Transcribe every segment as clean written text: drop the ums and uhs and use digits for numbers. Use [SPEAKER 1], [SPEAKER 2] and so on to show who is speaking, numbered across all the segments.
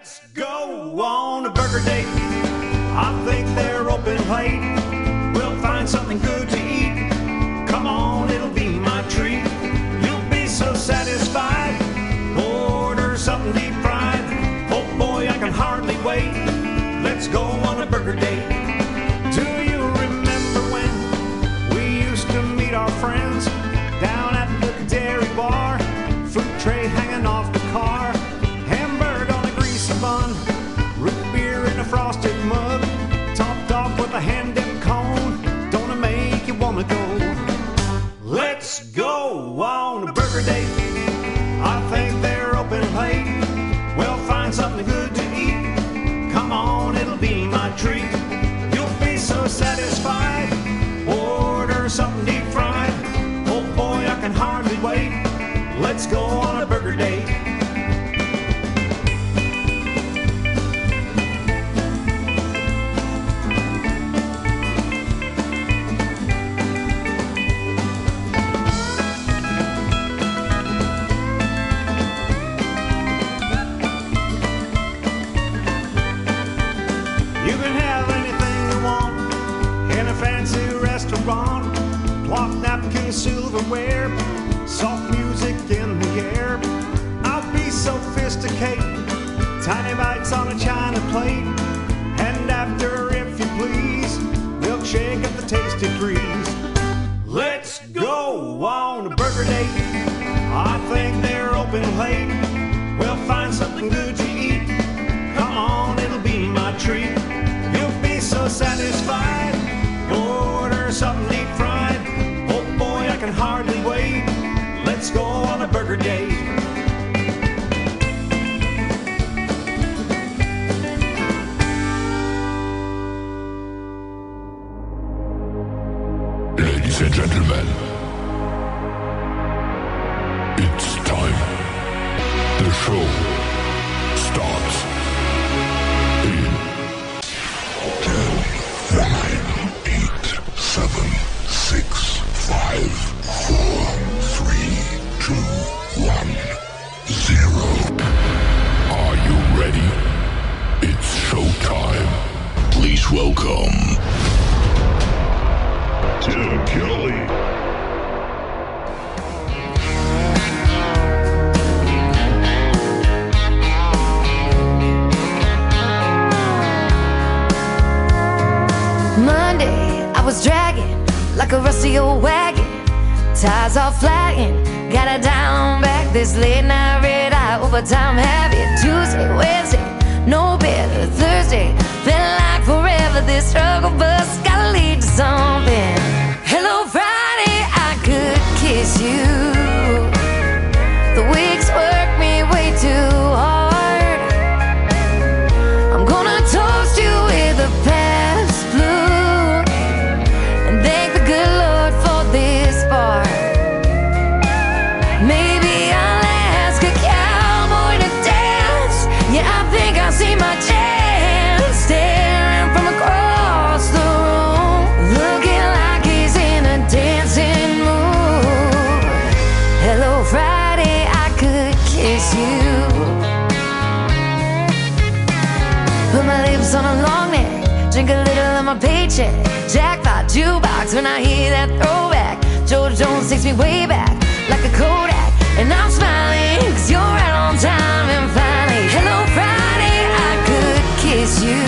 [SPEAKER 1] Let's go on a burger date. I think they're open late. We'll find something good to eat. Come on, it'll be my treat. You'll be so satisfied. Order something deep fried. Oh boy, I can hardly wait. Let's go on a burger date. Do you remember when we used to meet our friends down at the dairy bar? Fruit tray hanging off the car. Hamburger on a greasy bun. Root beer in a frosted mug. Topped off with a hand-dipped cone. Don't it make you wanna go? Let's go on a burger date. I think they're open late. We'll find something good to eat. Come on, it'll be my treat. You'll be so satisfied. Order something deep fried. Oh boy, I can hardly wait. Let's go on a burger date. You can have anything you want in a fancy restaurant. Cloth napkin, silverware, soft music in the air. I'll be sophisticated, tiny bites on a china plate. And after, if you please, milkshake at the Tasty Freeze. Let's go on a burger date. I think they're open late. We'll find something good to eat. Come on, it'll be my treat. You'll be so satisfied. Order something deep fried. Oh boy, I can hardly wait. Let's go on a burger date.
[SPEAKER 2] Ladies and gentlemen, it's time. The show starts in 10, 9, 8, 7, 6, 5, 4, 3, 2, 1, 0. Are you ready? It's showtime. Please welcome Tim Kelly.
[SPEAKER 3] Monday, I was dragging like a rusty old wagon. Tires all flagging, got it down back. This late night red eye overtime habit. Tuesday, Wednesday, no better. Thursday, felt like forever. This struggle bus gotta lead to something. Hello Friday, I could kiss you. The weeks work me way too hard. I'm gonna toast you with a past blue and thank the good Lord for this bar. Maybe I'll ask a cowboy to dance. Yeah, I think I see my chance. Staring from across the room, looking like he's in a dancing mood. Hello Friday, I could kiss you. Put my lips on a long neck, drink a little of my paycheck. Jackpot jukebox when I hear that throwback. George Jones takes me way back like a Kodak. And I'm smiling cause you're right on time. And finally, hello Friday, I could kiss you.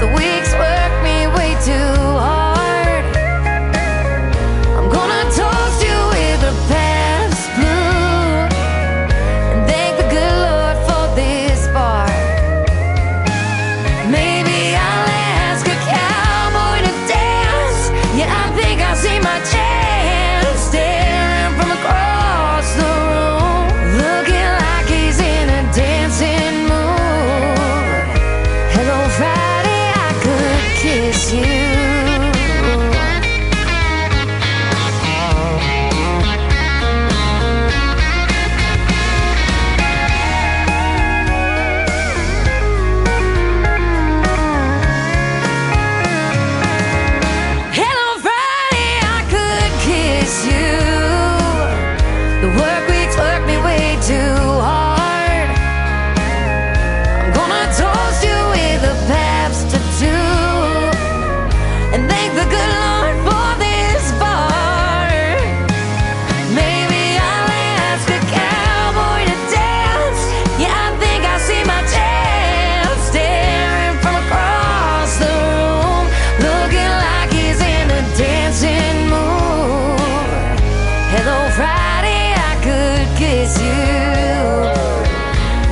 [SPEAKER 3] The weeks work me way too hard. I'm gonna toast you with a past blue and thank the good Lord for this bar. Maybe I'll ask a cowboy to dance. Yeah, I think I see my chance. Staring from across the room, looking like he's in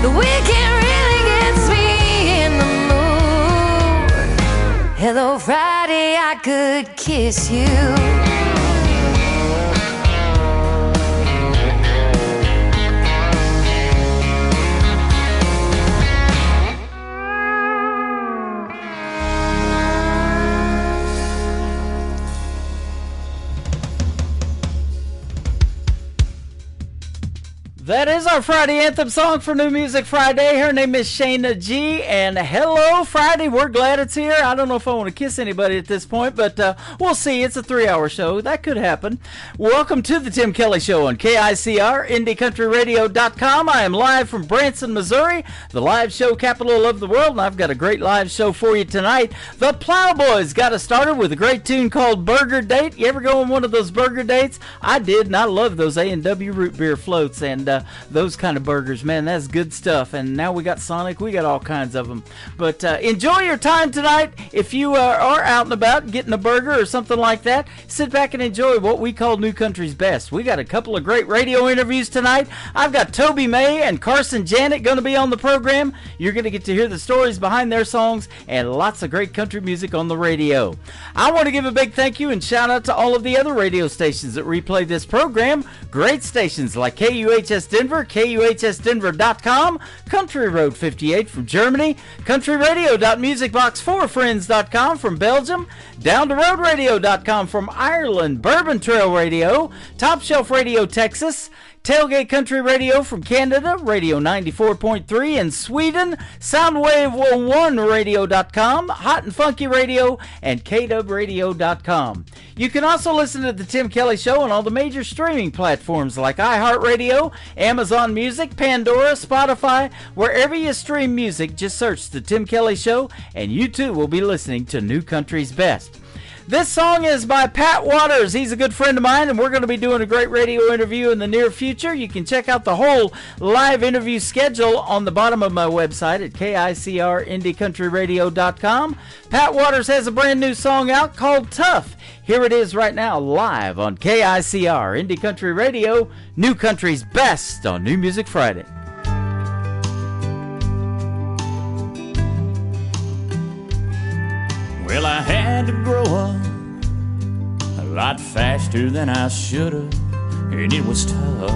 [SPEAKER 3] The weekend really gets me in the mood. Hello, Friday, I could kiss you.
[SPEAKER 4] That is our Friday anthem song for New Music Friday. Her name is Shayna G. And hello, Friday. We're glad it's here. I don't know if I want to kiss anybody at this point, but we'll see. It's a 3-hour show. That could happen. Welcome to the Tim Kelly Show on KICR, IndieCountryRadio.com. I am live from Branson, Missouri, the live show capital of the world, and I've got a great live show for you tonight. The Plowboys got us started with a great tune called Burger Date. You ever go on one of those burger dates? I did, and I love those A&W root beer floats, and those kind of burgers, man, that's good stuff. And now we got Sonic, we got all kinds of them. But enjoy your time tonight. If you are out and about getting a burger or something like that, sit back and enjoy what we call New Country's Best. We got a couple of great radio interviews tonight. I've got Toby May and Carson Janet going to be on the program. You're going to get to hear the stories behind their songs and lots of great country music on the radio. I want to give a big thank you and shout out to all of the other radio stations that replay this program. Great stations like KUHS Denver, KUHSdenver.com, Country Road 58 from Germany, countryradio.musicbox4friends.com from Belgium, downtheroadradio.com from Ireland, Bourbon Trail Radio, Top Shelf Radio Texas, Tailgate Country Radio from Canada, Radio 94.3 in Sweden, Soundwave1Radio.com, Hot and Funky Radio, and KWRadio.com. You can also listen to The Tim Kelly Show on all the major streaming platforms like iHeartRadio, Amazon Music, Pandora, Spotify. Wherever you stream music, just search The Tim Kelly Show, and you too will be listening to New Country's Best. This song is by Pat Waters. He's a good friend of mine, and we're going to be doing a great radio interview in the near future. You can check out the whole live interview schedule on the bottom of my website at KICRIndieCountryRadio.com. Pat Waters has a brand new song out called Tough. Here it is right now, live on KICR, Indie Country Radio, New Country's Best on New Music Friday.
[SPEAKER 5] Well, I had to grow up a lot faster than I should have, and it was tough.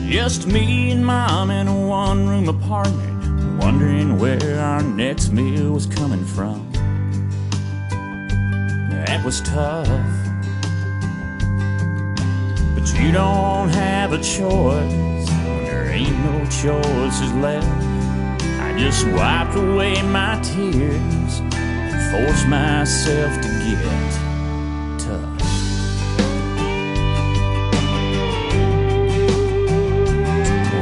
[SPEAKER 5] Just me and Mom in a one-room apartment, wondering where our next meal was coming from. That was tough. But you don't have a choice. There ain't no choices left. I just wiped away my tears and forced myself to get tough.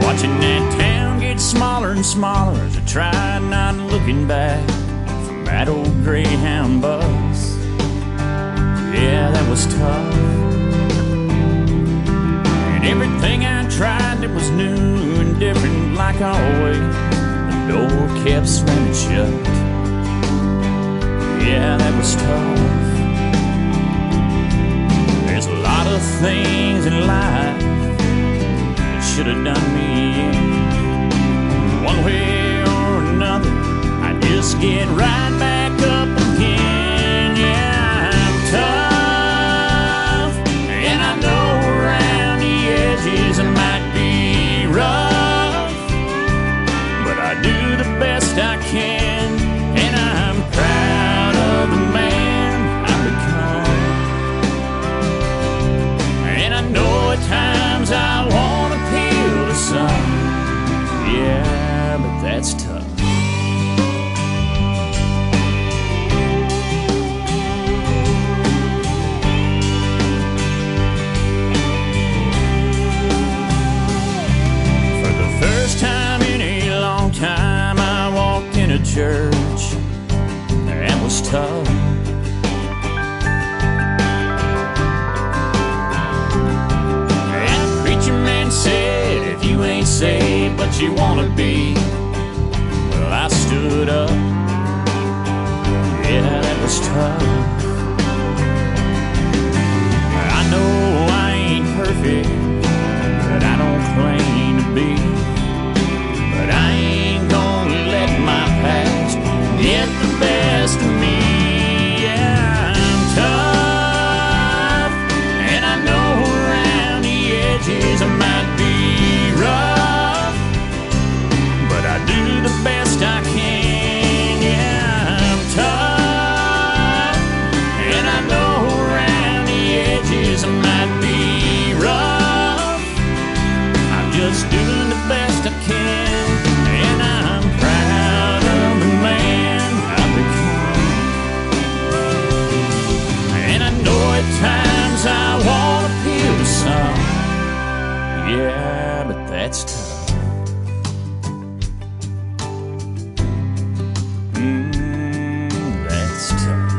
[SPEAKER 5] Watching that town get smaller and smaller as I tried not looking back from that old Greyhound bus. Yeah, that was tough. And everything I tried that was new and different, like always, the door kept slamming shut. Yeah, that was tough. There's a lot of things in life that should have done me in. One way or another, I just get right back up again. Yeah, I'm tough, and I know around the edges I might be rough, but I do the best I can, and I'm proud of the man I've become. And I know at times I want to peel the sun, yeah, but that's tough. Time I walked in a church, that was tough. And the preacher man said, if you ain't saved but you wanna be, well, I stood up. Yeah, that was tough. I know I ain't perfect, that's tough. That's tough.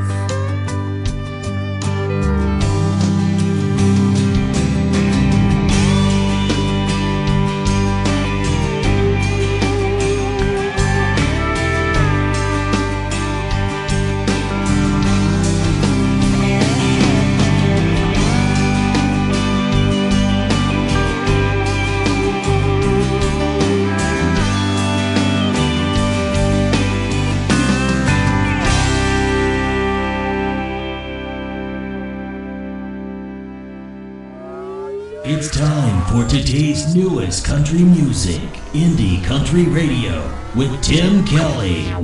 [SPEAKER 6] It's time for today's newest country music, Indie Country Radio, with Tim Kelly.
[SPEAKER 7] There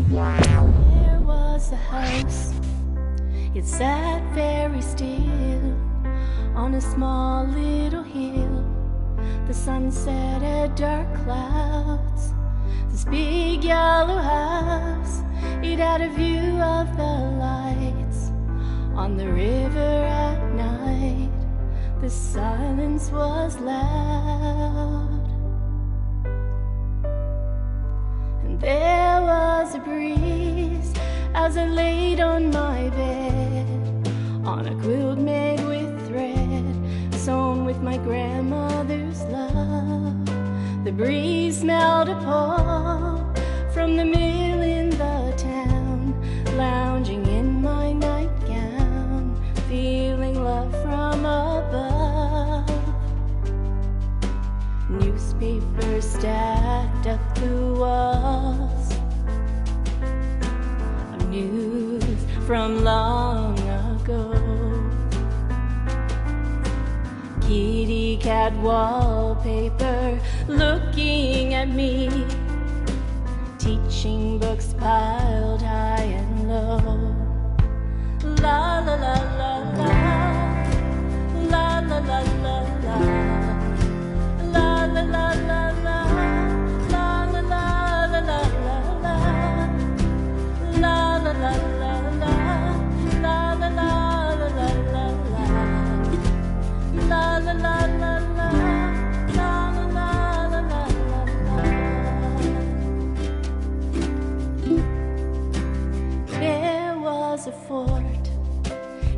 [SPEAKER 7] was a house, it sat very still on a small little hill. The sun set at dark clouds. This big yellow house, it had a view of the lights on the river at night. The silence was loud, and there was a breeze as I laid on my bed, on a quilt made with thread, sewn with my grandmother's love. The breeze smelled a pulp from the mill in the town, lounging in my nightgown, feeling love from above. Newspapers stacked up the walls of news from long ago. Kitty cat wallpaper looking at me, teaching books piled high and low. La la la la la, la la la la la, la la la la la, la la la la la la, la la la la la, la la la la la la, la la la la la, la la la la la. There was a fort,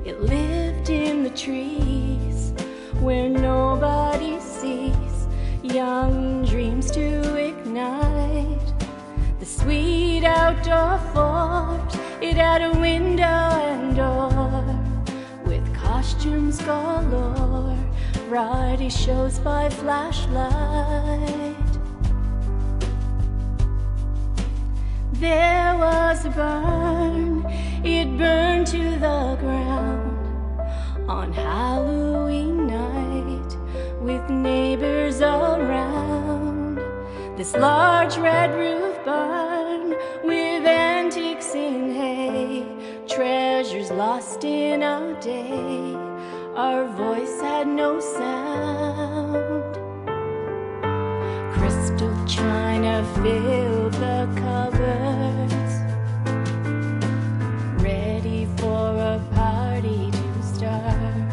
[SPEAKER 7] it lived in the trees where nobody sees, young dreams to ignite. The sweet outdoor fort, it had a window and door with costumes galore, variety shows by flashlight. There was a barn, it burned to the ground on Halloween night, with neighbors around. This large red roof barn with antiques in hay, treasures lost in a day. Our voice had no sound. Crystal china filled the cupboards, ready for a party to start.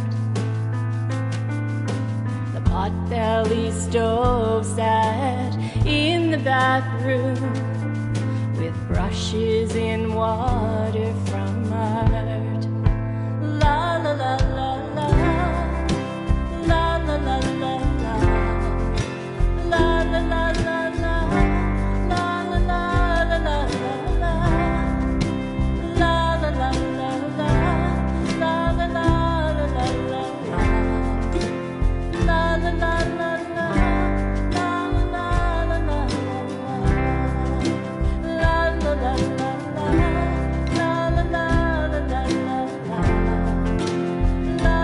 [SPEAKER 7] The pot-belly stove sat in the back room with brushes in water from art. La la la la la, la la la la la, la la la la la, la la la la la la, la la la la la, la la la la la la, la la la la la, la la la la la, la la la la la, la la la la la, la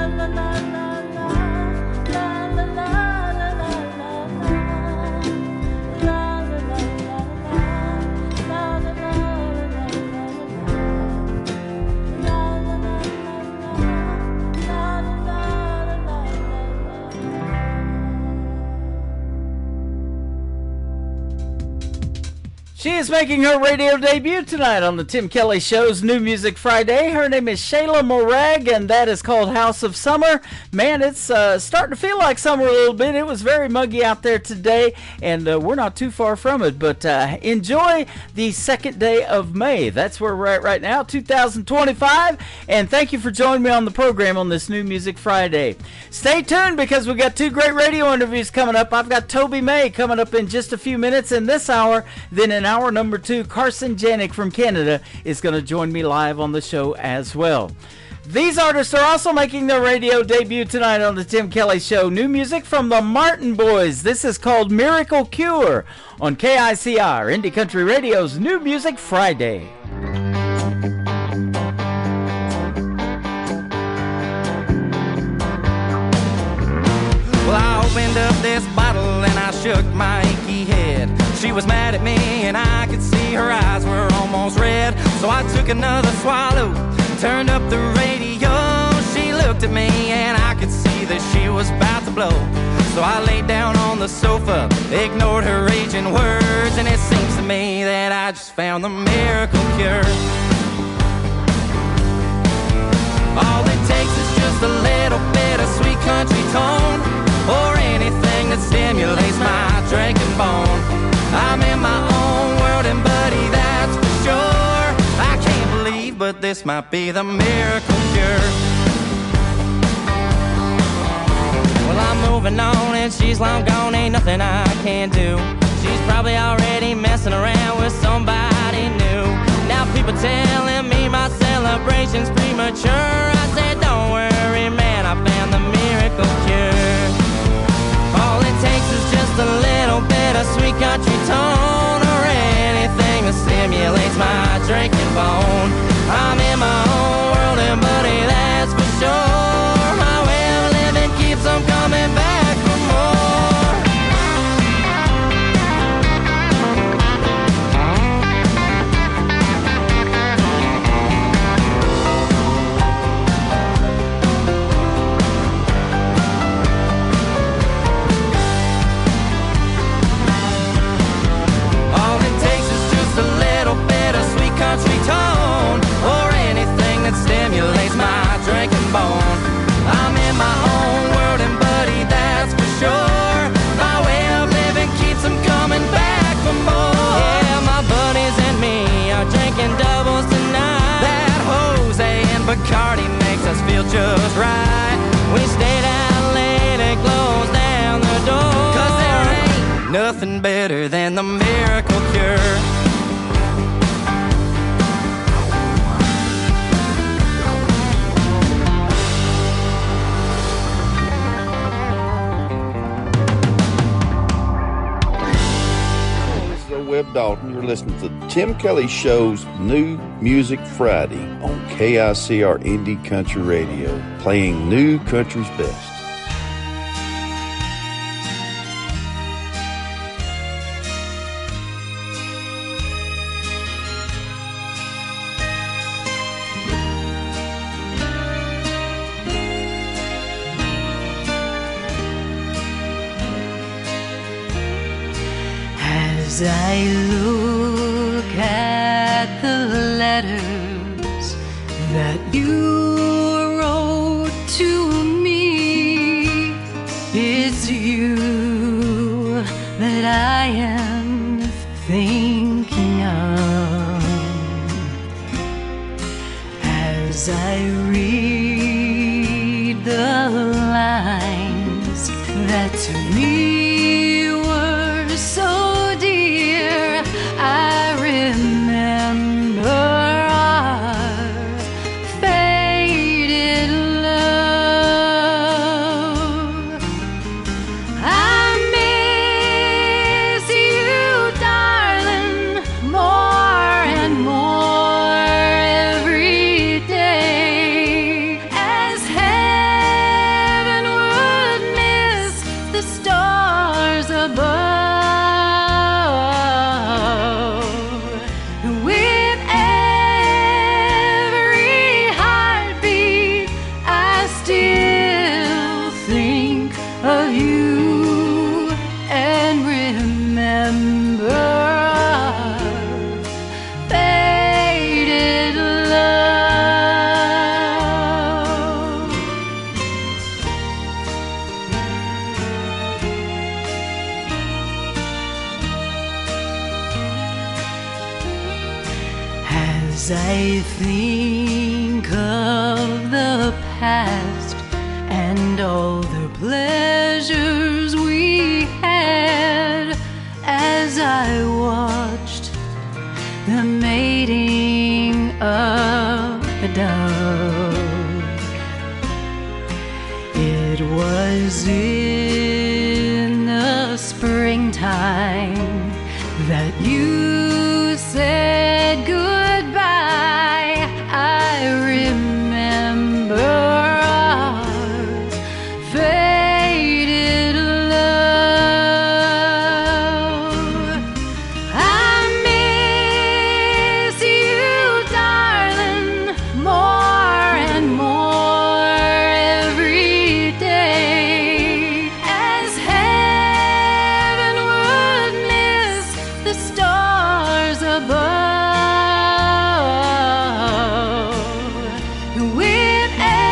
[SPEAKER 4] She is making her radio debut tonight on the Tim Kelly Show's New Music Friday. Her name is Shayla Morag, and that is called House of Summer. Man, it's starting to feel like summer a little bit. It was very muggy out there today, and we're not too far from it. But enjoy the second day of May. That's where we're at right now, 2025. And thank you for joining me on the program on this New Music Friday. Stay tuned because we've got two great radio interviews coming up. I've got Toby May coming up in just a few minutes in this hour. Then in hour number 2, Carson Janik from Canada is going to join me live on the show as well. These artists are also making their radio debut tonight on the Tim Kelly Show. New music from the Martin Boys. This is called Miracle Cure on KICR, Indie Country Radio's New Music Friday.
[SPEAKER 8] Well, I opened up this bottle and I shook my achy head. She was mad at me and I could see her eyes were almost red. So I took another swallow, turned up the radio. She looked at me and I could see that she was about to blow. So I laid down on the sofa, ignored her raging words, and it seems to me that I just found the miracle cure. All it takes is just a little bit of sweet country tone, or anything that stimulates my drinking bone. I'm in my own world and buddy, that's for sure. I can't believe, but this might be the miracle cure. Well, I'm moving on and she's long gone, ain't nothing I can do. She's probably already messing around with somebody new. Now people telling me my celebration's premature. I said, don't worry, man, I found the miracle cure. All it takes is just a little bit of sweet country tone, or anything that stimulates my drinking bone. I'm in my own world and buddy, that's for sure. My way of living keeps on coming back for more. Country tone, or anything that stimulates my drinking bone. I'm in my own world and buddy, that's for sure. My way of living keeps them coming back for more. Yeah, my buddies and me are drinking doubles tonight. That Jose and Bacardi makes us feel just right. We stayed out late and closed down the door, 'cause there ain't nothing better than the miracle cure.
[SPEAKER 9] Webb Dalton. You're listening to the Tim Kelly Show's New Music Friday on KICR Indie Country Radio, playing new country's best.
[SPEAKER 3] As I look at the letters that you wrote to me, it's you that I am thinking of. As I read the lines that to me were so dear, I remember our faded love. I miss you, darling, more and more every day, as heaven would miss the stars above. With every heartbeat, I still think of you and remember our
[SPEAKER 7] As I think of the past and all the pleasures we had, as I watched the mating of the dove, it was in the springtime that you said goodbye. I remember our faded love. I miss you, darling, more and more every day, as heaven would miss the stars above. With every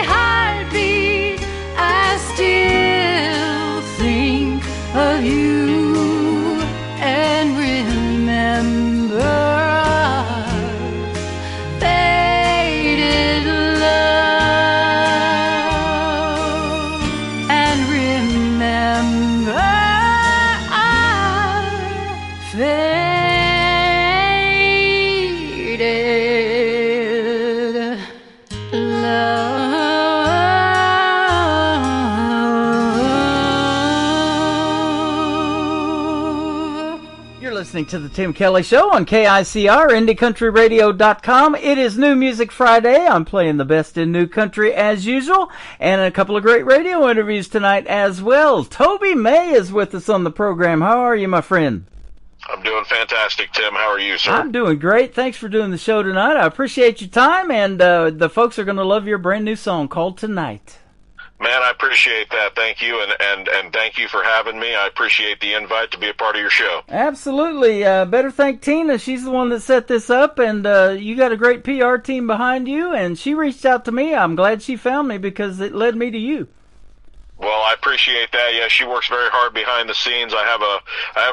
[SPEAKER 7] heartbeat, I still think of you and remember our faded love, and remember our faded love.
[SPEAKER 4] You're listening to the Tim Kelly Show on KICR, IndieCountryRadio.com. It is New Music Friday. I'm playing the best in new country as usual, and a couple of great radio interviews tonight as well. Toby May is with us on the program. How are you, my friend?
[SPEAKER 10] I'm doing fantastic, Tim. How are you, sir?
[SPEAKER 4] I'm doing great. Thanks for doing the show tonight. I appreciate your time, and the folks are going to love your brand new song called Tonight.
[SPEAKER 10] Man, I appreciate that. Thank you, and thank you for having me. I appreciate the invite to be a part of your show.
[SPEAKER 4] Absolutely. Better thank Tina. She's the one that set this up, and you got a great PR team behind you, and she reached out to me. I'm glad she found me because it led me to you.
[SPEAKER 10] Well, I appreciate that. Yeah, she works very hard behind the scenes. I have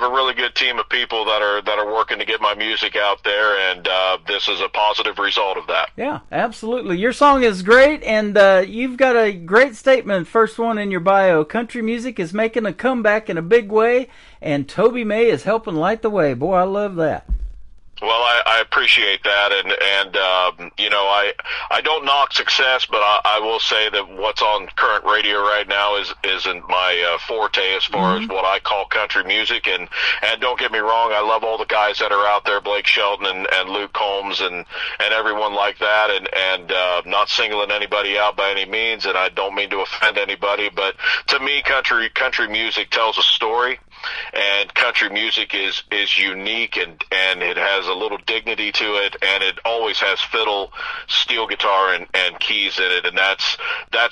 [SPEAKER 10] a really good team of people that are working to get my music out there, and this is a positive result of that.
[SPEAKER 4] Yeah, absolutely. Your song is great, and you've got a great statement, first one in your bio. Country music is making a comeback in a big way, and Toby May is helping light the way. Boy, I love that.
[SPEAKER 10] Well, I appreciate that, and you know, I don't knock success, but I will say that what's on current radio right now isn't my forte as far as what I call country music, and don't get me wrong, I love all the guys that are out there, Blake Shelton and Luke Combs and everyone like that, and not singling anybody out by any means, and I don't mean to offend anybody, but to me, country music tells a story. And country music is unique, and it has a little dignity to it, and it always has fiddle, steel guitar, and keys in it, and that's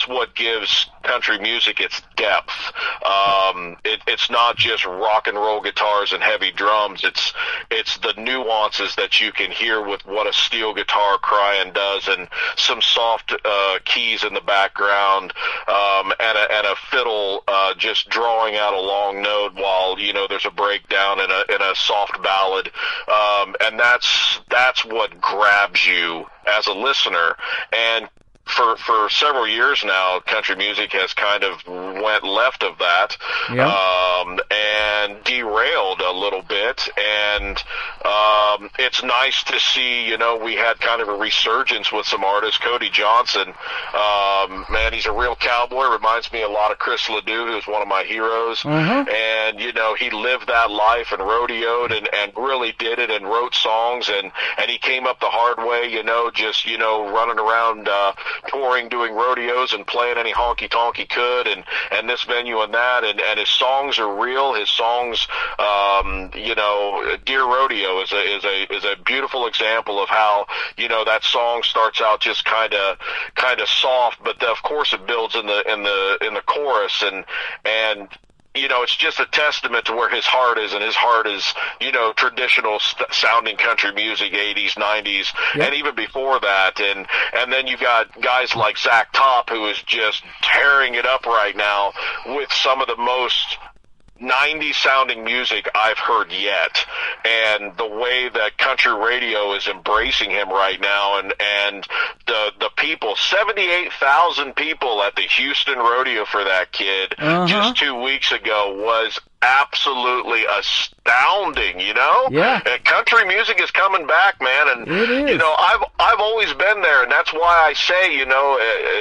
[SPEAKER 10] what gives country music its depth. It's not just rock and roll guitars and heavy drums. It's the nuances that you can hear with what a steel guitar crying does, and some soft keys in the background, and a fiddle just drawing out a long note while there's a breakdown in a soft ballad, and that's what grabs you as a listener. And for several years now, country music has kind of went left of that, and derailed a little bit. And it's nice to see, we had kind of a resurgence with some artists. Cody Johnson, man, he's a real cowboy. Reminds me a lot of Chris Ledoux, who's one of my heroes. And, he lived that life and rodeoed and really did it and wrote songs. And he came up the hard way, just, running around, touring, doing rodeos and playing any honky-tonk he could, and this venue and that, and his songs are real. His songs, Dear Rodeo is a beautiful example of how, that song starts out just kind of soft, but of course it builds in the chorus, and it's just a testament to where his heart is, and his heart is, traditional sounding country music, 80s, 90s, and even before that. And then you've got guys like Zach Top, who is just tearing it up right now with some of the most 90s sounding music I've heard yet. and the way that country radio is embracing him right now, and the people, 78,000 people at the Houston rodeo for that kid just 2 weeks ago was absolutely astounding, you know?
[SPEAKER 4] Yeah.
[SPEAKER 10] And country music is coming back, man, and
[SPEAKER 4] it is.
[SPEAKER 10] You know, I've always been there, and that's why I say, you know,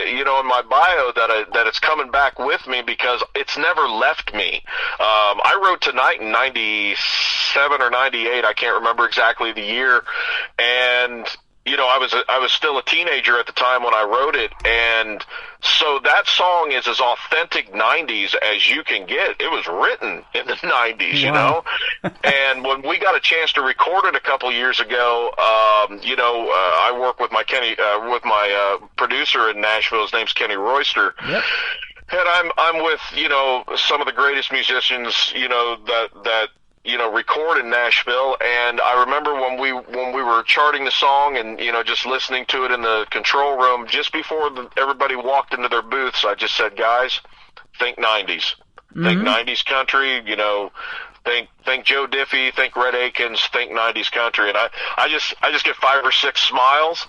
[SPEAKER 10] in my bio that it's coming back with me, because it's never left me. I wrote Tonight in 97 or 98, I can't remember exactly the year, and you know, I was still a teenager at the time when I wrote it, and so that song is as authentic 90s as you can get. It was written in the 90s, you know, and when we got a chance to record it a couple years ago, you know, I work with my producer in Nashville. His name's Kenny Royster. Yep. And I'm with, you know, some of the greatest musicians, you know, that you know, record in Nashville. And I remember when we were charting the song and, you know, just listening to it in the control room, just before everybody walked into their booths, I just said, guys, think 90s. Think 90s country, you know, think Joe Diffie, think Red Akins, think 90s country. And I just get 5 or 6 smiles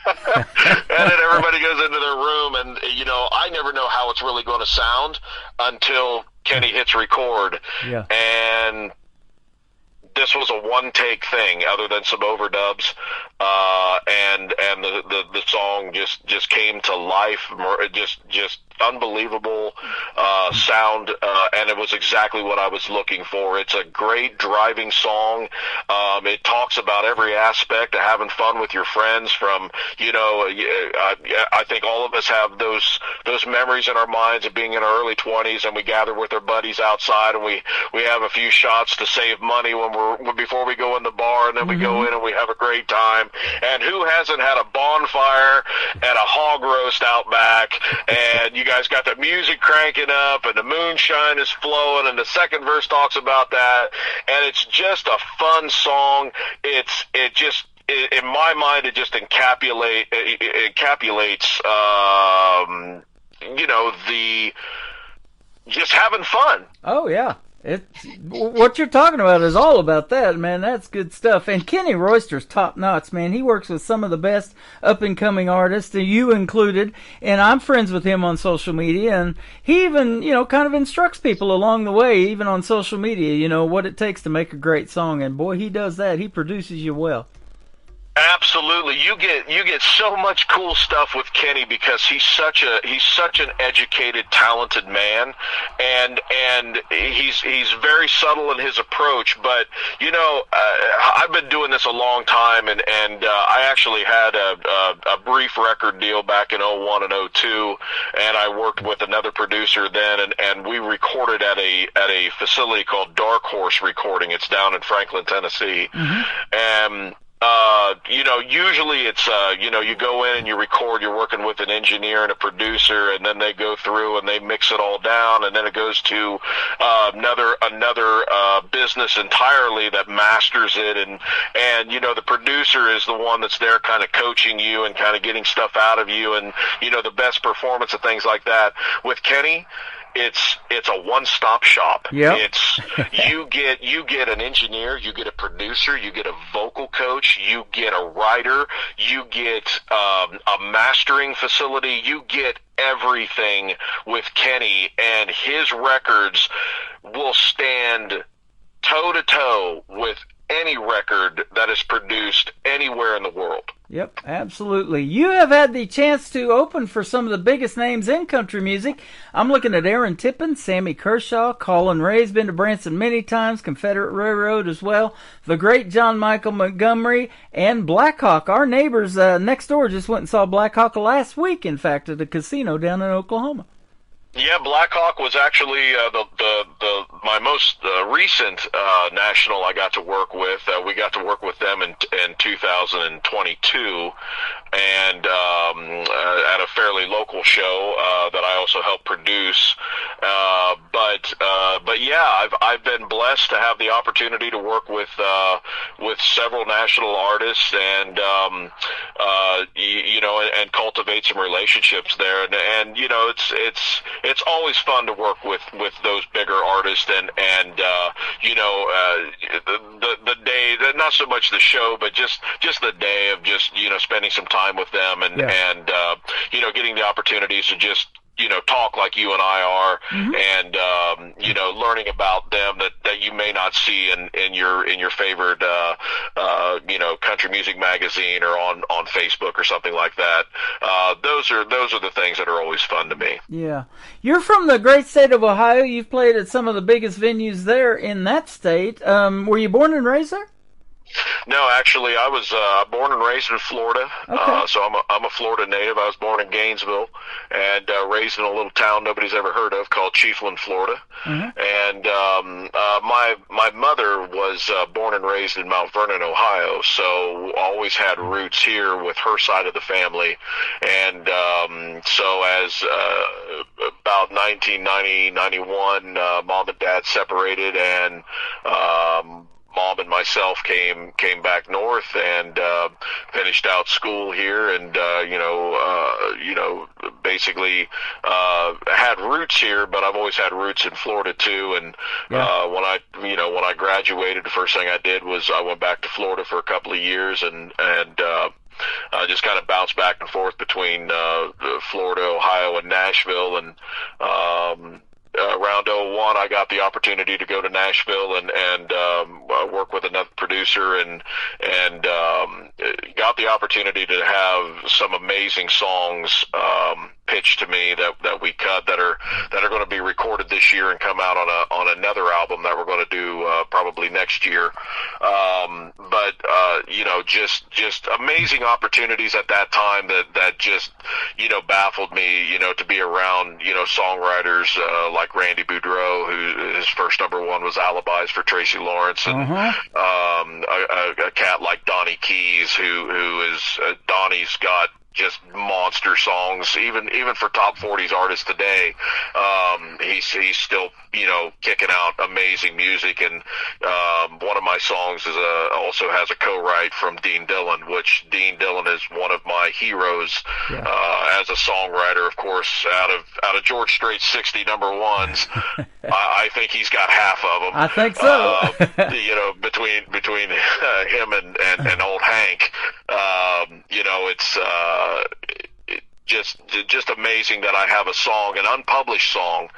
[SPEAKER 10] and then everybody goes into their room, and, you know, I never know how it's really going to sound until Kenny hits record. Yeah. And this was a one-take thing, other than some overdubs, and the song just came to life. Just unbelievable sound, and it was exactly what I was looking for. It's a great driving song. It talks about every aspect of having fun with your friends. From, you know, I think all of us have those memories in our minds of being in our early 20s, and we gather with our buddies outside, and we have a few shots to save money before we go in the bar, and then we go in and we have a great time. And who hasn't had a bonfire and a hog roast out back, and you guys got the music cranking up, and the moonshine is flowing, and the second verse talks about that, and it's just a fun song. In my mind, it just encapsulates, you know, just having fun.
[SPEAKER 4] Oh yeah. What you're talking about is all about that, man. That's good stuff. And Kenny Royster's top notch, man. He works with some of the best up-and-coming artists, you included, and I'm friends with him on social media, and he even, you know, kind of instructs people along the way, even on social media, you know, what it takes to make a great song, and boy, he does that. He produces you well.
[SPEAKER 10] Absolutely. You get so much cool stuff with Kenny because he's such an educated, talented man, and he's very subtle in his approach. But you know, I've been doing this a long time, and I actually had a brief record deal back in 01 and 02, and I worked with another producer then, and we recorded at a facility called Dark Horse Recording. It's down in Franklin, Tennessee, and you know, usually it's, you know, you go in and you record, you're working with an engineer and a producer, and then they go through and they mix it all down, and then it goes to another business entirely that masters it, and you know, the producer is the one that's there kind of coaching you and kind of getting stuff out of you, and, you know, the best performance and things like that. With Kenny, it's a one-stop shop.
[SPEAKER 4] Yep.
[SPEAKER 10] It's you get an engineer, you get a producer, you get a vocal coach, you get a writer, you get a mastering facility, you get everything with Kenny, and his records will stand toe-to-toe with any record that is produced anywhere in the world.
[SPEAKER 4] Yep, absolutely. You have had the chance to open for some of the biggest names in country music. I'm looking at Aaron Tippin, Sammy Kershaw, Colin Ray's been to Branson many times, Confederate Railroad as well, the great John Michael Montgomery, and Blackhawk. Our neighbors next door just went and saw Blackhawk last week, in fact, at a casino down in Oklahoma.
[SPEAKER 10] Yeah, Blackhawk was actually my most recent national I got to work with. We got to work with them in 2022, and at a fairly local show that I also helped produce. But yeah, I've been blessed to have the opportunity to work with several national artists and and cultivate some relationships there, and it's always fun to work with those bigger artists and the day, not so much the show, but just the day of just spending some time with them and getting the opportunities to just talk like you and I are, and learning about them that you may not see in your favorite country music magazine or on Facebook or something like that. Those are the things that are always fun to me.
[SPEAKER 4] Yeah, you're from the great state of Ohio. You've played at some of the biggest venues there in that state. Were you born and raised there?
[SPEAKER 10] No, actually, I was born and raised in Florida.
[SPEAKER 4] Okay.
[SPEAKER 10] So I'm a Florida native. I was born in Gainesville and raised in a little town nobody's ever heard of called Chiefland, Florida. And my mother was born and raised in Mount Vernon, Ohio. So always had roots here with her side of the family. And so as about 1990, 91, mom and dad separated, and Mom and myself came back north and finished out school here, and basically had roots here, but I've always had roots in Florida too. And when I graduated, the first thing I did was I went back to Florida for a couple of years and just kind of bounced back and forth between Florida, Ohio, and Nashville. And around 01, I got the opportunity to go to Nashville and work with another producer and got the opportunity to have some amazing songs pitched to me that we cut that are going to be recorded this year and come out on another album that we're going to do probably next year. Just amazing opportunities at that time that just baffled me, to be around songwriters like Randy Boudreau, who his first number one was Alibis for Tracy Lawrence, and a cat like Donnie Keys, who is Donnie's got just monster songs, even for top 40s artists today. He's still kicking out amazing music, and one of my songs is also has a co-write from Dean Dillon, which Dean Dillon is one of my heroes as a songwriter. Of course, out of George Strait's 60 number ones, I think he's got half of them.
[SPEAKER 4] I think so.
[SPEAKER 10] Between him and old Hank, it's just amazing that I have a song, an unpublished song,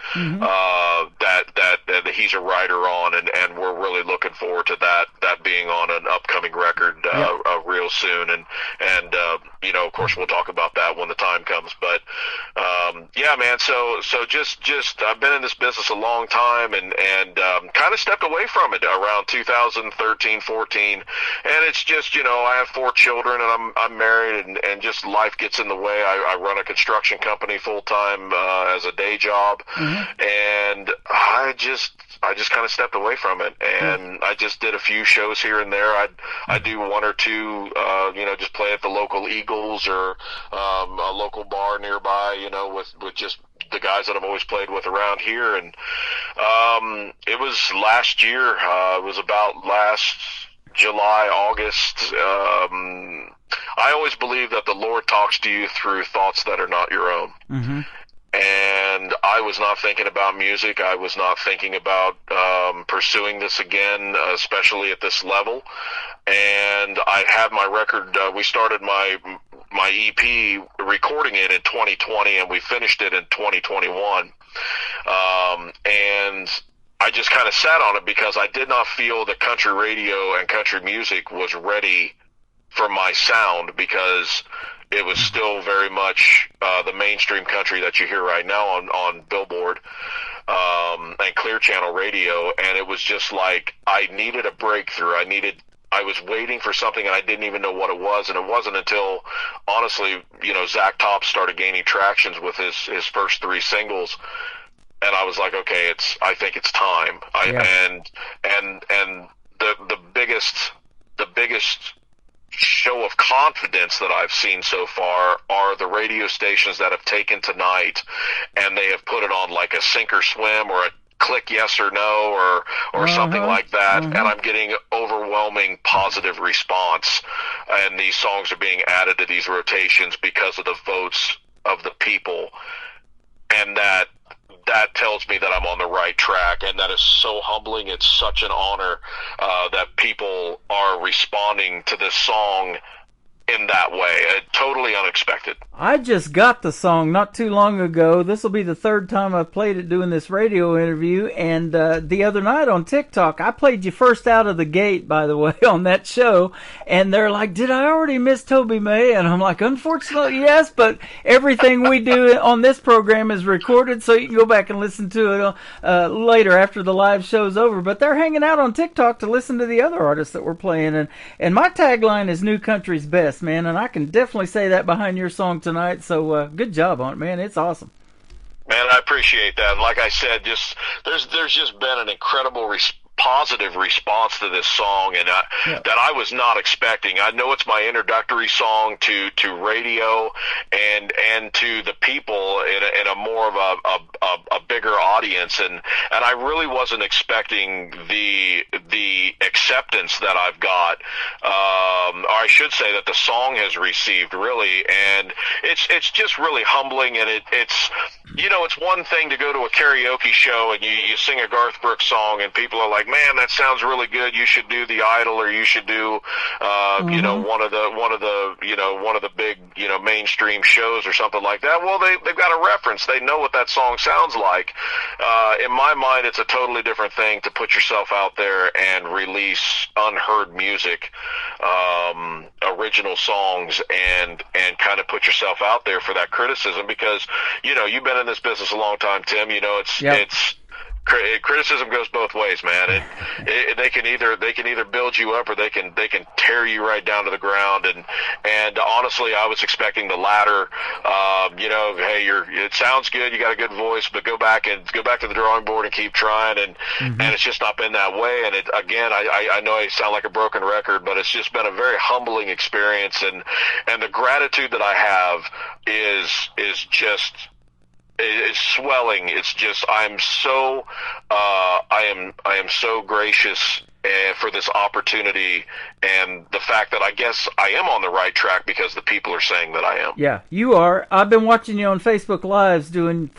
[SPEAKER 10] that he's a writer on, and we're really looking forward to that being on an upcoming record real soon, and of course we'll talk about that when the time comes. But yeah, man, so just I've been in this business a long time, and kind of stepped away from it around 2013, 14, and it's just I have 4 children, and I'm married, and just life gets in the way. I run a construction company full time as a day job, and I just kind of stepped away from it, and I just did a few shows here and there. I do 1 or 2, just play at the local Eagles or a local bar nearby, with just the guys that I've always played with around here. And it was last year. It was about last July, August. I always believe that the Lord talks to you through thoughts that are not your own. And I was not thinking about music. I was not thinking about pursuing this again, especially at this level. And I had my record. We started my EP, recording it in 2020, and we finished it in 2021. And I just kind of sat on it because I did not feel that country radio and country music was ready for my sound, because it was still very much the mainstream country that you hear right now on Billboard and Clear Channel Radio, and it was just like I needed a breakthrough. I was waiting for something, and I didn't even know what it was, and it wasn't until, honestly, Zach Top started gaining tractions with his first 3 singles, and I was like, okay, I think it's time. And the biggest show of confidence that I've seen so far are the radio stations that have taken tonight and they have put it on like a sink or swim or click yes or no or something like that, and I'm getting overwhelming positive response, and these songs are being added to these rotations because of the votes of the people, and that tells me that I'm on the right track, and that is so humbling. It's such an honor that people are responding to this song in that way. Totally unexpected.
[SPEAKER 4] I just got the song not too long ago. This will be the third time I've played it doing this radio interview, and the other night on TikTok, I played you first out of the gate, by the way, on that show, and they're like, did I already miss Toby May? And I'm like, unfortunately, yes, but everything we do on this program is recorded, so you can go back and listen to it later after the live show's over. But they're hanging out on TikTok to listen to the other artists that we're playing, and my tagline is New Country's Best, man, and I can definitely say that behind your song tonight, so good job on it, man. It's awesome.
[SPEAKER 10] Man, I appreciate that. And like I said, there's just been an incredible positive response to this song, and that I was not expecting. I know it's my introductory song to radio and to the people in a more of a bigger audience, and I really wasn't expecting the acceptance that I've got, or I should say that the song has received, really, and it's just really humbling. And it's it's one thing to go to a karaoke show and you sing a Garth Brooks song and people are like, man, that sounds really good. You should do The Idol, or you should do, one of the big, mainstream shows or something like that. Well, they've got a reference. They know what that song sounds like. In my mind, it's a totally different thing to put yourself out there and release unheard music, original songs, and kind of put yourself out there for that criticism, because, you've been in this business a long time, Tim. It's criticism goes both ways, man. They can either build you up, or they can tear you right down to the ground. And honestly, I was expecting the latter. Hey, it sounds good, you got a good voice, but go back to the drawing board and keep trying. And it's just not been that way. And I know I sound like a broken record, but it's just been a very humbling experience. And the gratitude that I have is just. It's swelling. It's just I am so gracious for this opportunity, and the fact that I guess I am on the right track because the people are saying that I am. Yeah,
[SPEAKER 4] you are. I've been watching you on Facebook Lives doing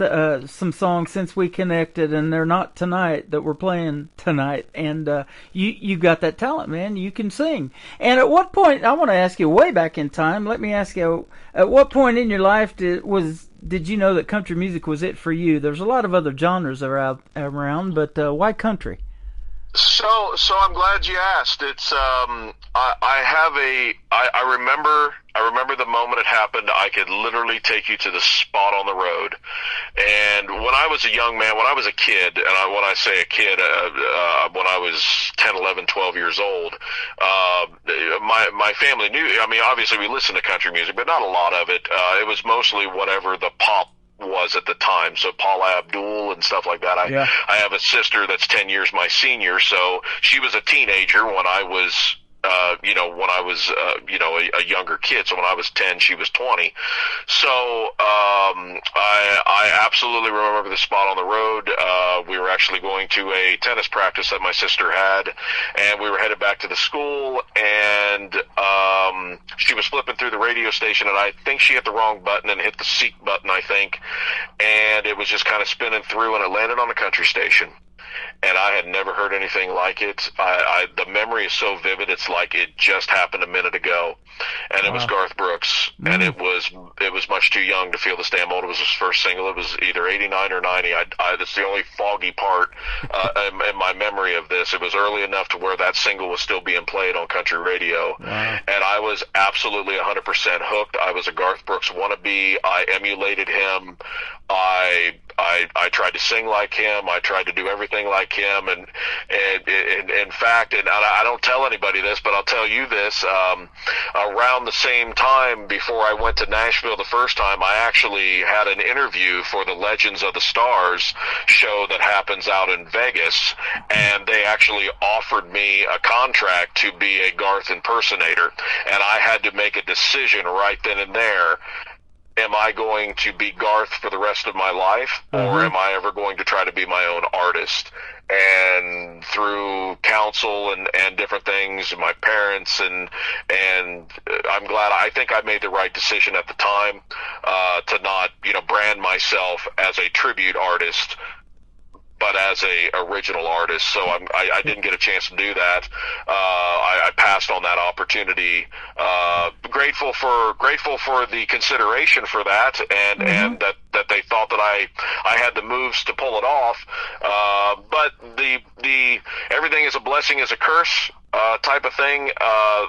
[SPEAKER 4] some songs since we connected, and they're not tonight that we're playing tonight. And you got that talent, man. You can sing. And at what point, I want to ask you way back in time, let me ask you, at what point in your life did you know that country music was it for you? There's a lot of other genres around, but why country?
[SPEAKER 10] So I'm glad you asked. It's I remember the moment it happened. I could literally take you to the spot on the road. And when I was a young man, when I was a kid, and when I say a kid, when I was 10, 11, 12 years old, my family knew. I mean, obviously we listened to country music, but not a lot of it. It was mostly whatever the pop was at the time, so Paula Abdul and stuff like that. I have a sister that's 10 years my senior, so she was a teenager when I was a younger kid. So when I was 10, she was 20. So I absolutely remember the spot on the road. We were actually going to a tennis practice that my sister had, and we were headed back to the school, and she was flipping through the radio station, and I think she hit the wrong button and hit the seek button, I think, and it was just kind of spinning through, and it landed on a country station. And I had never heard anything like it. The memory is so vivid. It's like it just happened a minute ago, and it was Garth Brooks, and it was much too young to feel this damn old. It was his first single. It was either 89 or 90. That's the only foggy part in my memory of this. It was early enough to where that single was still being played on country radio, and I was absolutely 100% hooked. I was a Garth Brooks wannabe. I emulated him. I tried to sing like him. I tried to do everything like him. And in fact, and I don't tell anybody this, but I'll tell you this, around the same time before I went to Nashville the first time, I actually had an interview for the Legends of the Stars show that happens out in Vegas, and they actually offered me a contract to be a Garth impersonator, and I had to make a decision right then and there. am I going to be Garth for the rest of my life, or am I ever going to try to be my own artist? And through counsel and different things, my parents and I'm glad. I think I made the right decision at the time to not brand myself as a tribute artist, but as a original artist. So I didn't get a chance to do that. I passed on that opportunity. Grateful for the consideration for that, and that they thought that I had the moves to pull it off. But the everything is a blessing is a curse type of thing.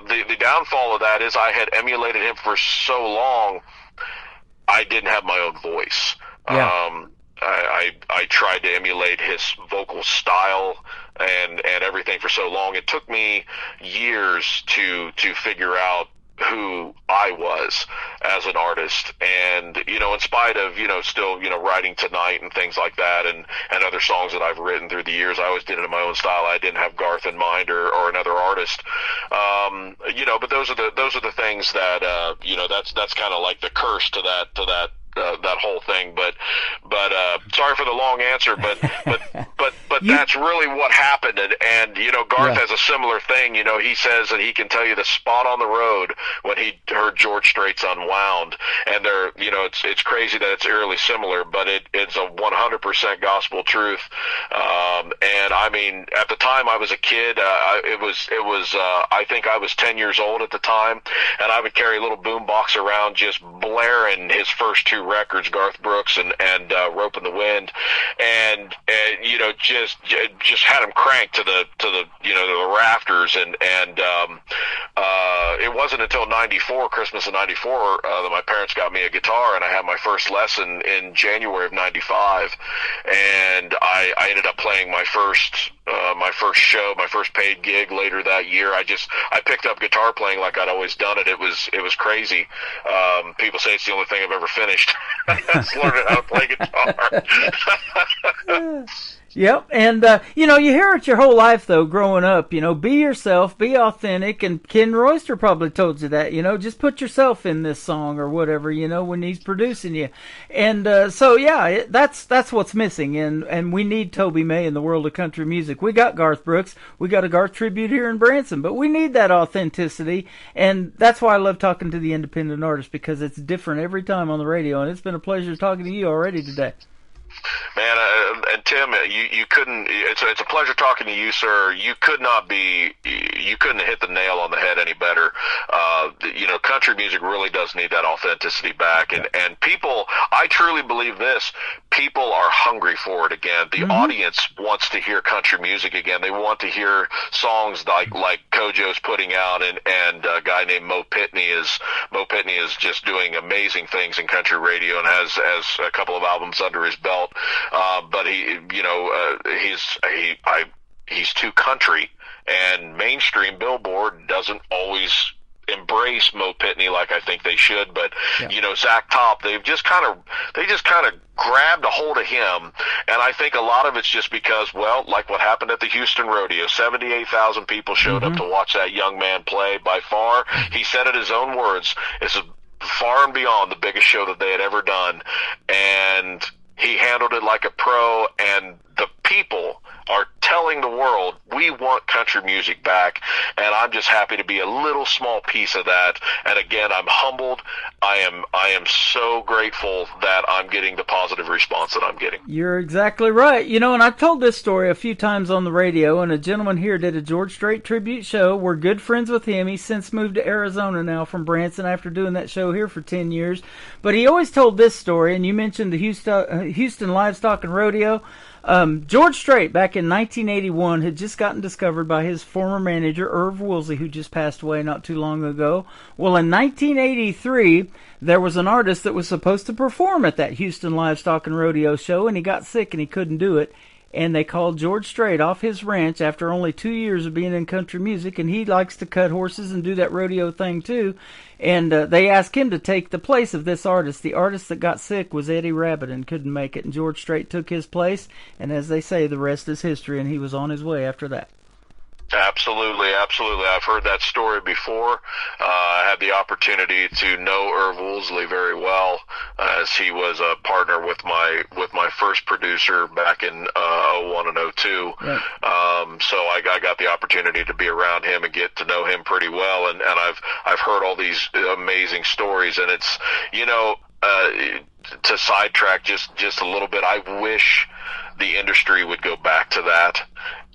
[SPEAKER 10] The downfall of that is I had emulated him for so long, I didn't have my own voice.
[SPEAKER 4] Yeah.
[SPEAKER 10] I tried to emulate his vocal style and everything for so long. It took me years to figure out who I was as an artist. And, in spite of, still, writing Tonight and things like that and other songs that I've written through the years, I always did it in my own style. I didn't have Garth in mind or another artist. But those are the things that, that's kind of like the curse to that whole thing, but sorry for the long answer, but that's really what happened, and Garth has a similar thing. He says that he can tell you the spot on the road when he heard George Strait's Unwound, and they're it's crazy that it's eerily similar, but it's a 100% gospel truth. And I mean, at the time I was a kid, it was I think I was 10 years old at the time, and I would carry a little boom box around just blaring his first two records, Garth Brooks and Rope in the Wind, and just had him cranked to the rafters, and it wasn't until Christmas of 94 that my parents got me a guitar, and I had my first lesson in January of 95, and I ended up playing my first show, my first paid gig later that year. I picked up guitar playing like I'd always done it. It was crazy. People say it's the only thing I've ever finished. Just learning how to play guitar.
[SPEAKER 4] Yep, and you hear it your whole life though, growing up. Be yourself, be authentic, and Ken Royster probably told you that. Just put yourself in this song or whatever. When he's producing you, and so yeah, that's what's missing, and we need Toby May in the world of country music. We got Garth Brooks, we got a Garth tribute here in Branson, but we need that authenticity, and that's why I love talking to the independent artists, because it's different every time on the radio, and it's been a pleasure talking to you already today.
[SPEAKER 10] Man, and Tim, you couldn't. It's a pleasure talking to you, sir. You couldn't hit the nail on the head any better. Country music really does need that authenticity back, and people. I truly believe this. People are hungry for it again. The audience wants to hear country music again. They want to hear songs like Kojo's putting out, and a guy named Mo Pitney is just doing amazing things in country radio and has a couple of albums under his belt. But he's too country, and mainstream Billboard doesn't always embrace Mo Pitney like I think they should. But Zach Top, they just kind of grabbed a hold of him, and I think a lot of it's just because, well, like what happened at the Houston Rodeo, 78,000 people showed up to watch that young man play. By far, he said it his own words, it's far and beyond the biggest show that they had ever done, and he handled it like a pro, and the people are telling the world, we want country music back, and I'm just happy to be a little small piece of that. And again, I'm humbled. I am so grateful that I'm getting the positive response that I'm getting.
[SPEAKER 4] You're exactly right. And I've told this story a few times on the radio, and a gentleman here did a George Strait tribute show. We're good friends with him. He's since moved to Arizona now from Branson after doing that show here for 10 years. But he always told this story, and you mentioned the Houston Livestock and Rodeo. George Strait, back in 1981, had just gotten discovered by his former manager, Irv Woolsey, who just passed away not too long ago. Well, in 1983, there was an artist that was supposed to perform at that Houston Livestock and Rodeo show, and he got sick and he couldn't do it. And they called George Strait off his ranch after only 2 years of being in country music, and he likes to cut horses and do that rodeo thing too. And they asked him to take the place of this artist. The artist that got sick was Eddie Rabbitt and couldn't make it, and George Strait took his place, and as they say, the rest is history, and he was on his way after that.
[SPEAKER 10] Absolutely, absolutely. I've heard that story before. I had the opportunity to know Irv Woolsey very well, as he was a partner with my first producer back in 01 and 02. Right. So I got the opportunity to be around him and get to know him pretty well, and I've heard all these amazing stories, and it's, you know, to sidetrack just a little bit, I wish the industry would go back to that.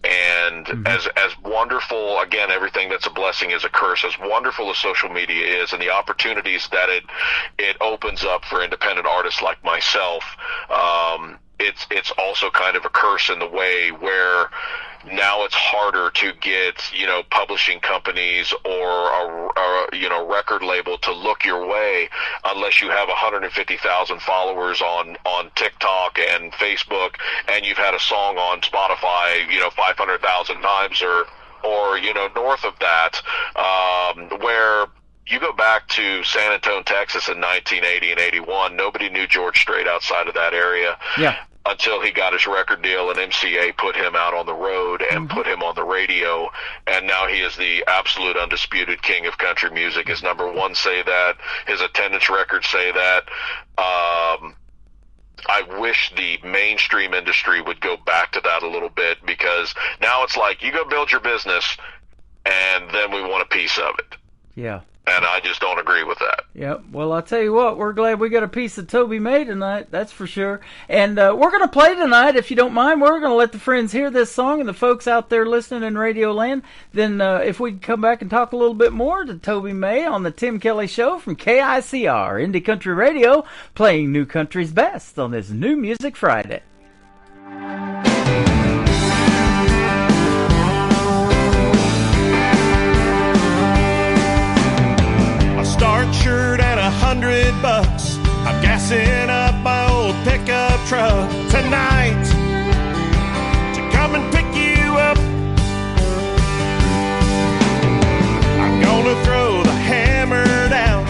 [SPEAKER 10] And as wonderful, again, everything that's a blessing is a curse. As wonderful as social media is, and the opportunities that it opens up for independent artists like myself, it's also kind of a curse in the way where now it's harder to get, you know, publishing companies or a you know, record label to look your way unless you have 150,000 followers on TikTok and Facebook, and you've had a song on Spotify, you know, 500,000 times or you know, north of that, where you go back to San Antonio, Texas in 1980 and 81, nobody knew George Strait outside of that area. Yeah. Until he got his record deal and MCA put him out on the road and put him on the radio, and now he is the absolute undisputed king of country music. His number one say that, his attendance records say that. I wish the mainstream industry would go back to that a little bit, because now it's like, you go build your business and then we want a piece of it. Yeah. And I just don't agree with that.
[SPEAKER 4] Yeah, well, I'll tell you what, we're glad we got a piece of Toby May tonight, that's for sure. And we're going to play tonight, if you don't mind. We're going to let the friends hear this song and the folks out there listening in Radio Land. Then if we can come back and talk a little bit more to Toby May on the Tim Kelly Show from KICR, Indie Country Radio, playing New Country's best on this New Music Friday.
[SPEAKER 1] Start shirt at $100. I'm gassing up my old pickup truck tonight to come and pick you up. I'm gonna throw the hammer down,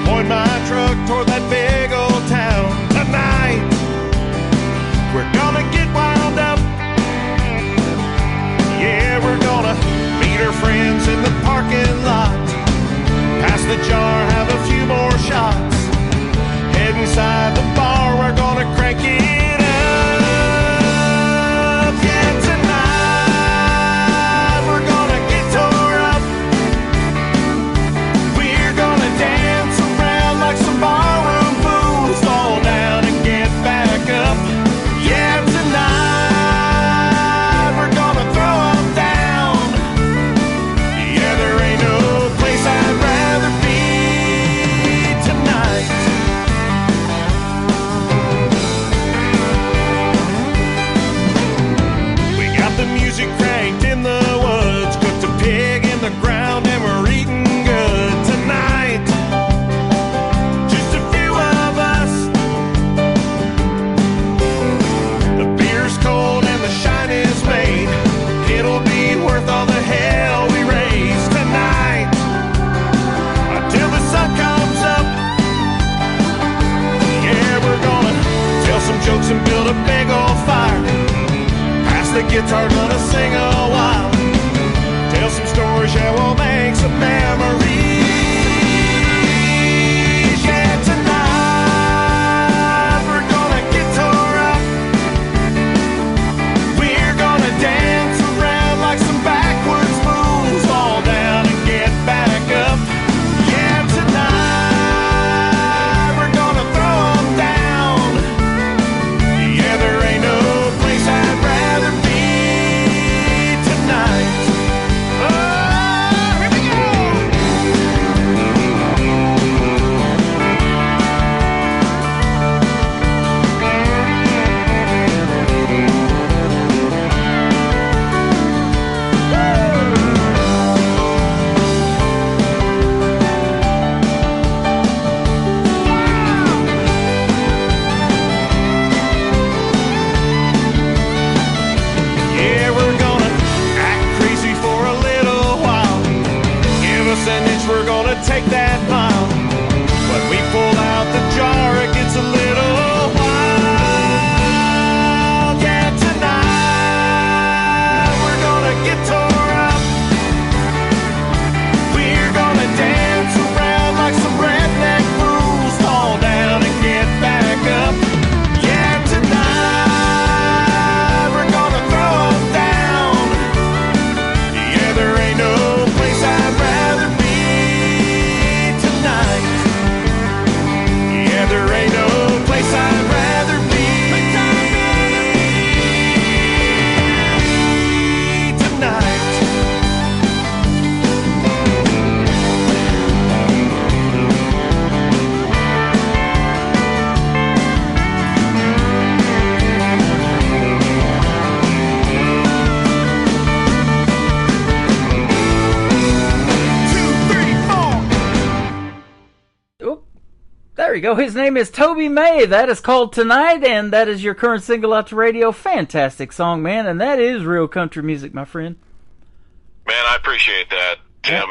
[SPEAKER 1] point my truck toward that big old town tonight. We're gonna get wound up. Yeah, we're gonna meet our friends in the parking lot. Pass the jar, have a few more shots. Head inside the bar, we're gonna crank it up. Yeah, tonight we're gonna get tore up. We're gonna dance around like some barroom fools, fall down and get back up. Yeah, tonight we're gonna throw them down. Yeah, there ain't no place I'd rather be tonight. We got the music cranked in the woods, cooked a pig in the ground, and we're eating good tonight. Just a few of us. The beer's cold and the shine is made. It'll be worth all the hell we raise tonight, until the sun comes up. Yeah, we're gonna tell some jokes and build a big old fire. Pass the guitar, gonna sing a while. Tell some stories, yeah, we'll make some memories. Yeah, tonight we're gonna get tore up. We're gonna dance around like some backwards fools, fall down and get back up. Yeah, tonight we're gonna throw them down. Yeah, there ain't no place I'd rather be tonight. Oh, here we go. Yeah, we're gonna act crazy for a little while. Give us an inch, we're gonna take that mile. When we pull out the jar, it gets a little wild. Yeah, tonight we're gonna get tore up.
[SPEAKER 4] we go. His name is Toby May. That is called Tonight, and that is your current single out to radio. Fantastic song, man, and that is real country music, my friend.
[SPEAKER 10] Man, I appreciate that, Tim.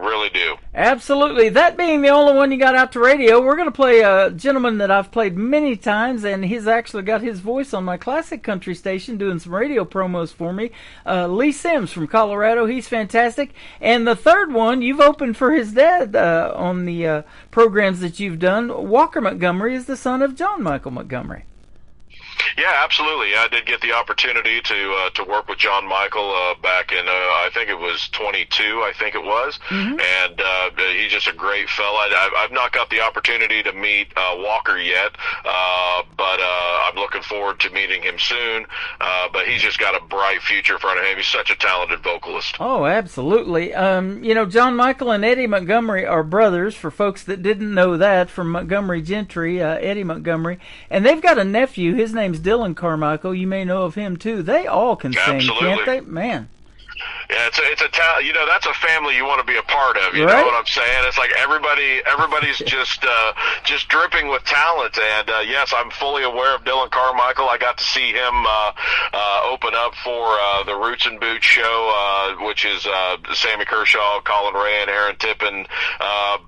[SPEAKER 10] Really do.
[SPEAKER 4] Absolutely. That being the only one you got out to radio, we're going to play a gentleman that I've played many times, and he's actually got his voice on my classic country station doing some radio promos for me. Lee Sims from Colorado. He's fantastic. And the third one, you've opened for his dad on the programs that you've done. Walker Montgomery is the son of John Michael Montgomery.
[SPEAKER 10] Yeah, absolutely. I did get the opportunity to work with John Michael back in I think it was 22. I think it was, and he's just a great fella. I've not got the opportunity to meet Walker yet, but I'm looking forward to meeting him soon. But he's just got a bright future in front of him. He's such a talented vocalist.
[SPEAKER 4] Oh, absolutely. You know, John Michael and Eddie Montgomery are brothers. For folks that didn't know that, from Montgomery Gentry, Eddie Montgomery, and they've got a nephew. His name's Dylan Carmichael. You may know of him too. They all can sing, can't they? Man.
[SPEAKER 10] Yeah, it's a talent. You know, that's a family you want to be a part of. You know what I'm saying? It's like everybody's just dripping with talent. And yes, I'm fully aware of Dylan Carmichael. I got to see him open up for the Roots and Boots show, which is Sammy Kershaw, Colin Ray, and Aaron Tippin.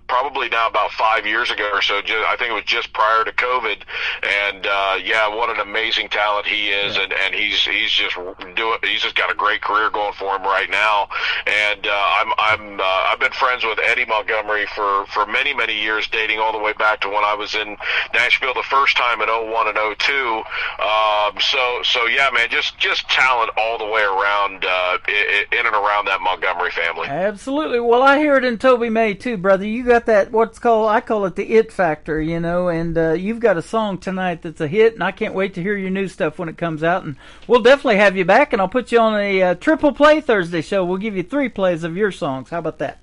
[SPEAKER 10] Probably now about 5 years ago or so. I think it was just prior to COVID. And yeah, what an amazing talent he is, and he's just got a great career going for him right now. And I've been friends with Eddie Montgomery for many years, dating all the way back to when I was in Nashville the first time in 01 and 02. So yeah, man, just talent all the way around in and around that Montgomery family.
[SPEAKER 4] Absolutely. Well, I hear it in Toby May too, brother. You got that I call it the it factor, you know, and you've got a song tonight that's a hit, and I can't wait to hear your new stuff when it comes out. And we'll definitely have you back, and I'll put you on a triple play Thursday show. We'll give you 3 plays of your songs. How about that?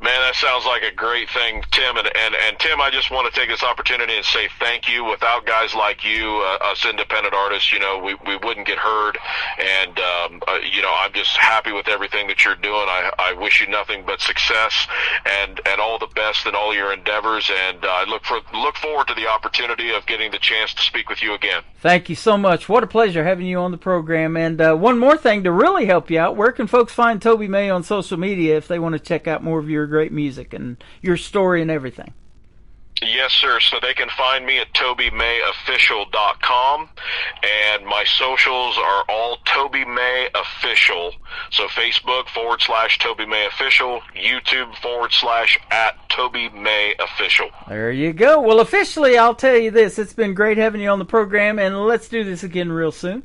[SPEAKER 10] Man, that sounds like a great thing, Tim. And Tim, I just want to take this opportunity and say thank you. Without guys like you, us independent artists, you know, we wouldn't get heard. And, you know, I'm just happy with everything that you're doing. I wish you nothing but success and all the best in all your endeavors. And I look forward to the opportunity of getting the chance to speak with you again.
[SPEAKER 4] Thank you so much. What a pleasure having you on the program. And one more thing to really help you out, where can folks find Toby May on social media if they want to check out more of your great music and your story and everything?
[SPEAKER 10] Yes, sir. So they can find me at TobyMayOfficial.com, and my socials are all Toby May Official. So Facebook /Toby May Official, YouTube /@Toby May Official.
[SPEAKER 4] There you go. Well, officially, I'll tell you this. It's been great having you on the program, and let's do this again real soon.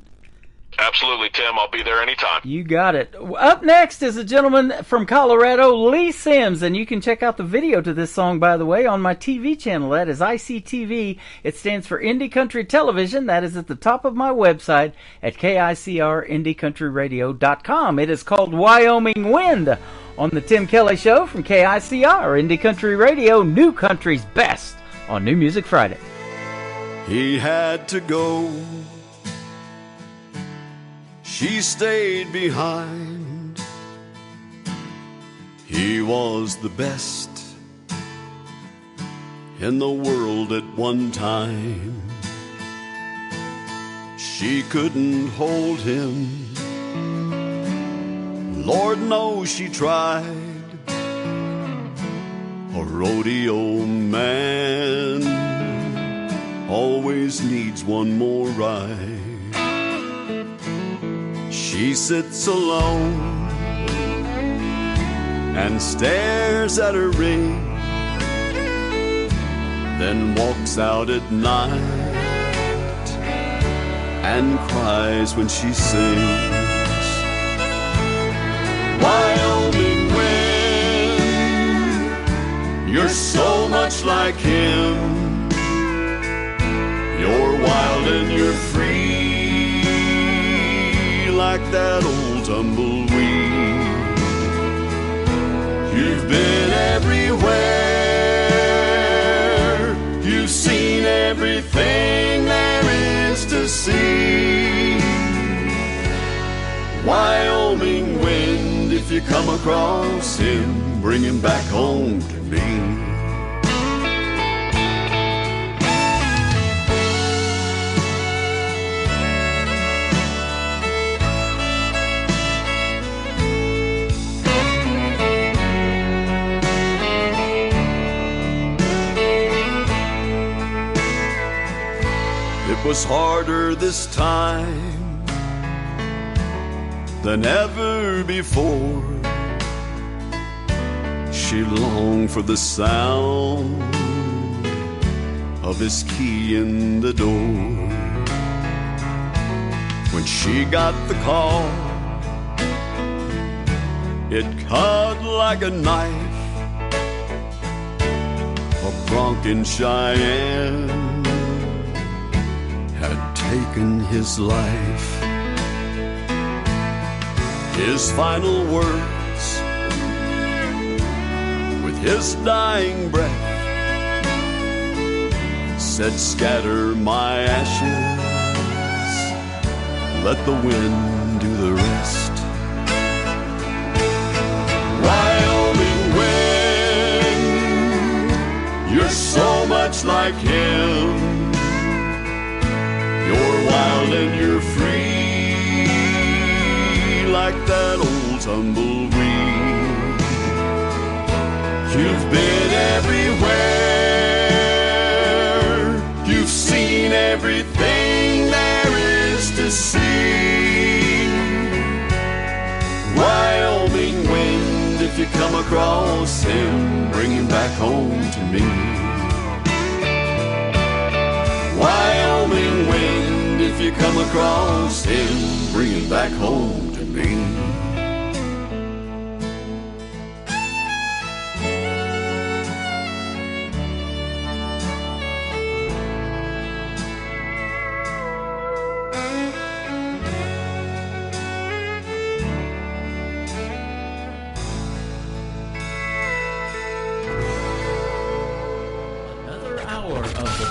[SPEAKER 10] Absolutely, Tim. I'll be there anytime.
[SPEAKER 4] You got it. Up next is a gentleman from Colorado, Lee Sims, and you can check out the video to this song, by the way, on my TV channel. That is ICTV. It stands for Indie Country Television. That is at the top of my website at KICRIndieCountryRadio.com. It is called Wyoming Wind on the Tim Kelly Show from KICR, Indie Country Radio, New Country's best on New Music Friday.
[SPEAKER 11] He had to go. She stayed behind. He was the best in the world at one time. She couldn't hold him. Lord knows she tried. A rodeo man always needs one more ride. She sits alone and stares at her ring, then walks out at night and cries when she sings. Wyoming wind, you're so much like him. You're wild and you're free, like that old tumbleweed. You've been everywhere. You've seen everything there is to see. Wyoming wind, if you come across him, bring him back home to me. was harder this time than ever before. She longed for the sound of his key in the door. When she got the call, it cut like a knife. A Bronco Cheyenne had taken his life. His final words, with his dying breath, said, "Scatter my ashes, let the wind do the rest." Wyoming wind, you're so much like him. You're wild and you're free, like that old tumbleweed. You've been everywhere, you've seen everything there is to see. Wyoming wind, if you come across him, bring him back home to me. Wyoming wind, if you come across him, bring him back home to me.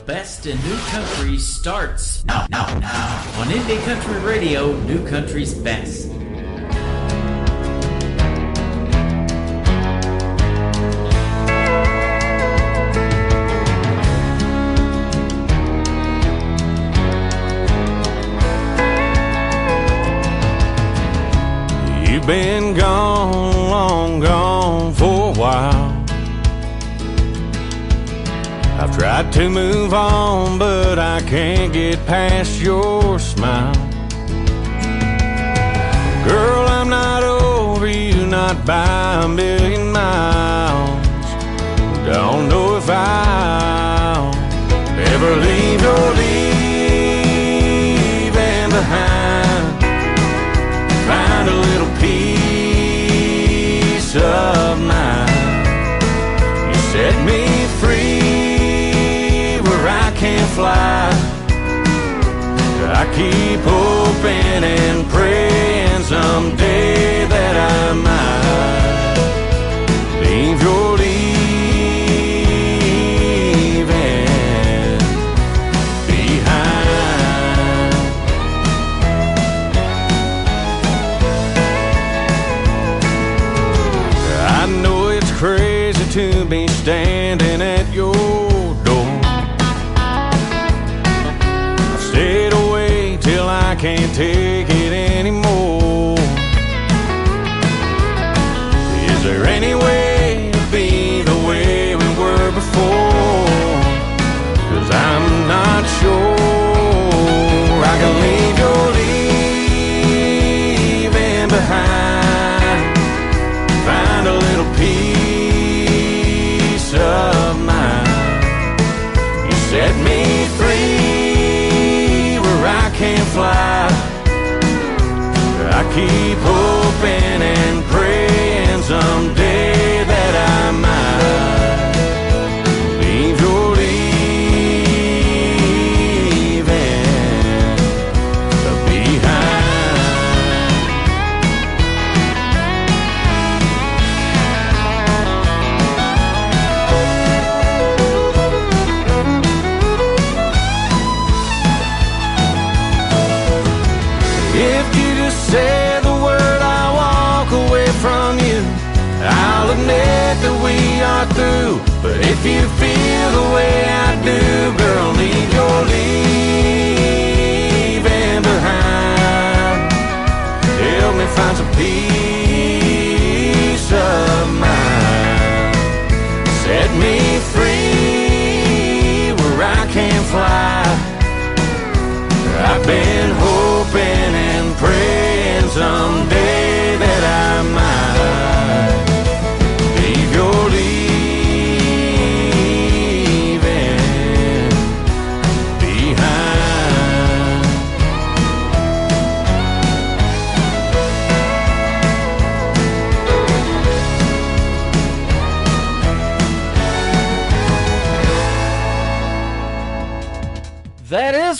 [SPEAKER 6] Best in New Country starts now on Indie Country Radio, New Country's Best.
[SPEAKER 5] You've been gone, long gone for a while. I've tried to move on, but I can't get past your smile. Girl, I'm not over you, not by a million miles. Don't know if I'll ever leave your leaving behind. Find a little peace of mind. You set me free, I can't fly. I keep hoping and praying someday that I might leave your leaving behind. I know it's crazy to be standing at your I can't take it anymore. Is there any way to be the way we were before? 'Cause I'm not sure I can leave your leaving behind. Find a little peace of mind. You set me free, I can't fly. I keep hoping and praying someday that I might leave your leaving behind. If you just say the word, I walk away from you. I'll admit that we are through. But if you feel the way I do, girl, leave your leaving behind. Help me find some peace of mind. Set me free where I can fly.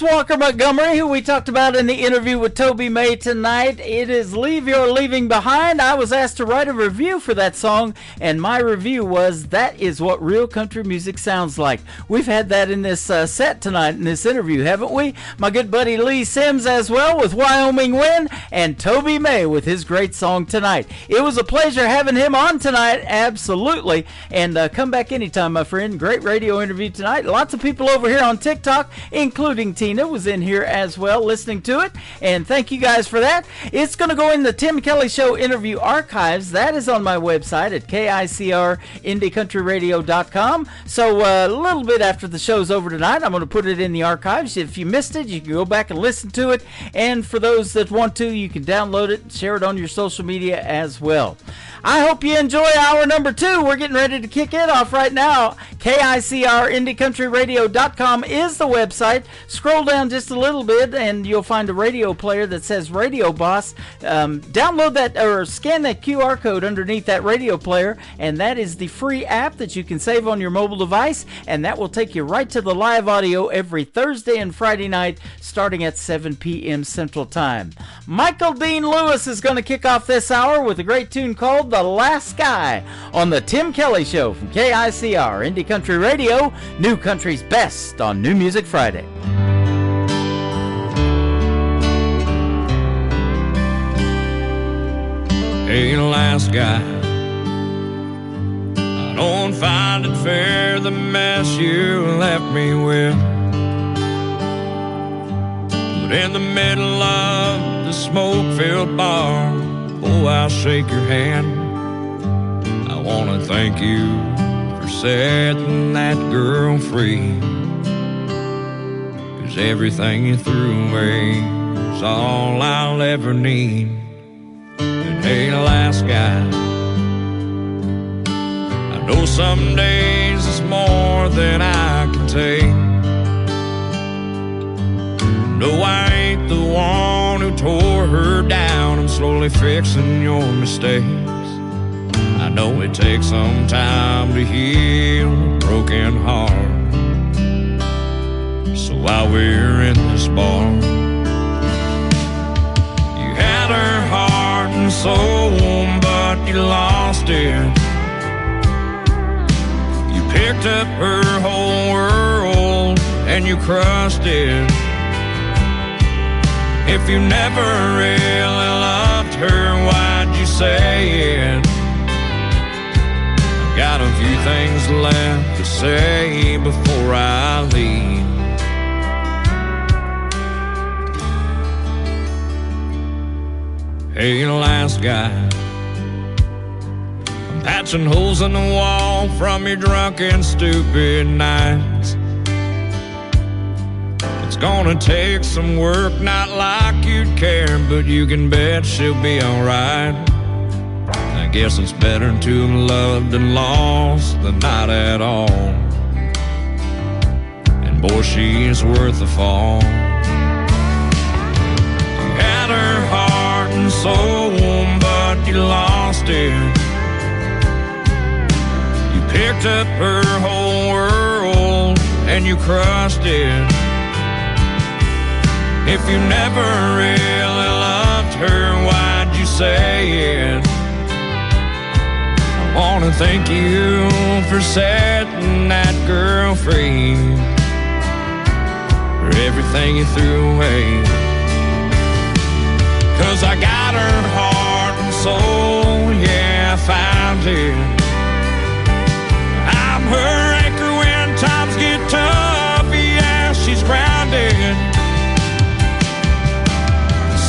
[SPEAKER 4] was Walker Montgomery, who we talked about in the interview with Toby May tonight. It is Leave Your Leaving Behind. I was asked to write a review for that song, and my review was, that is what real country music sounds like. We've had that in this set tonight in this interview, haven't we? My good buddy Lee Sims as well with Wyoming Wind, and Toby May with his great song tonight. It was a pleasure having him on tonight, absolutely. And come back anytime, my friend. Great radio interview tonight. Lots of people over here on TikTok, including Tina, was in here as well listening to it. And thank you guys for that. It's going to go in the Tim Kelly Show interview archives. That is on my website at KICRIndieCountryRadio.com. So a little bit after the show's over tonight, I'm going to put it in the archives. If you missed it, you can go back and listen to it. And for those that want to, you can download it and share it on your social media as well. I hope you enjoy hour number 2. We're getting ready to kick it off right now. KICRIndieCountryRadio.com is the website. Scroll down just a little bit and you'll find a radio player that says Radio Boss. Download that or scan that QR code underneath that radio player, and that is the free app that you can save on your mobile device, and that will take you right to the live audio every Thursday and Friday night starting at 7 p.m. Central Time. Michael Dean Lewis is going to kick off this hour with a great tune called The Last Guy on the Tim Kelly Show from KICR Indie Country Radio, New Country's best on New Music Friday.
[SPEAKER 12] Hey, last guy, I don't find it fair the mess you left me with. But in the middle of the smoke-filled bar, oh, I'll shake your hand. I want to thank you for setting that girl free, 'cause everything you threw away is all I'll ever need. And hey, last guy, I know some days it's more than I can take. No, I ain't the one who tore her down. I'm slowly fixing your mistakes. I know it takes some time to heal a broken heart. So while we're in this bar, you had her heart and soul, but you lost it. You picked up her whole world and you crushed it. If you never really loved her, why'd you say it? I've got a few things left to say before I leave. Hey, last guy, I'm patching holes in the wall from your drunken, stupid nights. It's gonna take some work, not like you'd care, but you can bet she'll be alright. I guess it's better to have loved and lost than not at all. And boy, she's worth the fall. You had her heart and soul, but you lost it. You picked up her whole world and you crushed it. If you never really loved her, why'd you say it? I wanna thank you for setting that girl free, for everything you threw away. 'Cause I got her heart and soul, yeah, I found it. I'm her anchor when times get tough, yeah, she's grounded.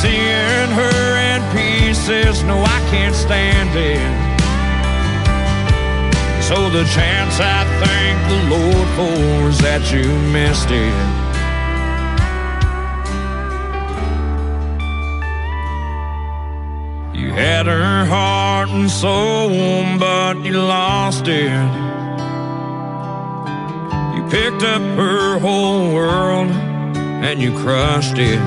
[SPEAKER 12] Seeing her in pieces, no, I can't stand it. So the chance I thank the Lord for is that you missed it. You had her heart and soul, but you lost it. You picked up her whole world and you crushed it.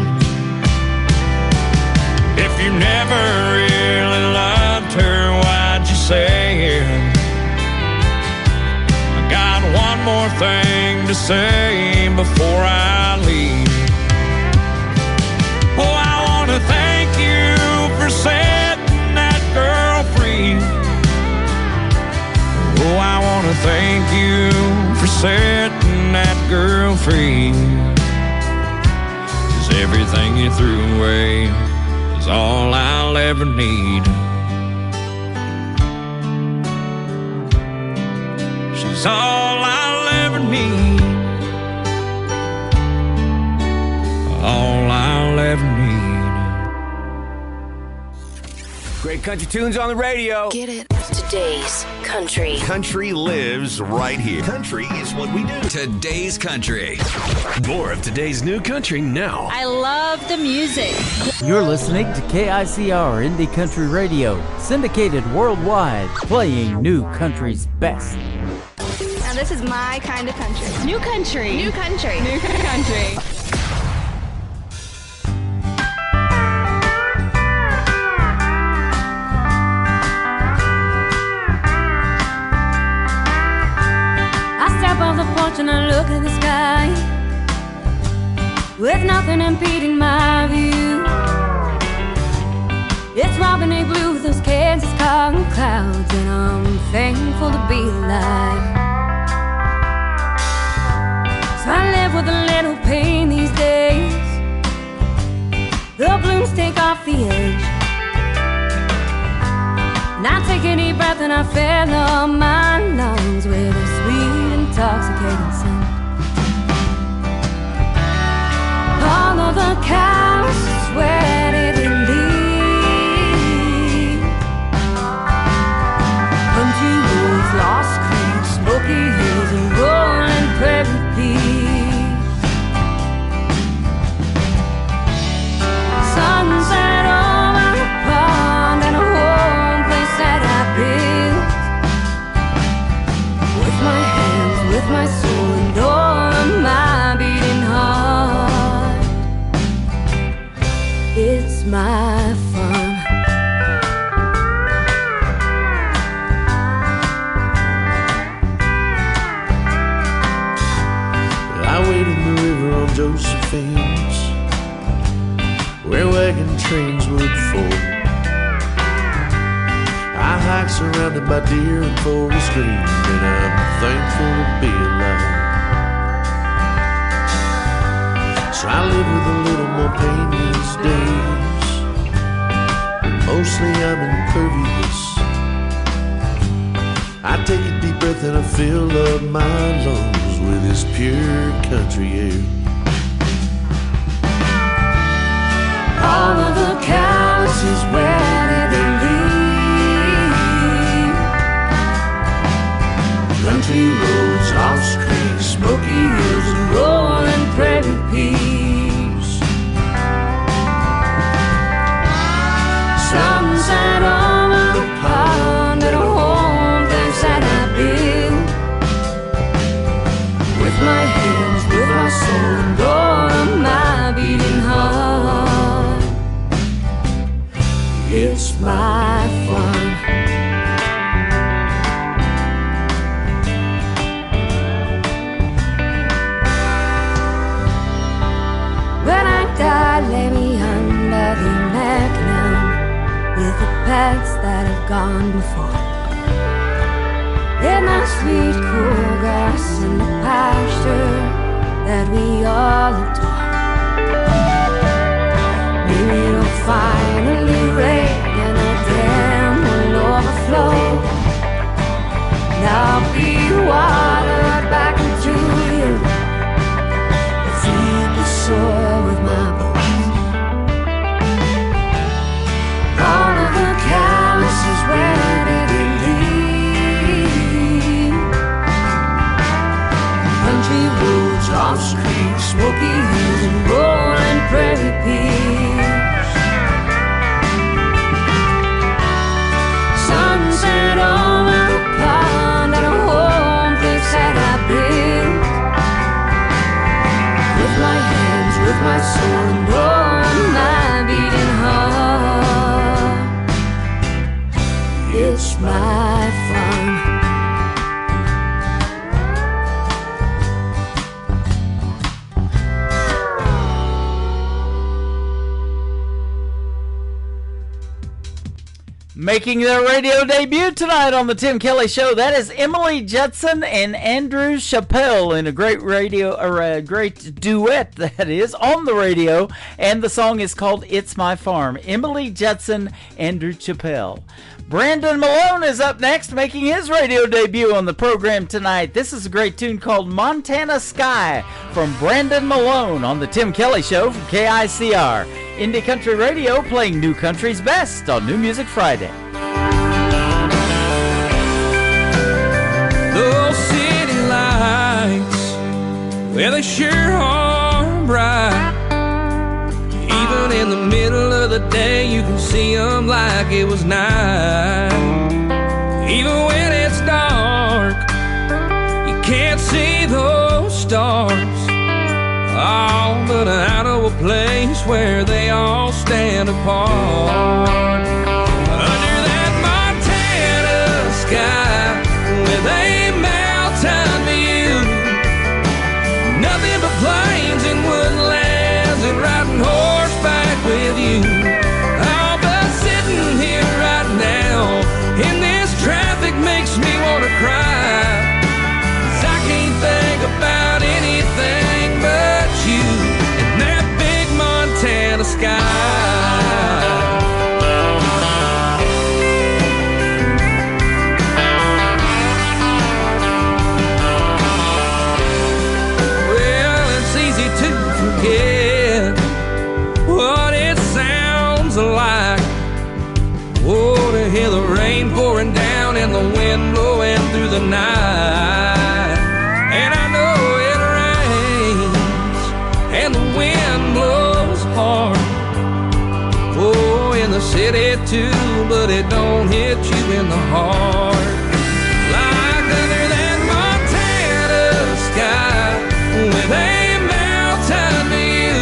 [SPEAKER 12] If you never really loved her, why'd you say it? I got one more thing to say before I leave. feel is everything you threw away is all I'll ever need. She's all I'll ever need. All I'll ever need.
[SPEAKER 13] Great country tunes on the radio.
[SPEAKER 14] Get it? Today's country.
[SPEAKER 15] Country lives right here. Country is what we do. Today's country. More of today's new country now.
[SPEAKER 16] I love the music.
[SPEAKER 4] You're listening to KICR Indie Country Radio, syndicated worldwide, playing new country's best.
[SPEAKER 16] Now this is my kind of country. New country. New country. New country.
[SPEAKER 3] And I look at the sky with nothing impeding my view. It's Robin blue with those Kansas cotton clouds, and I'm thankful to be alive. So I live with a little pain these days. The blooms take off the edge, and I take a deep breath and I fill up my lungs with a sweet intoxicating scent. All of the cows sweated in leave. Country roads, lost creeks, smoky hills, and rolling prairie peaks. Sunset over the pond and a home place that I built with my hands, with my soul, and all of my beating heart. It's my fun.
[SPEAKER 17] I wait in the river on Josephine's, where wagon trains would fold. I hike surrounded by deer and forest green, and I'm thankful to be alive. So I live with a little more pain these days, but mostly I'm impervious. I take a deep breath and I fill up my lungs with this pure country air.
[SPEAKER 3] All of the cows is where they leave. Country roads, lost creeks, smoky hills, and rolling prairie peaks. Sunset over the pond and a home place that I built with my hands, with my soul, and all of my beating heart. It's my fun. When I die, lay me under the magnum with the pets that have gone before. In the sweet, cool grass in the pasture that we all adore. Maybe it'll finally rain and the dam will overflow. And I'll be watered back into you, feed the soil with my bones. All of the cows is where they leave. Country roads, lost creeks, smoky hills, and rolling prairie peaks. Sunset over the pond and a home place that I built with my hands, with my soul, and all my beating heart. It's my fun.
[SPEAKER 4] Making their radio debut tonight on the Tim Kelly Show, that is Emily Judson and Andrew Chappelle in a great radio, or a great duet that is, on the radio, and the song is called It's My Farm. Emily Judson, Andrew Chappelle. Brandon Malone is up next, making his radio debut on the program tonight. This is a great tune called Montana Sky from Brandon Malone on the Tim Kelly Show from KICR. Indie Country Radio, playing New Country's best on New Music Friday.
[SPEAKER 12] Those city lights, well, they sure are bright. Even in the middle of the day, you can see them like it was night. Even when it's dark, you can't see those stars. Oh, but out of a place where they all stand apart. Under that Montana sky, with a mountain view, nothing but plains and woodlands, and riding horseback with you. Oh, but sitting here right now in this traffic makes me want to cry. 'Cause I can't think about anything but you and that big Montana sky. Well, it's easy to forget what it sounds like. Oh, to hear the rain pouring down and the wind blowing through the night. And I know it rains and the wind blows hard. Oh, in the city too, but it don't hit you in the heart. Like under that Montana sky with a mountain view,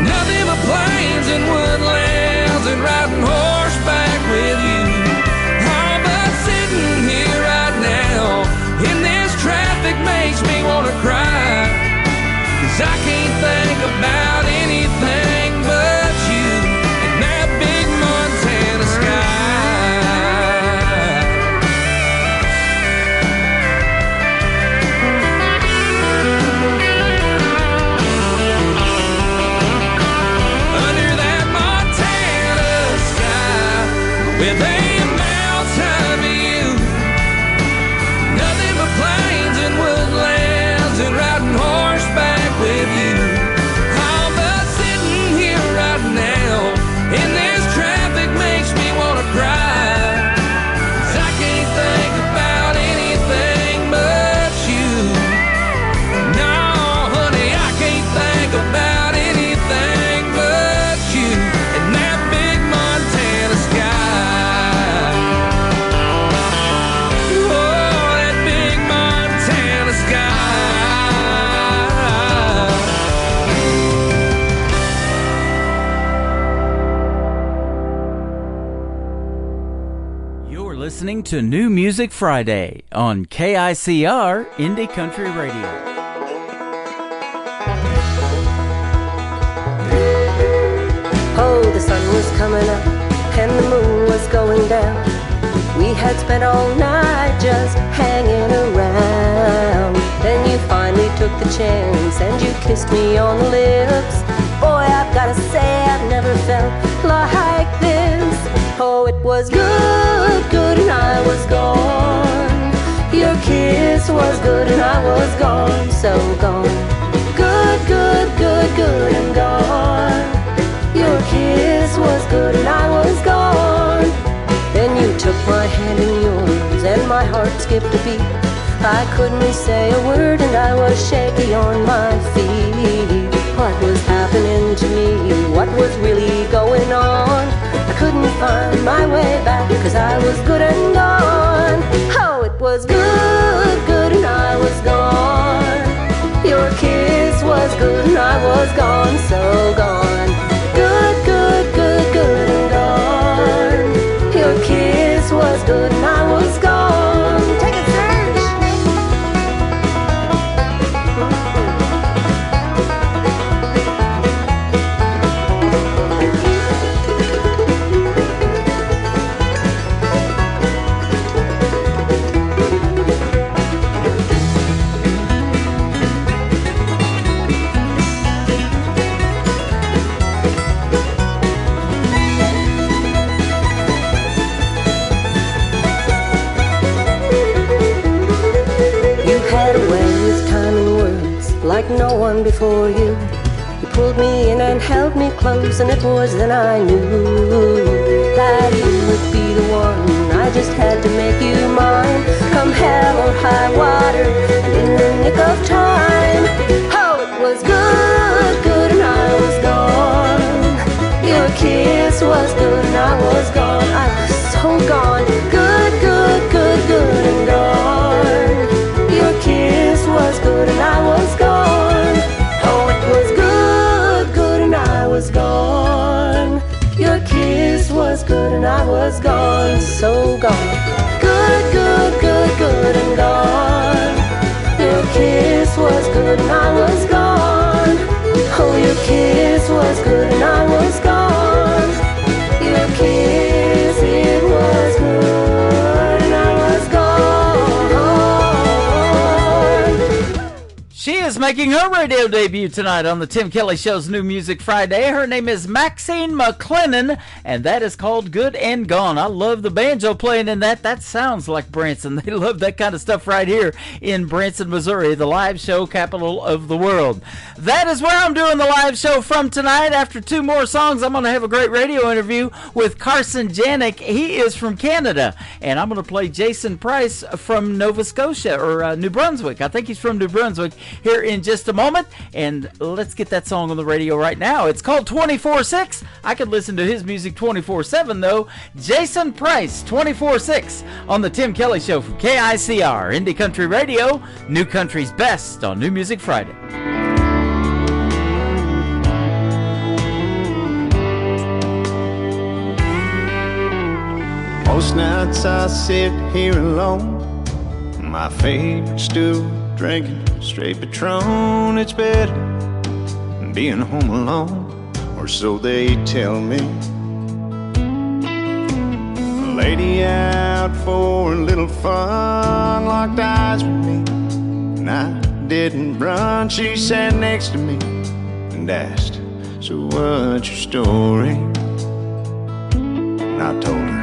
[SPEAKER 12] nothing but plains and woodlands, and riding horseback with you. Oh, but sitting here right now in this traffic makes me want to cry. 'Cause I can't think about anything but you and that big Montana Under that Montana sky with a mountain view, nothing but plains and woodlands, and riding horseback with you. Oh, but sitting here right now in this traffic makes me want to cry. 'Cause I can't think about anything but you. No, honey, I can't think about anything but you and that big Montana sky. Oh, that big Montana sky.
[SPEAKER 4] You're listening to New Music Friday on KICR Indie Country Radio.
[SPEAKER 18] Oh, the sun was coming up and the moon was going down. We had spent all night just hanging around. Then you finally took the chance and you kissed me on the lips. Boy, I've gotta say I've never felt like this. Oh, it was good, good, and I was gone. Your kiss was good and I was gone, so gone. Good, good, good, good, and gone. Your kiss was good and I was gone. Then you took my hand in yours and my heart skipped a beat. I couldn't say a word and I was shaky on my feet. What was happening to me? What was really going on? I couldn't find my way back 'cause I was good and gone. Oh, it was good, good, and I was gone. Your kiss was good and I was gone, so gone. Good, good, good, good, and gone. Your kiss was good and I was gone. Take it, Serge. had a way with time and words like no one before you. You pulled me in and held me close, and it was then I knew that you would be the one. I just had to make you mine, come hell or high water, and in the nick of time. Oh, it was good, good, and I was gone. Your kiss was good, and I was gone. I was so gone. Good, good, good, good, and gone. Your kiss was good, and I was gone. Oh, it was good, good, and I was gone. Your kiss was good, and I was gone. So gone. Good, good, good, good, and gone. Your kiss was good, and I was gone. Oh, your kiss was good, and I was gone. Your kiss, it was good, and I was gone.
[SPEAKER 4] She is making her radio debut tonight on the Tim Kelly Show's New Music Friday. Her name is Maxine McLennan, and that is called Good and Gone. I love the banjo playing in that. That sounds like Branson. They love that kind of stuff right here in Branson, Missouri, the live show capital of the world. That is where I'm doing the live show from tonight. After two more songs, I'm going to have a great radio interview with Carson Janik. He is from Canada, and I'm going to play Jason Price from Nova Scotia, or New Brunswick. I think he's from New Brunswick, here in just a moment. And let's get that song on the radio right now. It's called 24/6. I could listen to his music 24/7 though. Jason Price, 24/6 on the Tim Kelly Show from KICR, Indie Country Radio, New Country's best on New Music Friday.
[SPEAKER 1] Most nights I sit here alone, my favorite stool, drinking straight Patron. It's better than being home alone, or so they tell me. A lady out for a little fun locked eyes with me, and I didn't run. She sat next to me and asked, so what's your story? And I told her,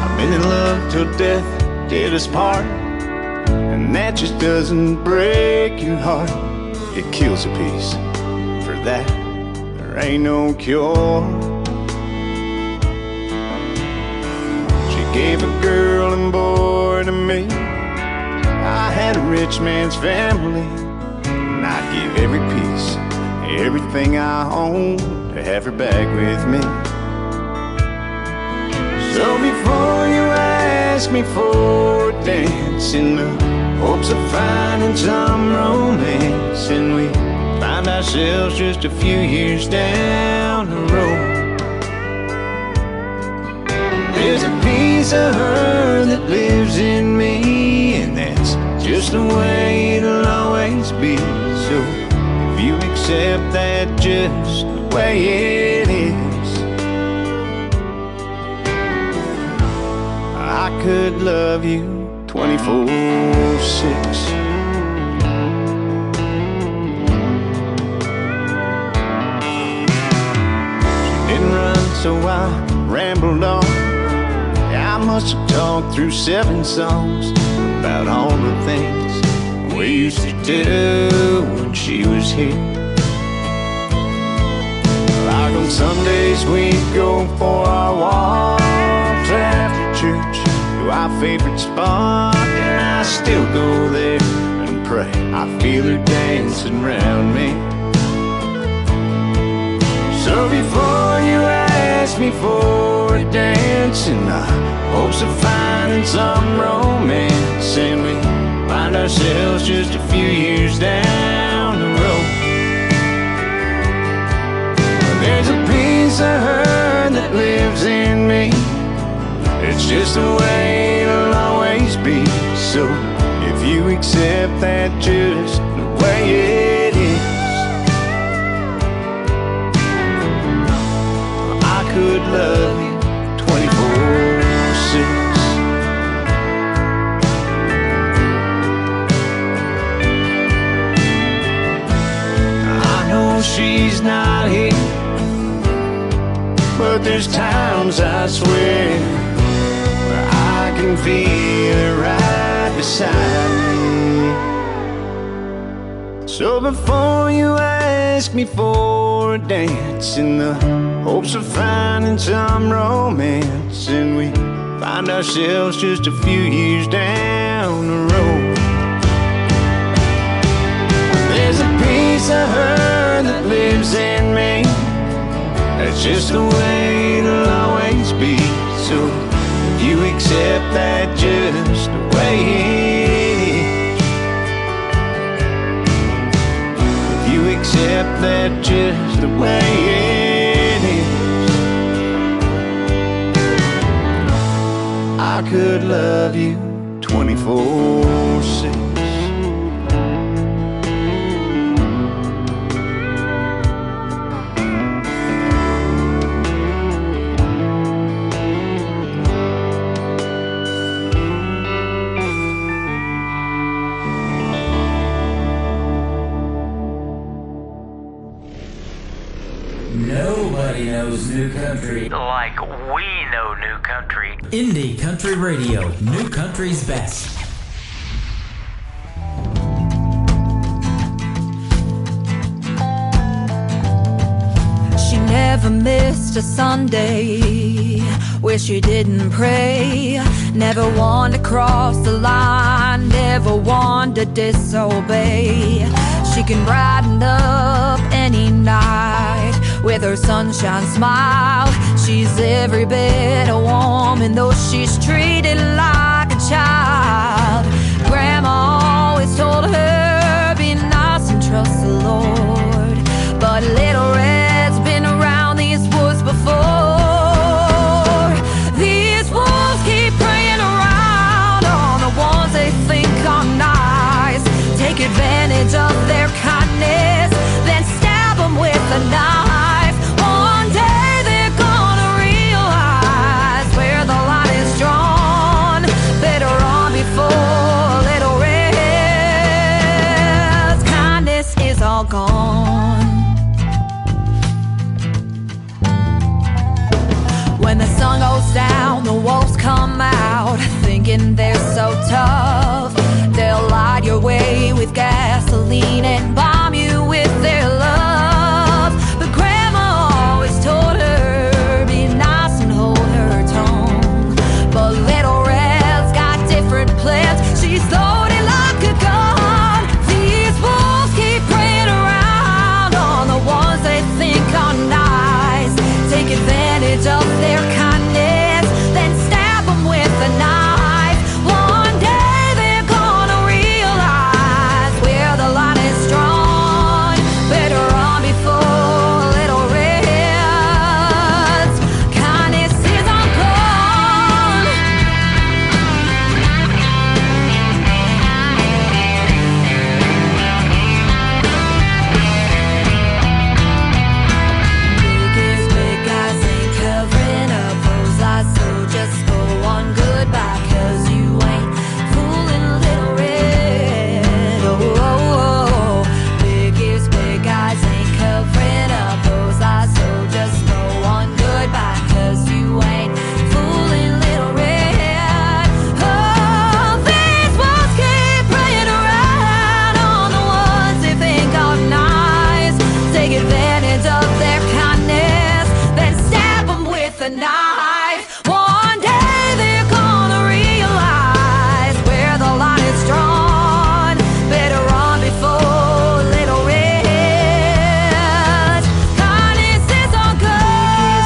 [SPEAKER 1] I've been in love till death did us part, and that just doesn't break your heart. It kills a piece. For that, there ain't no cure. She gave a girl and boy to me. I had a rich man's family, and I'd give every piece, everything I own, to have her back with me. So before you ask me for a dance, in the hopes of finding some romance, and we find ourselves just a few years down the road, there's a piece of her that lives in me, and that's just the way it'll always be. So if you accept that just the way it is, I could love you 24/6. She didn't run, so I rambled on. I must have talked through 7 songs about all the things we used to do when she was here. Like on Sundays we'd go for our walks after church to our favorite spot, and I still go there and pray I feel her dancing around me. So before you ask me for a dance, in the hopes of finding some romance, and we find ourselves just a few years down the road, there's a piece of her that lives in me. It's just the way it'll always be. So if you accept that just the way it is, I could love you 24/6. I know she's not here, but there's times I swear I can feel her right beside me.
[SPEAKER 19] So before you ask me for a dance in the hopes of finding some romance, and we find ourselves just a few years down the road, there's a piece of her that lives in me. That's just the way it'll always be. So if you accept that just the way it is, if you accept that just the way it is, I could love you 24/6.
[SPEAKER 6] Nobody knows new country
[SPEAKER 20] like we know new country.
[SPEAKER 6] Indie Country Radio, new country's best.
[SPEAKER 3] She never missed a Sunday where she didn't pray. Never wanted to cross the line, never wanted to disobey. She can brighten up any night with her sunshine smile. She's every bit a woman, though she's treated like a child. Grandma always told her, be nice and trust the Lord. But Little Red's been around these woods before. These wolves keep preying around on the ones they think are nice. Take advantage of their kindness, then stab them with a knife. One day they're gonna realize where the line is drawn. Better run before Little Red's kindness is all gone. When the sun goes down, the wolves come out, thinking they're so tough. They'll light your way with gasoline and bomb you with their love. But Grandma always told her, be nice and hold her tongue. But Little Red's got different plans. She's loaded like a gun. These wolves keep preying around on the ones they think are nice. Take advantage of their kindness, then stab them with a knife. One day they're gonna realize where the line is drawn. Better run before Little Red's kindness is all gone. Biggest big guys ain't covering up those eyes, so just go on goodbye, 'cause you ain't fooling Little Red. Oh, oh, oh. Biggest big guys ain't covering up those eyes, so just go on goodbye, 'cause you ain't fooling Little Red. Oh, these wolves keep preying around on the ones they think are nice. Take advantage of their kindness, then stab them with a knife. One day they're gonna realize where the line is drawn. Better run before Little Red. Kindness is all good.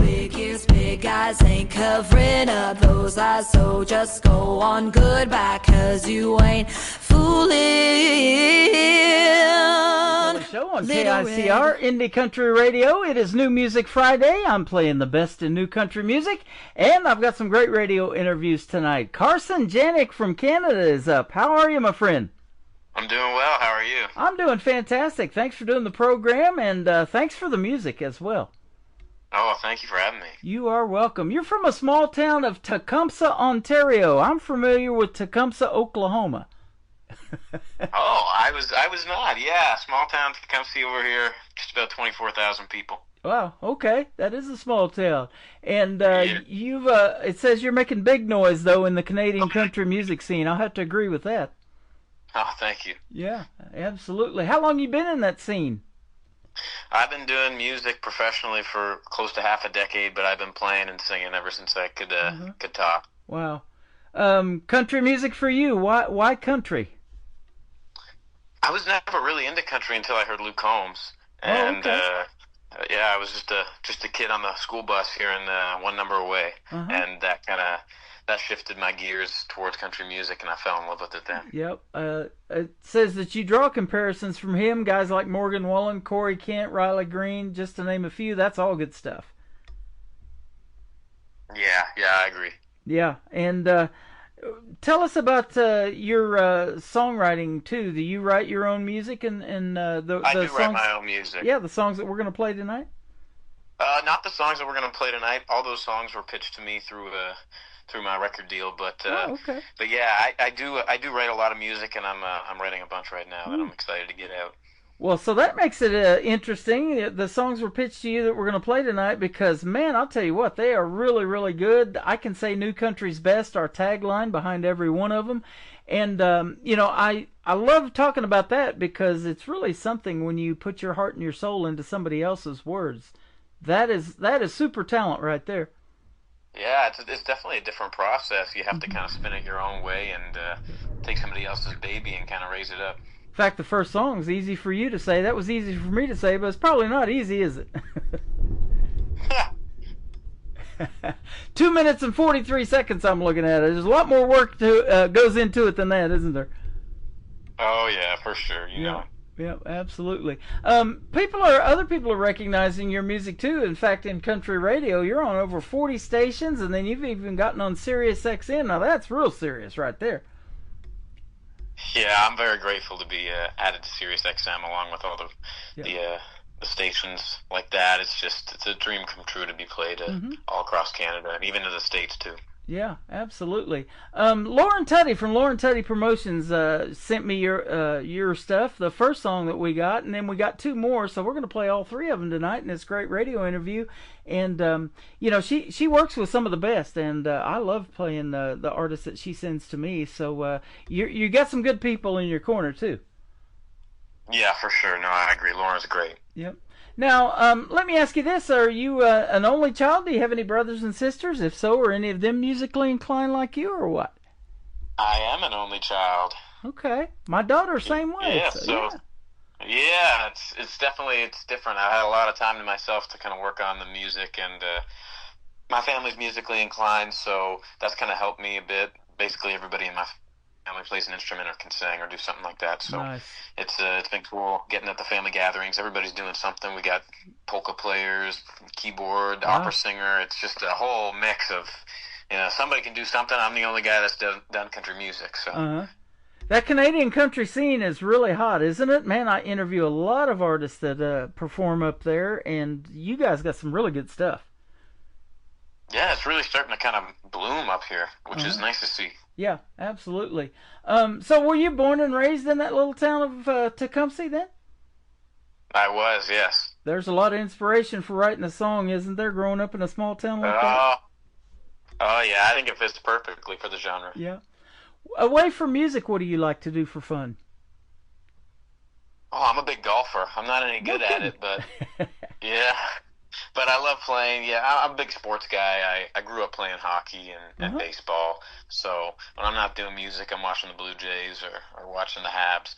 [SPEAKER 3] Biggest big guys ain't covering up those eyes, so just go on goodbye, 'cause you ain't fooling.
[SPEAKER 4] Show on
[SPEAKER 3] Little
[SPEAKER 4] KICR Indie Country Radio. It is New Music Friday. I'm playing the best in new country music, and I've got some great radio interviews tonight. Carson Janik from Canada is up. How are you, my friend?
[SPEAKER 21] I'm doing well. How are you?
[SPEAKER 4] I'm doing fantastic. Thanks for doing the program, and thanks for the music as well.
[SPEAKER 21] Oh, thank you for having me.
[SPEAKER 4] You are welcome. You're from a small town of Tecumseh, Ontario. I'm familiar with Tecumseh, Oklahoma.
[SPEAKER 21] Oh, I was not. Yeah, small town Tecumseh over here, just about 24,000 people.
[SPEAKER 4] Wow. Okay, that is a small town, and you've. It says you're making big noise though in the Canadian country music scene. I'll have to agree with that.
[SPEAKER 21] Oh, thank you.
[SPEAKER 4] Yeah, absolutely. How long you been in that scene?
[SPEAKER 21] I've been doing music professionally for close to half a decade, but I've been playing and singing ever since I could talk.
[SPEAKER 4] Wow. Country music for you? Why country?
[SPEAKER 21] I was never really into country until I heard Luke Combs, and I was just a kid on the school bus here in One Number Away, and that shifted my gears towards country music, and I fell in love with it then.
[SPEAKER 4] Yep. It says that you draw comparisons from him, guys like Morgan Wallen, Corey Kent, Riley Green, just to name a few. That's all good stuff.
[SPEAKER 21] Yeah, I agree.
[SPEAKER 4] Yeah, and tell us about your songwriting too. Do you write your own music and the
[SPEAKER 21] I do
[SPEAKER 4] songs?
[SPEAKER 21] write my own music.
[SPEAKER 4] Yeah, the songs that we're going to play tonight.
[SPEAKER 21] Not the songs that we're going to play tonight. All those songs were pitched to me through my record deal. But but yeah, I do write a lot of music, and I'm writing a bunch right now that I'm excited to get out.
[SPEAKER 4] Well, so that makes it interesting. The songs were pitched to you that we're going to play tonight because, man, I'll tell you what, they are really, really good. I can say New Country's Best, our tagline behind every one of them. And, I love talking about that because it's really something when you put your heart and your soul into somebody else's words. That is super talent right there.
[SPEAKER 21] Yeah, it's definitely a different process. You have to kind of spin it your own way and take somebody else's baby and kind of raise it up.
[SPEAKER 4] In fact, the first song's easy for you to say. That was easy for me to say, but it's probably not easy, is it? 2 minutes and 43 seconds I'm looking at it. There's a lot more work goes into it than that, isn't there?
[SPEAKER 21] Oh, yeah, for sure. You know.
[SPEAKER 4] Yeah, absolutely. Other people are recognizing your music, too. In fact, in country radio, you're on over 40 stations, and then you've even gotten on Sirius XM. Now, that's real serious right there.
[SPEAKER 21] Yeah, I'm very grateful to be added to Sirius XM along with all the stations like that. It's a dream come true to be played all across Canada and even in the States too.
[SPEAKER 4] Yeah, absolutely. Lauren Tutty from Lauren Tutty Promotions sent me your stuff, the first song that we got, and then we got two more, so we're going to play all three of them tonight in this great radio interview. And she works with some of the best, and I love playing the artists that she sends to me. So you got some good people in your corner too.
[SPEAKER 21] Yeah, for sure. No, I agree. Lauren's great.
[SPEAKER 4] Yep. Now, let me ask you this. Are you an only child? Do you have any brothers and sisters? If so, are any of them musically inclined like you, or what?
[SPEAKER 21] I am an only child.
[SPEAKER 4] Okay. My daughter, same way.
[SPEAKER 21] Yeah, yeah, it's definitely different. I had a lot of time to myself to kind of work on the music, and my family's musically inclined, so that's kind of helped me a bit. Basically, everybody in my family plays an instrument or can sing or do something like that. So
[SPEAKER 4] nice.
[SPEAKER 21] It's been cool getting at the family gatherings. Everybody's doing something. We got polka players, keyboard, opera singer. It's just a whole mix of, somebody can do something. I'm the only guy that's done country music. So.
[SPEAKER 4] That Canadian country scene is really hot, isn't it? Man, I interview a lot of artists that perform up there, and you guys got some really good stuff.
[SPEAKER 21] Yeah, it's really starting to kind of bloom up here, which is nice to see.
[SPEAKER 4] Yeah, absolutely. So were you born and raised in that little town of Tecumseh then?
[SPEAKER 21] I was, yes.
[SPEAKER 4] There's a lot of inspiration for writing a song, isn't there, growing up in a small town like that?
[SPEAKER 21] Oh, yeah, I think it fits perfectly for the genre.
[SPEAKER 4] Yeah. Away from music, what do you like to do for fun?
[SPEAKER 21] Oh, I'm a big golfer. I'm not any good at it, but yeah. But I love playing. Yeah, I'm a big sports guy. I grew up playing hockey and baseball. So when I'm not doing music, I'm watching the Blue Jays or watching the Habs.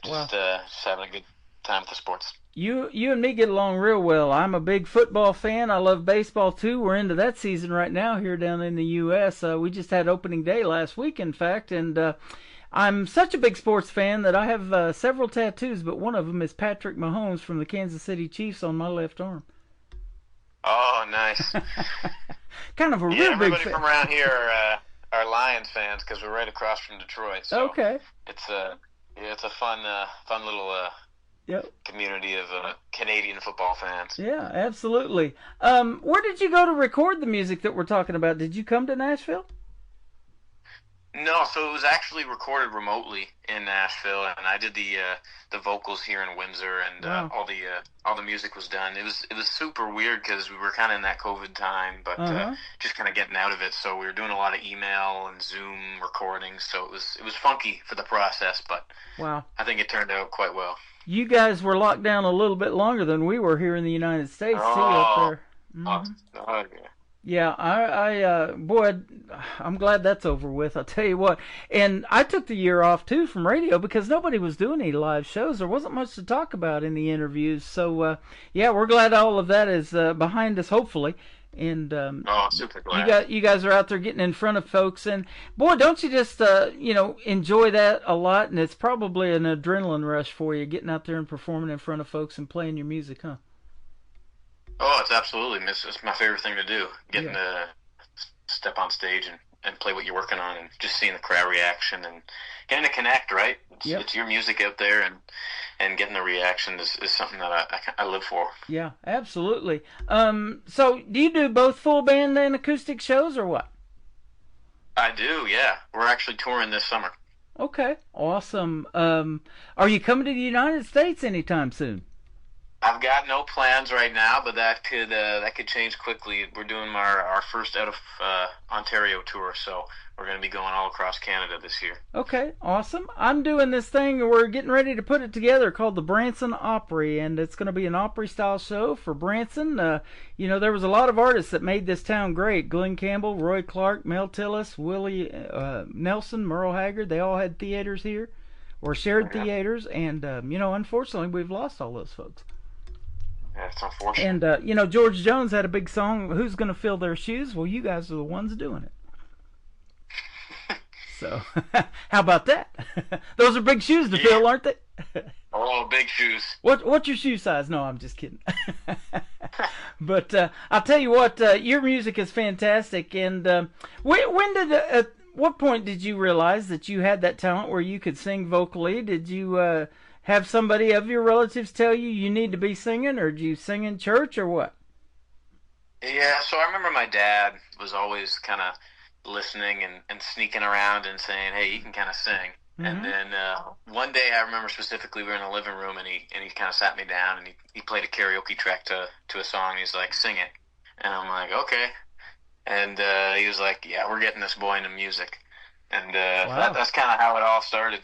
[SPEAKER 21] Just having a good time with the sports.
[SPEAKER 4] You and me get along real well. I'm a big football fan. I love baseball too. We're into that season right now here down in the U.S. We just had opening day last week, in fact, and I'm such a big sports fan that I have several tattoos, but one of them is Patrick Mahomes from the Kansas City Chiefs on my left arm.
[SPEAKER 21] Oh, nice.
[SPEAKER 4] Kind of a real big fan.
[SPEAKER 21] Everybody from around here are Lions fans because we're right across from Detroit. So
[SPEAKER 4] okay.
[SPEAKER 21] It's a fun little community of Canadian football fans.
[SPEAKER 4] Yeah, absolutely. Where did you go to record the music that we're talking about? Did you come to Nashville?
[SPEAKER 21] No, so it was actually recorded remotely in Nashville, and I did the vocals here in Windsor, and
[SPEAKER 4] Wow.
[SPEAKER 21] all the music was done. It was super weird because we were kind of in that COVID time, but just kind of getting out of it. So we were doing a lot of email and Zoom recordings. So it was funky for the process, but
[SPEAKER 4] Wow.
[SPEAKER 21] I think it turned out quite well.
[SPEAKER 4] You guys were locked down a little bit longer than we were here in the United States, too, up there.
[SPEAKER 21] Oh,
[SPEAKER 4] Yeah, boy, I'm glad that's over with. I'll tell you what. And I took the year off, too, from radio because nobody was doing any live shows. There wasn't much to talk about in the interviews. So, yeah, we're glad all of that is behind us, hopefully. And
[SPEAKER 21] super glad.
[SPEAKER 4] you guys are out there getting in front of folks. And, boy, don't you just, enjoy that a lot? And it's probably an adrenaline rush for you, getting out there and performing in front of folks and playing your music, huh?
[SPEAKER 21] Oh, it's absolutely. It's my favorite thing to do. Getting to step on stage and play what you're working on, and just seeing the crowd reaction and getting to connect, right? It's your music out there, and getting the reaction is something that I live for.
[SPEAKER 4] Yeah, absolutely. So do you do both full band and acoustic shows, or what?
[SPEAKER 21] I do, yeah. We're actually touring this summer.
[SPEAKER 4] Okay, awesome. Are you coming to the United States anytime soon?
[SPEAKER 21] I've got no plans right now, but that could change quickly. We're doing our first out of Ontario tour, so we're going to be going all across Canada this year.
[SPEAKER 4] Okay, awesome. I'm doing this thing, we're getting ready to put it together, called the Branson Opry, and it's going to be an Opry-style show for Branson. There was a lot of artists that made this town great. Glenn Campbell, Roy Clark, Mel Tillis, Willie Nelson, Merle Haggard. They all had theaters here, or shared theaters, and, unfortunately, we've lost all those folks.
[SPEAKER 21] Yeah, it's unfortunate.
[SPEAKER 4] And, George Jones had a big song, Who's Gonna Fill Their Shoes? Well, you guys are the ones doing it. So, how about that? Those are big shoes to fill, aren't they?
[SPEAKER 21] Oh, big shoes.
[SPEAKER 4] What's your shoe size? No, I'm just kidding. But I'll tell you what, your music is fantastic. And what point did you realize that you had that talent where you could sing vocally? Did you have somebody of your relatives tell you need to be singing, or did you sing in church, or what?
[SPEAKER 21] Yeah, so I remember my dad was always kind of listening and sneaking around and saying, hey, you can kind of sing. Mm-hmm. And then one day I remember specifically we were in the living room, and he kind of sat me down, and he played a karaoke track to a song, and he's like, sing it. And I'm like, okay. And he was like, yeah, we're getting this boy into music. And
[SPEAKER 4] wow.
[SPEAKER 21] That's kind of how it all started.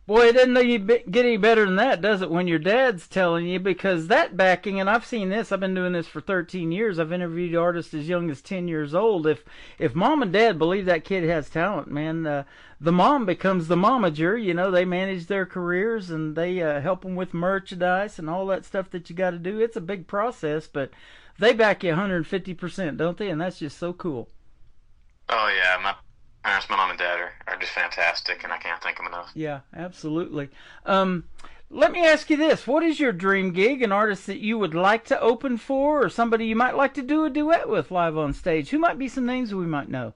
[SPEAKER 4] Boy, it doesn't get any better than that, does it, when your dad's telling you? Because that backing, and I've seen this, I've been doing this for 13 years. I've interviewed artists as young as 10 years old. If mom and dad believe that kid has talent, man, the mom becomes the momager. They manage their careers, and they help them with merchandise and all that stuff that you got to do. It's a big process, but they back you 150%, don't they? And that's just so cool.
[SPEAKER 21] Oh, yeah, my parents, my mom and dad are just fantastic, and I can't thank them enough.
[SPEAKER 4] Yeah, absolutely. Let me ask you this. What is your dream gig, an artist that you would like to open for, or somebody you might like to do a duet with live on stage? Who might be some names we might know?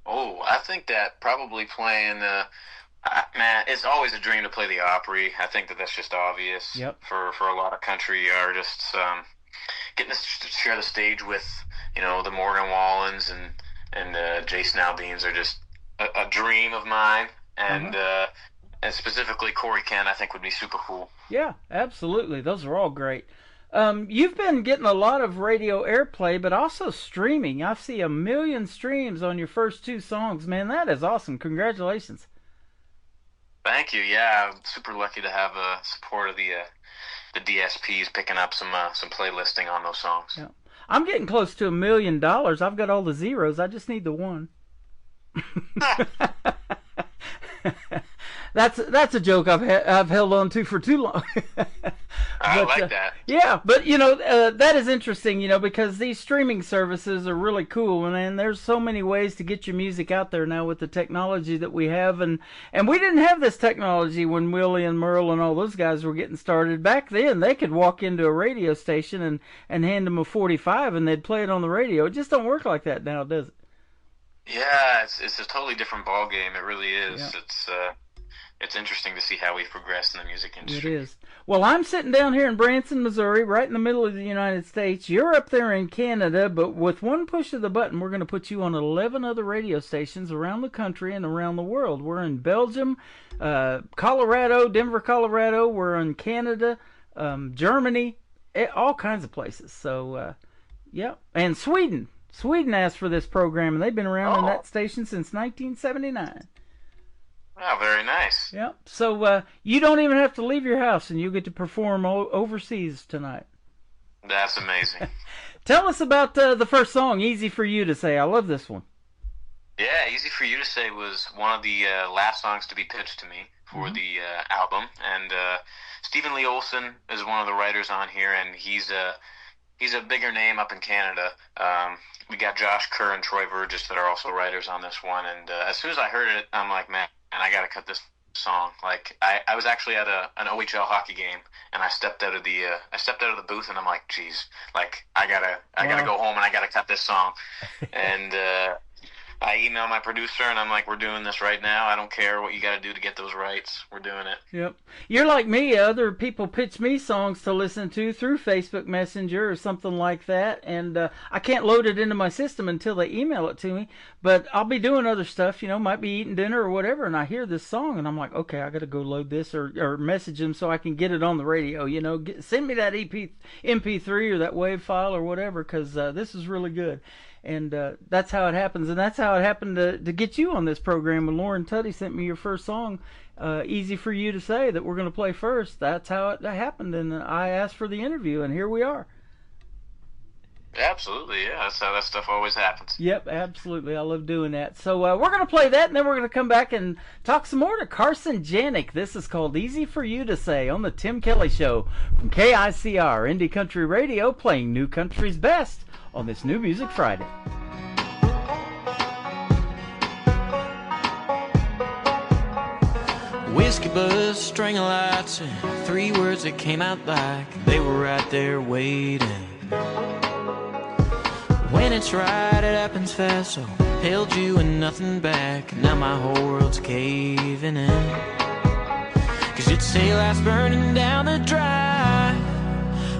[SPEAKER 21] Oh, I think that probably playing, man, it's always a dream to play the Opry. I think that's just obvious.
[SPEAKER 4] Yep.
[SPEAKER 21] For a lot of country artists. Getting to share the stage with, the Morgan Wallens and Jason Aldeans are just a dream of mine, and and specifically Corey Kent I think would be super cool.
[SPEAKER 4] Yeah, absolutely. Those are all great. You've been getting a lot of radio airplay, but also streaming. I see 1 million streams on your first 2 songs. Man, that is awesome. Congratulations.
[SPEAKER 21] Thank you. Yeah, I'm super lucky to have support of the DSPs picking up some playlisting on those songs.
[SPEAKER 4] Yeah. I'm getting close to $1 million. I've got all the zeros. I just need the 1. That's a joke I've held on to for too long.
[SPEAKER 21] I like that.
[SPEAKER 4] Yeah, but that is interesting, because these streaming services are really cool, and there's so many ways to get your music out there now with the technology that we have, and we didn't have this technology when Willie and Merle and all those guys were getting started. Back then, they could walk into a radio station and hand them a 45, and they'd play it on the radio. It just don't work like that now, does it?
[SPEAKER 21] Yeah, it's a totally different ball game. It really is.
[SPEAKER 4] Yeah.
[SPEAKER 21] It's it's interesting to see how we've progressed in the music industry.
[SPEAKER 4] It is. Well, I'm sitting down here in Branson, Missouri, right in the middle of the United States. You're up there in Canada, but with one push of the button, we're going to put you on 11 other radio stations around the country and around the world. We're in Belgium, Colorado, Denver, Colorado. We're in Canada, Germany, all kinds of places. So, yeah. And Sweden. Sweden asked for this program, and they've been around in that station since 1979.
[SPEAKER 21] Oh, very nice.
[SPEAKER 4] Yep. So you don't even have to leave your house, and you get to perform overseas tonight.
[SPEAKER 21] That's amazing.
[SPEAKER 4] Tell us about the first song, Easy for You to Say. I love this one.
[SPEAKER 21] Yeah, Easy for You to Say was one of the last songs to be pitched to me for the album. And Stephen Lee Olson is one of the writers on here, and he's a bigger name up in Canada. We got Josh Kerr and Troy Burgess that are also writers on this one. And as soon as I heard it, I'm like, man, I got to cut this song. Like, I was actually at an OHL hockey game, and I stepped out of the booth, and I'm like, geez, like I gotta go home and I gotta cut this song. And I emailed my producer, and I'm like, we're doing this right now. I don't care what you got to do to get those rights. We're doing it.
[SPEAKER 4] Yep. You're like me. Other people pitch me songs to listen to through Facebook Messenger or something like that, and I can't load it into my system until they email it to me. But I'll be doing other stuff, might be eating dinner or whatever, and I hear this song, and I'm like, okay, I got to go load this or message them so I can get it on the radio. Send me that MP3 or that WAV file or whatever, because this is really good. And that's how it happens. And that's how it happened to get you on this program. When Lauren Tuddy sent me your first song, Easy for You to Say, that we're going to play first. That's how it happened. And I asked for the interview, and here we are.
[SPEAKER 21] Absolutely, yeah. That's how that stuff always happens.
[SPEAKER 4] Yep, absolutely. I love doing that. So we're going to play that, and then we're going to come back and talk some more to Carson Janik. This is called Easy for You to Say on the Tim Kelly Show from KICR, Indie Country Radio, playing New Country's best on this New Music Friday.
[SPEAKER 8] Whiskey buzz, string of lights, and 3 words that came out like they were right there waiting. When it's right, it happens fast, so held you and nothing back. Now my whole world's caving in. 'Cause you'd say life's burning down the drive,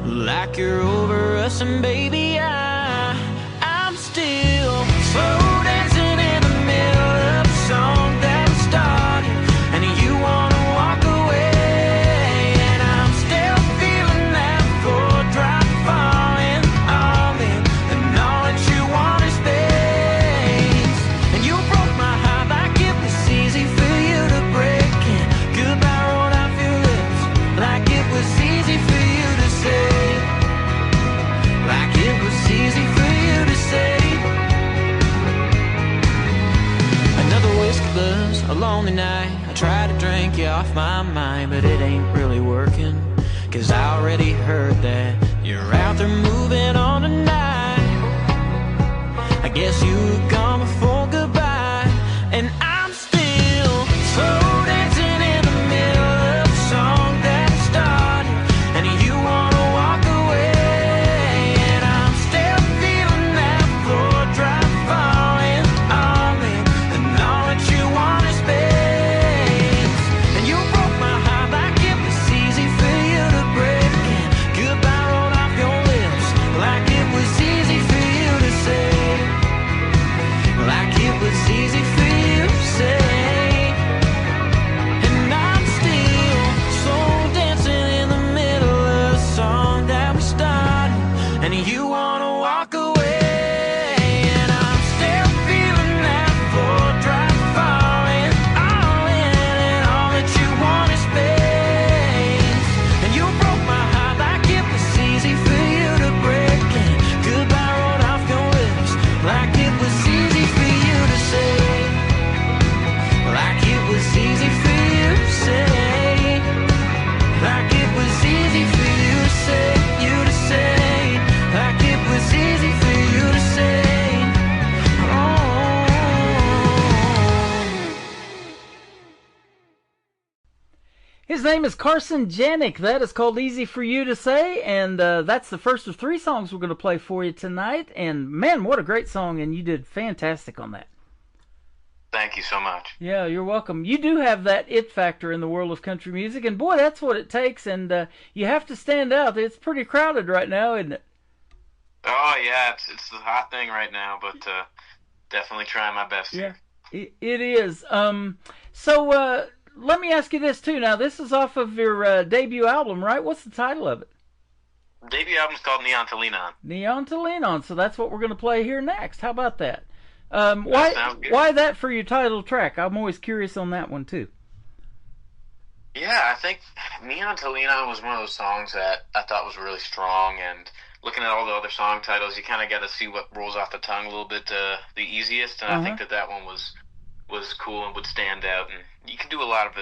[SPEAKER 8] like you're over us, and baby, I'm still slow dancing in the middle of a song that we started, and you wanna walk away, and I'm still feeling that floor drop falling on me, and all that you want is space, and you broke my heart like it was easy for you to break, and goodbye rolled off your lips like it was easy for you to say. Like it was easy for you to say. Another whiskey buzz, a lonely night. I try to drink you off my mind, but it ain't really working. 'Cause I already heard that you're out there moving on tonight. I guess you were gone before goodbye, and I'm still slow dancing in the middle of a song that started, and you wanna walk away.
[SPEAKER 4] His name is Carson Janik. That is called Easy for You to Say, and that's the first of 3 songs we're going to play for you tonight. And man, what a great song, and you did fantastic on that.
[SPEAKER 21] Thank you so much.
[SPEAKER 4] Yeah, you're welcome. You do have that it factor in the world of country music, and boy, that's what it takes, and you have to stand out. It's pretty crowded right now, isn't it?
[SPEAKER 21] Oh, yeah, it's the hot thing right now, but definitely trying my best here.
[SPEAKER 4] It is. So let me ask you this, too. Now, this is off of your debut album, right? What's the title of it?
[SPEAKER 21] Debut album's called Neon to Lean On.
[SPEAKER 4] Neon to Lean On, so that's what we're going to play here next. How about that? Why that for your title track? I'm always curious on that one, too.
[SPEAKER 21] Yeah, I think Neon to Lean On was one of those songs that I thought was really strong, and looking at all the other song titles, you kind of got to see what rolls off the tongue a little bit the easiest, and I think that one was cool and would stand out, and you can do a lot of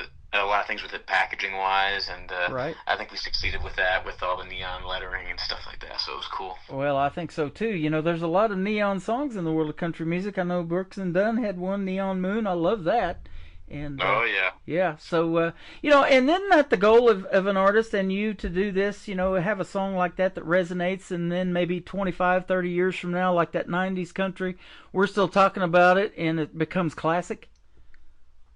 [SPEAKER 21] things with it packaging wise, and I think we succeeded with that, with all the neon lettering and stuff like that, so it was cool.
[SPEAKER 4] Well, I think so too. You know, there's a lot of neon songs in the world of country music. I know Brooks and Dunn had one, Neon Moon. I love that. And yeah, so you know, and isn't that the goal of an artist and you to do this, you know, have a song like that resonates, and then maybe 25, 30 years from now, like that 90s country, we're still talking about it and it becomes classic?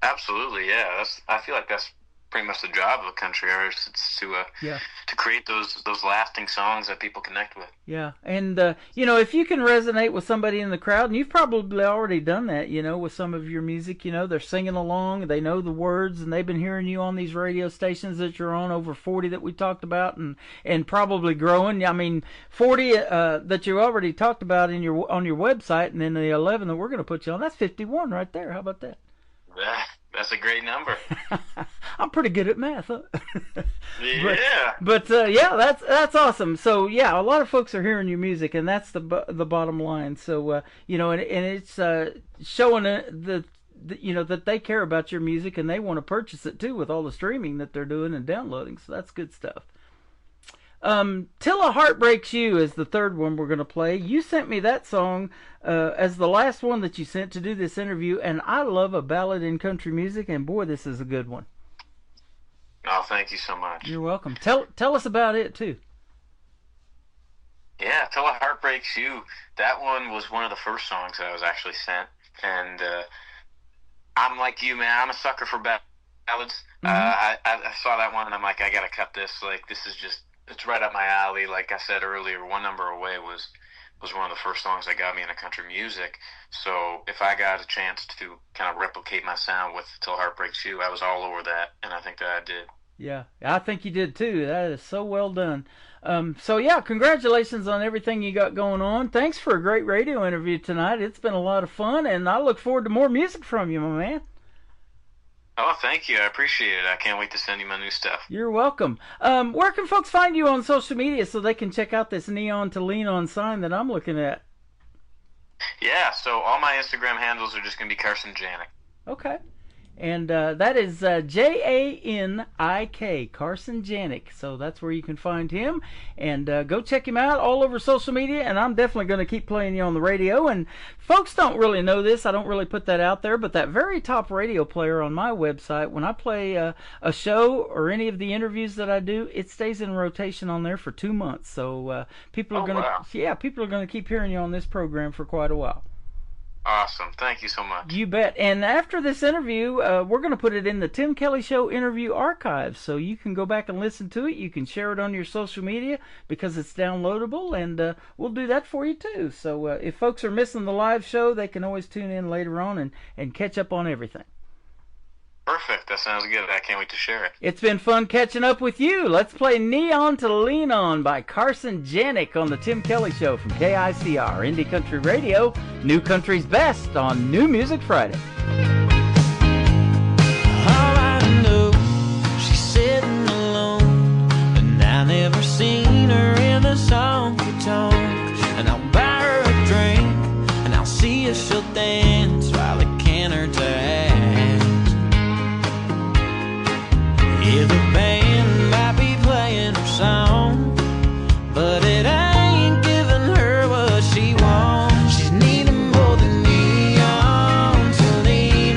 [SPEAKER 21] Absolutely, yeah. I feel like that's pretty much the job of a country artist. It's to create those lasting songs that people connect with.
[SPEAKER 4] Yeah, and you know, if you can resonate with somebody in the crowd, and you've probably already done that, you know, with some of your music, you know, they're singing along, they know the words, and they've been hearing you on these radio stations that you're on, over 40 that we talked about, and probably growing. I mean, 40 that you already talked about on your website, and then the 11 that we're going to put you on. That's 51 right there. How about that?
[SPEAKER 21] That's a great number.
[SPEAKER 4] I'm pretty good at math, huh?
[SPEAKER 21] Yeah.
[SPEAKER 4] But yeah, that's awesome. So yeah, a lot of folks are hearing your music, and that's the bottom line. So you know, and it's showing you know, that they care about your music and they want to purchase it too, with all the streaming that they're doing and downloading. So that's good stuff. Till a Heart Breaks You is the third one we're going to play. You sent me that song as the last one that you sent to do this interview, and I love a ballad in country music, and boy, this is a good one.
[SPEAKER 21] Oh, thank you so much.
[SPEAKER 4] You're welcome. Tell us about it, too.
[SPEAKER 21] Yeah, Till a Heart Breaks You. That one was one of the first songs that I was actually sent, and I'm like you, man. I'm a sucker for ballads. I saw that one, and I'm like, I got to cut this. Like, this is just... it's right up my alley. Like I said earlier, One Number Away was one of the first songs that got me into country music. So if I got a chance to kind of replicate my sound with Till Heart Breaks You, I was all over that, and I think that I did.
[SPEAKER 4] Yeah, I think you did too. That is so well done. So yeah, congratulations on everything you got going on. Thanks for a great radio interview tonight. It's been a lot of fun, and I look forward to more music from you, my man.
[SPEAKER 21] Oh, thank you. I appreciate it. I can't wait to send you my new stuff.
[SPEAKER 4] You're welcome. Where can folks find you on social media so they can check out this Neon to Lean On sign that I'm looking at?
[SPEAKER 21] Yeah, so all my Instagram handles are just going to be Carson Janik.
[SPEAKER 4] Okay. And that is Janik, Carson Janik. So that's where you can find him. And go check him out all over social media. And I'm definitely going to keep playing you on the radio. And folks don't really know this. I don't really put that out there. But that very top radio player on my website, when I play a show or any of the interviews that I do, it stays in rotation on there for 2 months. So people are people are going to keep hearing you on this program for quite a while.
[SPEAKER 21] Awesome. Thank you so much.
[SPEAKER 4] You bet. And after this interview, we're going to put it in the Tim Kelly Show interview archives, so you can go back and listen to it. You can share it on your social media because it's downloadable, and we'll do that for you too. So if folks are missing the live show, they can always tune in later on and catch up on everything.
[SPEAKER 21] Perfect. That sounds good. I can't wait to share it.
[SPEAKER 4] It's been fun catching up with you. Let's play Neon to Lean On by Carson Janik on the Tim Kelly Show from KICR, Indie Country Radio, New Country's Best on New Music Friday.
[SPEAKER 8] All I know, she's sitting alone, and I never seen her in a honky-tonk. And I'll buy her a drink, and I'll see if she'll dance while I can her to ask. Yeah, the band might be playing her song, but it ain't giving her what she wants. She's needing more than neon to lean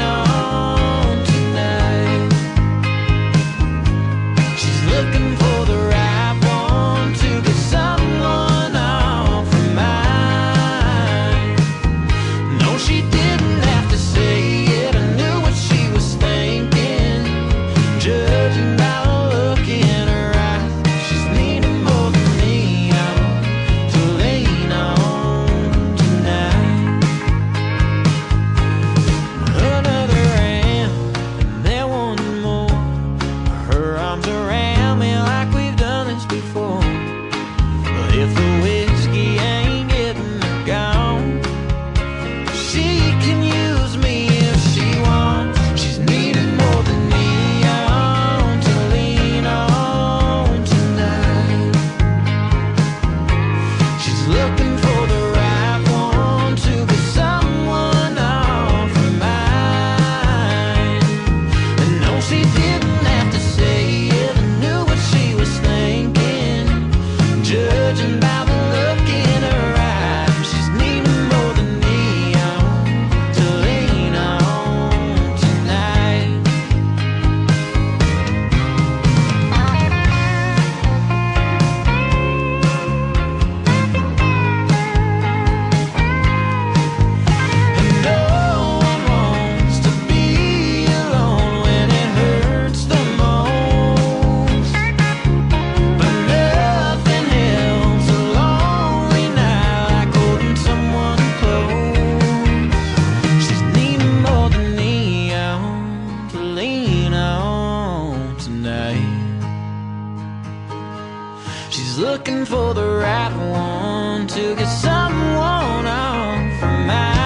[SPEAKER 8] She's looking for the right one to get someone off her mind.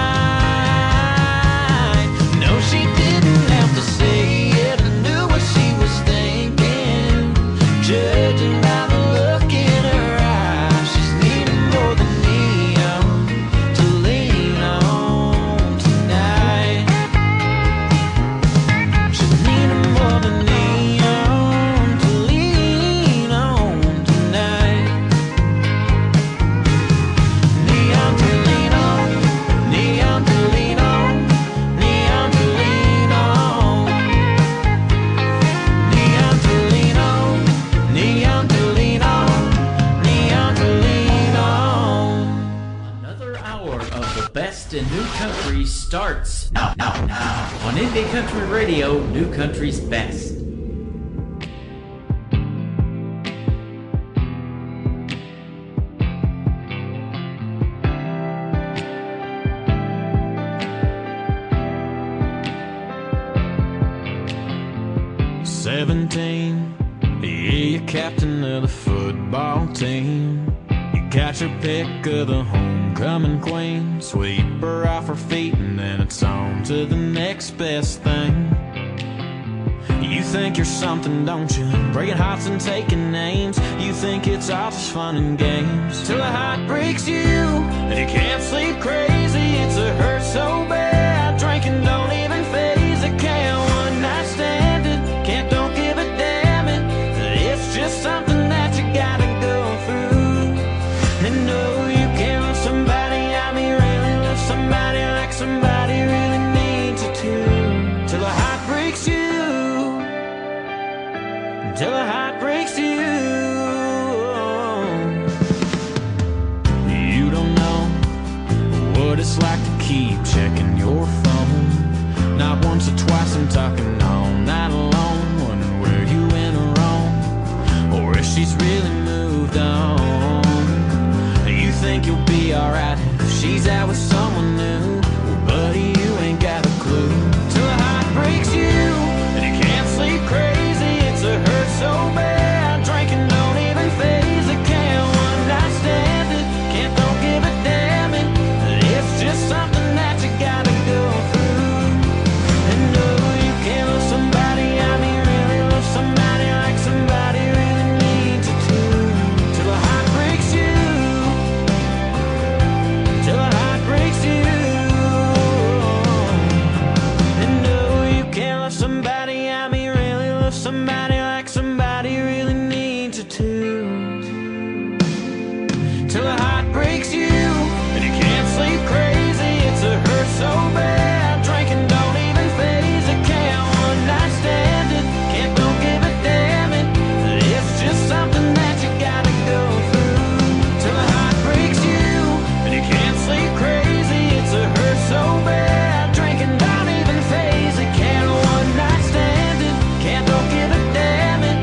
[SPEAKER 8] No, she didn't have to say it. I knew what she was thinking. Judging by the look in her eyes, she's needing more than neon to lean on tonight. She's needing more than neon to lean on tonight. Neon to lean on, neon to lean on, neon to lean on, neon to lean on, neon to lean on, neon to lean on.
[SPEAKER 4] Another hour of the best in new country starts now on Indie Country Radio, New Country's best.
[SPEAKER 8] Yeah, you're captain of the football team. You got your pick of the homecoming queen. Sweep her off her feet and then it's on to the next best thing. You think you're something, don't you? Breaking hearts and taking names. You think it's all just fun and games, till a heart breaks you and you can't sleep crazy. It's a hurt so bad, drinking don't even phase it. Can't one night stand it, can't don't give a damn it. It's just something that you gotta go through. And no, you can't love somebody, I mean really love somebody like somebody really needs you to, till a heart breaks you, till a heart breaks you. You don't know what it's like to keep checking your phone. Not once or twice, I'm talking all night alone, wondering where you went wrong, or if she's really moved on. You think you'll be alright if she's out with someone new. Well, buddy, you ain't got a clue, till a heart breaks you and you can't sleep crazy. It's a hurt so bad, drinking don't even phase it. Can't one night stand it, can't don't give a damn it. It's just something that you gotta go through. And no, you can't love somebody, I mean really love somebody like somebody really needs you to, till a heart breaks you, till a heart breaks you. And no, you can't love somebody, I mean really love somebody like somebody really needs you to, till a heart breaks you and you can't sleep crazy. It's a hurt so bad, drinking don't even phase it. Can't one night stand it, can't don't give a damn it. It's just something that you gotta go through, till a heart breaks you and you can't sleep crazy. It's a hurt so bad, drinking don't even phase it. Can't one night stand it, can't don't give a damn it.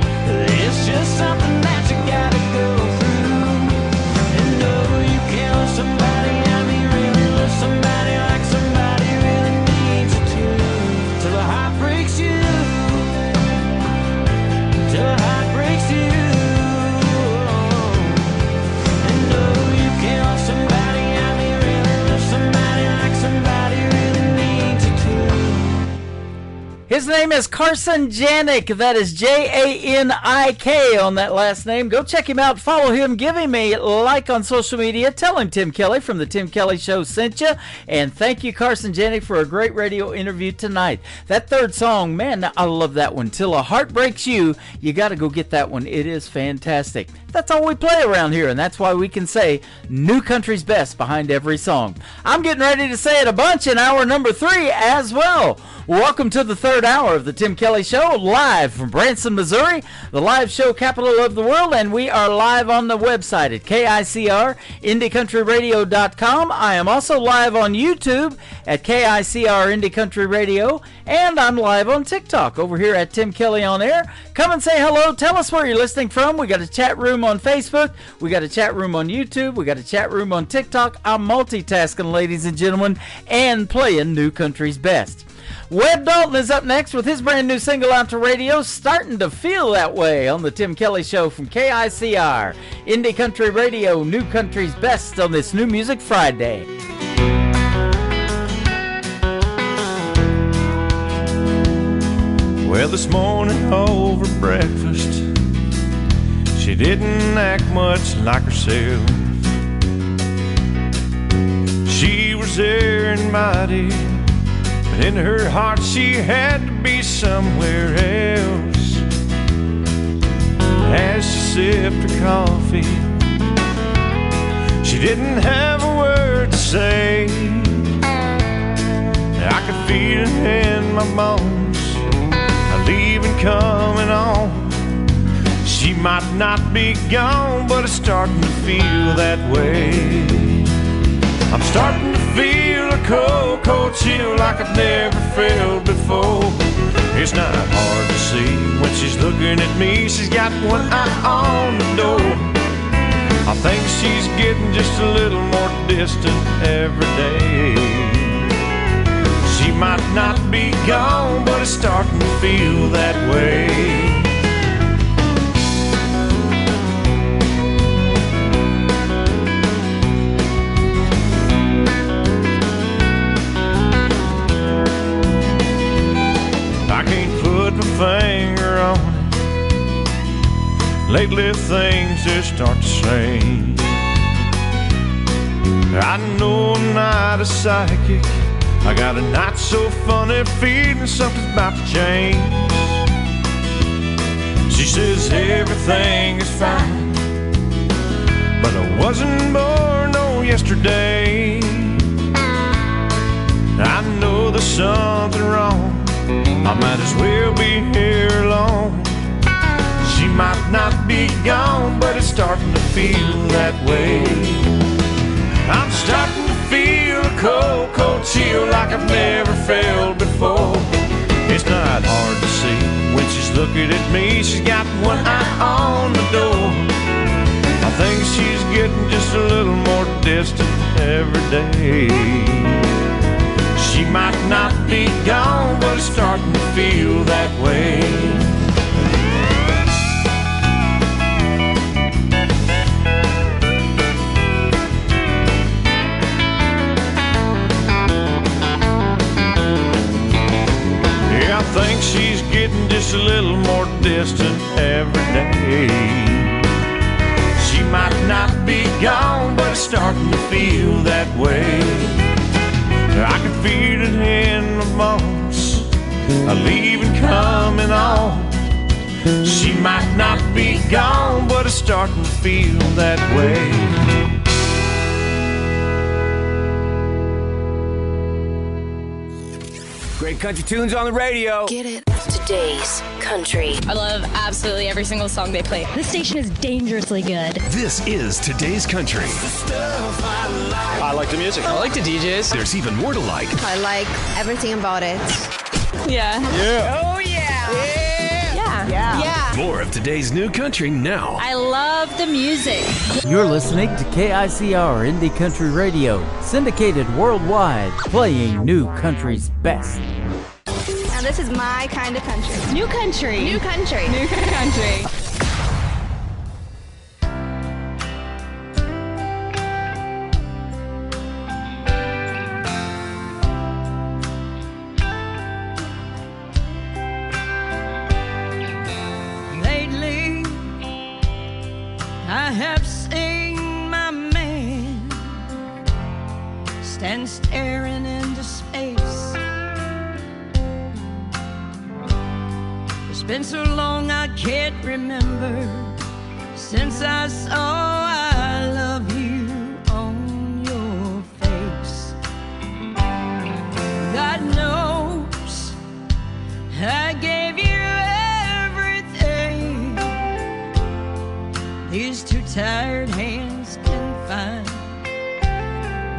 [SPEAKER 8] It's just something that you gotta go through. And no, you can't love somebody, I mean really love somebody like somebody really needs you to, till a heart breaks you, till a heart breaks you. And no, you can't love somebody, I mean really love somebody like somebody really needs you to.
[SPEAKER 4] His name is Carson Janik. That is Janik on that last name. Go check him out. Follow him. Give him a like on social media. Tell him Tim Kelly from the Tim Kelly Show sent you. And thank you, Carson Janik, for a great radio interview tonight. That third song, man, I love that one. Till a Heart Breaks You. You got to go get that one. It is fantastic. That's all we play around here, and that's why we can say New Country's best behind every song. I'm getting ready to say it a bunch in hour number 3 as well. Welcome to the third hour of the Tim Kelly Show, live from Branson, Missouri, the live show capital of the world, and we are live on the website at KICR, IndieCountryRadio.com. I am also live on YouTube at KICR Indie Country Radio, and I'm live on TikTok over here at Tim Kelly On Air. Come and say hello. Tell us where you're listening from. We got a chat room on Facebook. We got a chat room on YouTube. We got a chat room on TikTok. I'm multitasking, ladies and gentlemen, and playing New Country's best. Webb Dalton is up next. next with his brand new single out to radio, Starting to Feel That Way, on the Tim Kelly Show from KICR. Indie Country Radio, New Country's best on this New Music Friday.
[SPEAKER 19] Well, this morning over breakfast, she didn't act much like herself. She was there invited, but in her heart she had to be somewhere else. As she sipped her coffee, she didn't have a word to say. I could feel it in my bones, leaving coming on. She might not be gone, but it's starting to feel that way. I'm starting to feel a cold, cold chill like I've never felt before. It's not hard to see when she's looking at me. She's got one eye on the door. I think she's getting just a little more distant every day. She might not be gone, but it's starting to feel that way. I can't put my finger on it. Lately things just start to change. I know I'm not a psychic. I got a not so funny feeling something's about to change. She says everything is fine, but I wasn't born on yesterday. I know there's something wrong, I might as well be here alone. She might not be gone, but it's starting to feel that way. I'm starting to feel a cold, cold chill like I've never felt before. It's not hard to see when she's looking at me. She's got one eye on the door. I think she's getting just a little more distant every day. She might not be gone, but it's starting to feel that way. I think she's getting just a little more distant every day. She might not be gone, but it's starting to feel that way. I can feel it in my bones, leaving coming on. She might not be gone, but it's starting to feel that way.
[SPEAKER 13] Great country tunes on the radio.
[SPEAKER 14] Get it? Today's country.
[SPEAKER 16] I love absolutely every single song they play. This station is dangerously good.
[SPEAKER 15] This is Today's Country.
[SPEAKER 2] I like the music. I like the DJs.
[SPEAKER 15] There's even more to like.
[SPEAKER 22] I like everything about it.
[SPEAKER 16] Yeah.
[SPEAKER 2] Yeah.
[SPEAKER 16] Oh, yeah.
[SPEAKER 22] Yeah.
[SPEAKER 16] Yeah.
[SPEAKER 15] More of today's new country now.
[SPEAKER 16] I love the music.
[SPEAKER 4] You're listening to KICR Indie Country Radio, syndicated worldwide, playing New Country's best.
[SPEAKER 16] Now this is my kind of country. New country. New country. New country.
[SPEAKER 23] Lately, I have seen my man stand staring into space. It's been so long I can't remember since I saw I love you on your face. God knows I gave you everything these two tired hands can find,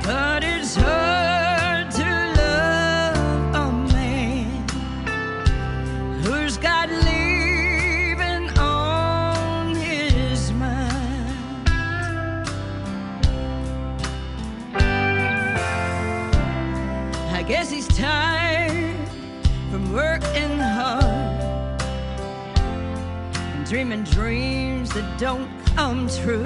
[SPEAKER 23] but it's hard to love a man who's got leaving on his mind. I guess he's tired from working dreaming dreams that don't come true.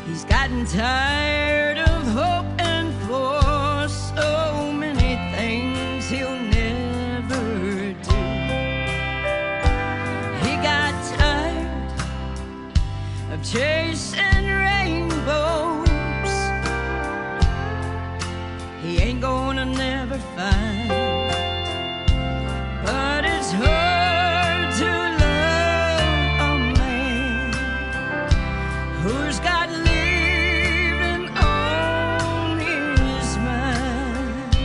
[SPEAKER 23] He's gotten tired of hoping for so many things he'll never do. He got tired of chasing rainbows. He ain't gonna never find. But it's hard to love a man who's got leaving on his mind.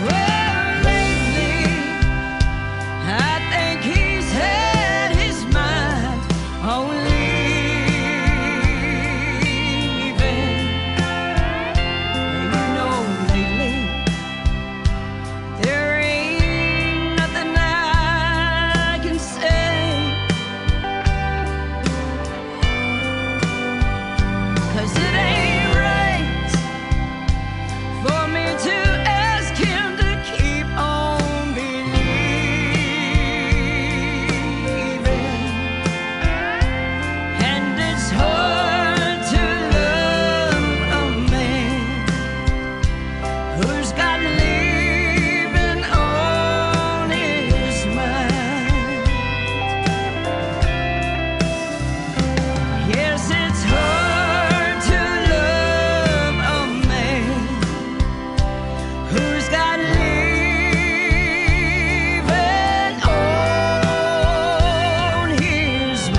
[SPEAKER 23] Well, lately, I think he's had his mind on leaving. You know, lately, there ain't nothing I can say, 'cause it ain't right for me to ask him to keep on believing. And it's hard to love a man who's got leaving on his mind. Yes, it's hard to love a man who's got leaving on his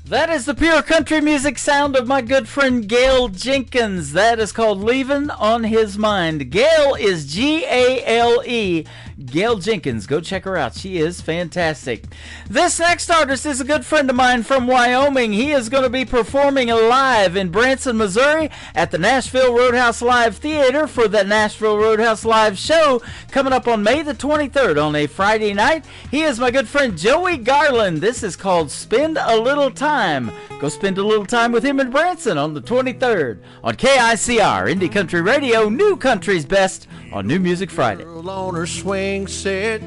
[SPEAKER 4] That is the pure country music sound of my good friend Gail Jenkins. That is called Leaving on His Mind. Gail is G-A-L-E. Gail Jenkins. Go check her out. She is fantastic. This next artist is a good friend of mine from Wyoming. He is going to be performing live in Branson, Missouri at the Nashville Roadhouse Live Theater for the Nashville Roadhouse Live show coming up on May the 23rd on a Friday night. He is my good friend Joey Garland. This is called Spend a Little Time. Go spend a little time with him in Branson on the 23rd on KICR, Indie Country Radio, New Country's Best on New Music Friday.
[SPEAKER 17] Girl on her swing set,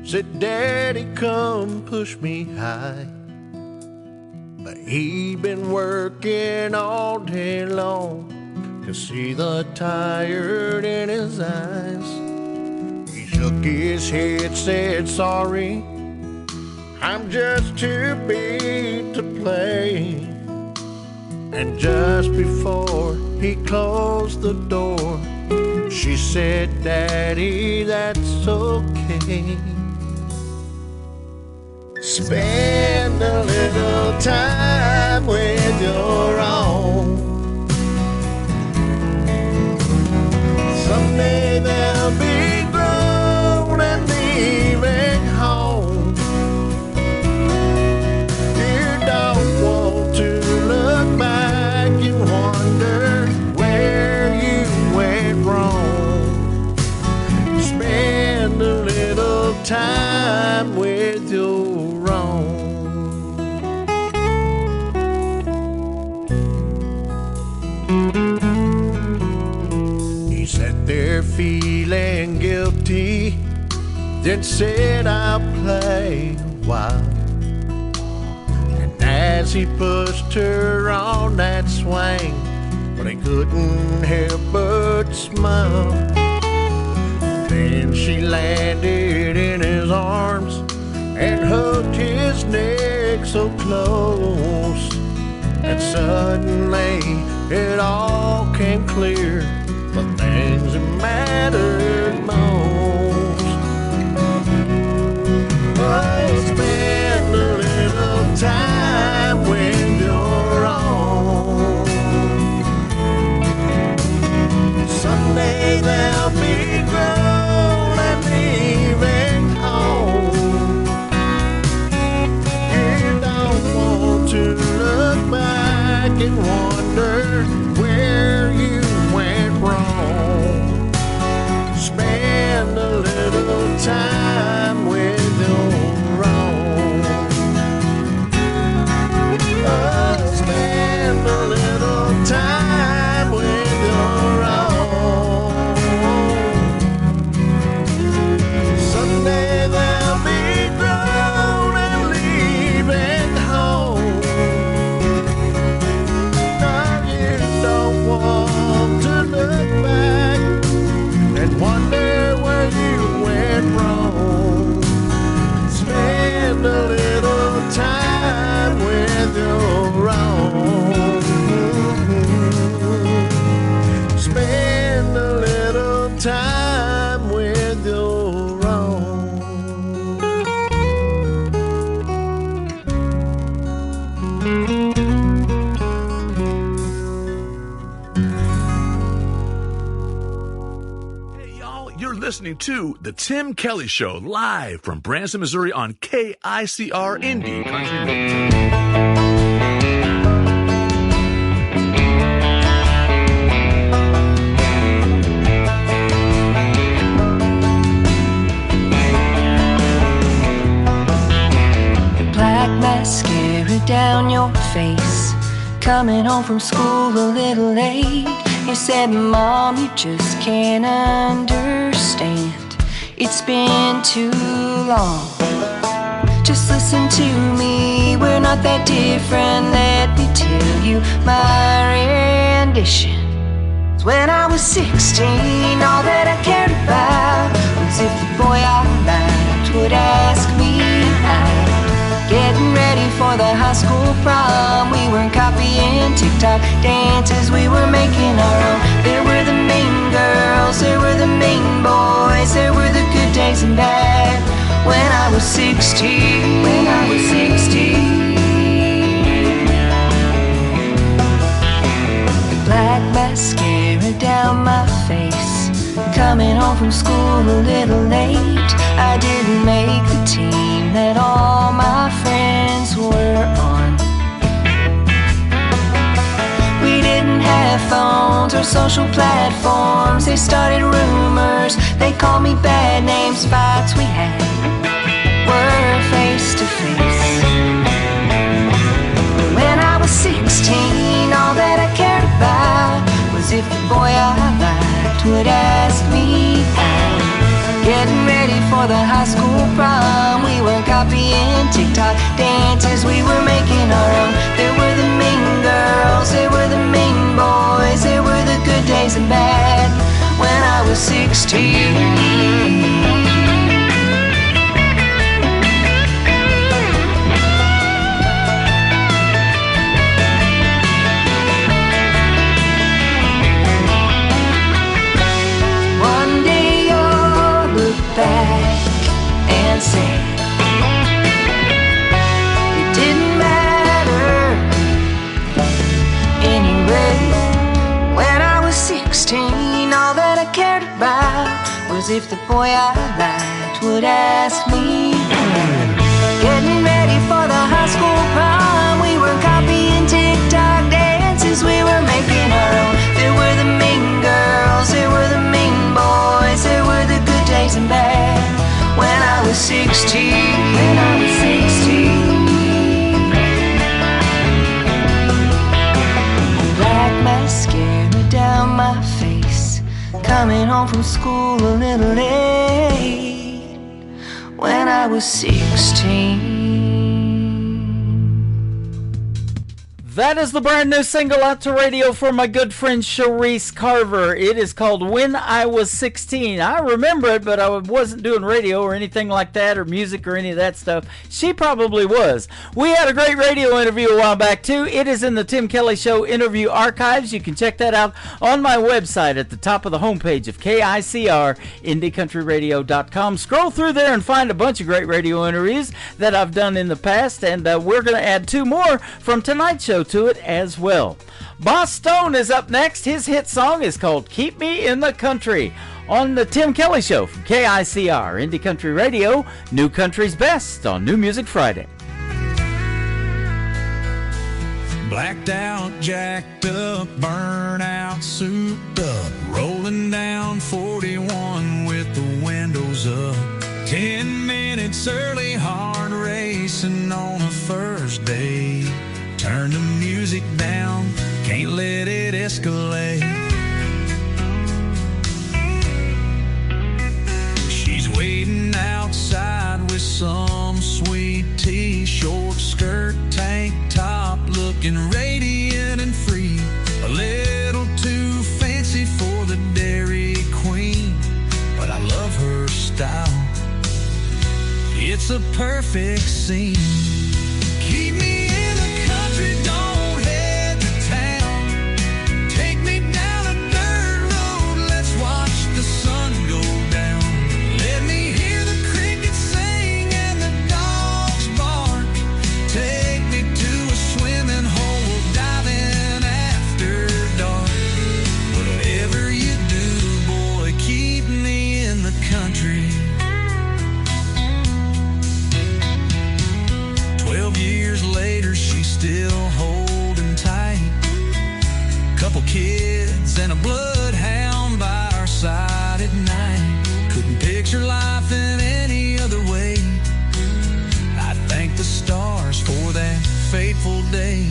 [SPEAKER 17] said, Daddy, come push me high. But he'd been working all day long, could see the tired in his eyes. He shook his head, said, sorry, I'm just too big to play. And just before he closed the door, she said, Daddy, that's okay. Spend a little time with your own. Someday they'll be grown and leaving home. You don't want to look back and wonder where you went wrong. Spend a little time with your own. He sat there feeling guilty, then said, I'll play a while. And as he pushed her on that swing, but he couldn't help but smile. Then she landed in his arms and hugged his neck so close. And suddenly it all came clear, the things that mattered most. Oh, spend a little time with your own. Someday they'll be grown and leaving home. You don't want to look back and wonder where you went wrong. Spend a
[SPEAKER 7] You're listening to The Tim Kelly Show, live from Branson, Missouri on KICR Indie Country Radio.
[SPEAKER 3] Black mascara down your face, coming home from school a little late. You said, Mom, you just can't understand. It's been too long. Just listen to me, we're not that different. Let me tell you my rendition. When I was 16, all that I cared about was if the boy I liked would ask me out. Getting ready for the high school prom, we weren't copying TikTok dances, we were making our own. There were the mean girls, there were the mean boys, there were the good days and bad. When I was 16, when I was 16. Black mascara down my face, coming home from school a little late. I didn't make the team that all my friends were on. We didn't have phones or social platforms. They started rumors, they called me bad names. Fights we had were face to face. When I was 16, all that I cared about was if the boy I liked would ask me out. Getting ready for the high school prom, we were copying TikTok dances, we were making our own. There were the mean girls, there were the mean boys, there were the good days and bad. When I was 16. Back and say it didn't matter anyway. When I was 16, all that I cared about was if the boy I liked would ask me out. Getting ready for the high school prom, we were copying TikTok dances, we were making our own. There were the mean girls, there were the mean boys, there were the good days and bad. When I was 16, when I was 16. Black mascara down my face, coming home from school a little late. When I was 16.
[SPEAKER 4] That is the brand new single out to radio for my good friend Sharice Carver. It is called When I Was 16. I remember it, but I wasn't doing radio or anything like that, or music or any of that stuff. She probably was. We had a great radio interview a while back, too. It is in the Tim Kelly Show interview archives. You can check that out on my website at the top of the homepage of KICR, IndieCountryRadio.com. Scroll through there and find a bunch of great radio interviews that I've done in the past, and we're going to add 2 more from tonight's show to it as well. Boss Stone is up next. His hit song is called Keep Me in the Country on the Tim Kelly Show from KICR, Indie Country Radio, New Country's Best on New Music Friday.
[SPEAKER 12] Blacked out, jacked up, burnout, souped up, rolling down 41 with the windows up. 10 minutes early, hard racing on a first day. Turn the music down, can't let it escalate. She's waiting outside with some sweet tea, short skirt, tank top, looking radiant and free. A little too fancy for the Dairy Queen, but I love her style. It's a perfect scene. Keep me in the country, don't head to town. Take me down a dirt road, let's watch the sun go down. Let me hear the crickets sing and the dogs bark. Take me to a swimming hole, dive in after dark. Whatever you do, boy, keep me in
[SPEAKER 9] at night. Couldn't picture life in any other way. I thank the stars for that fateful day.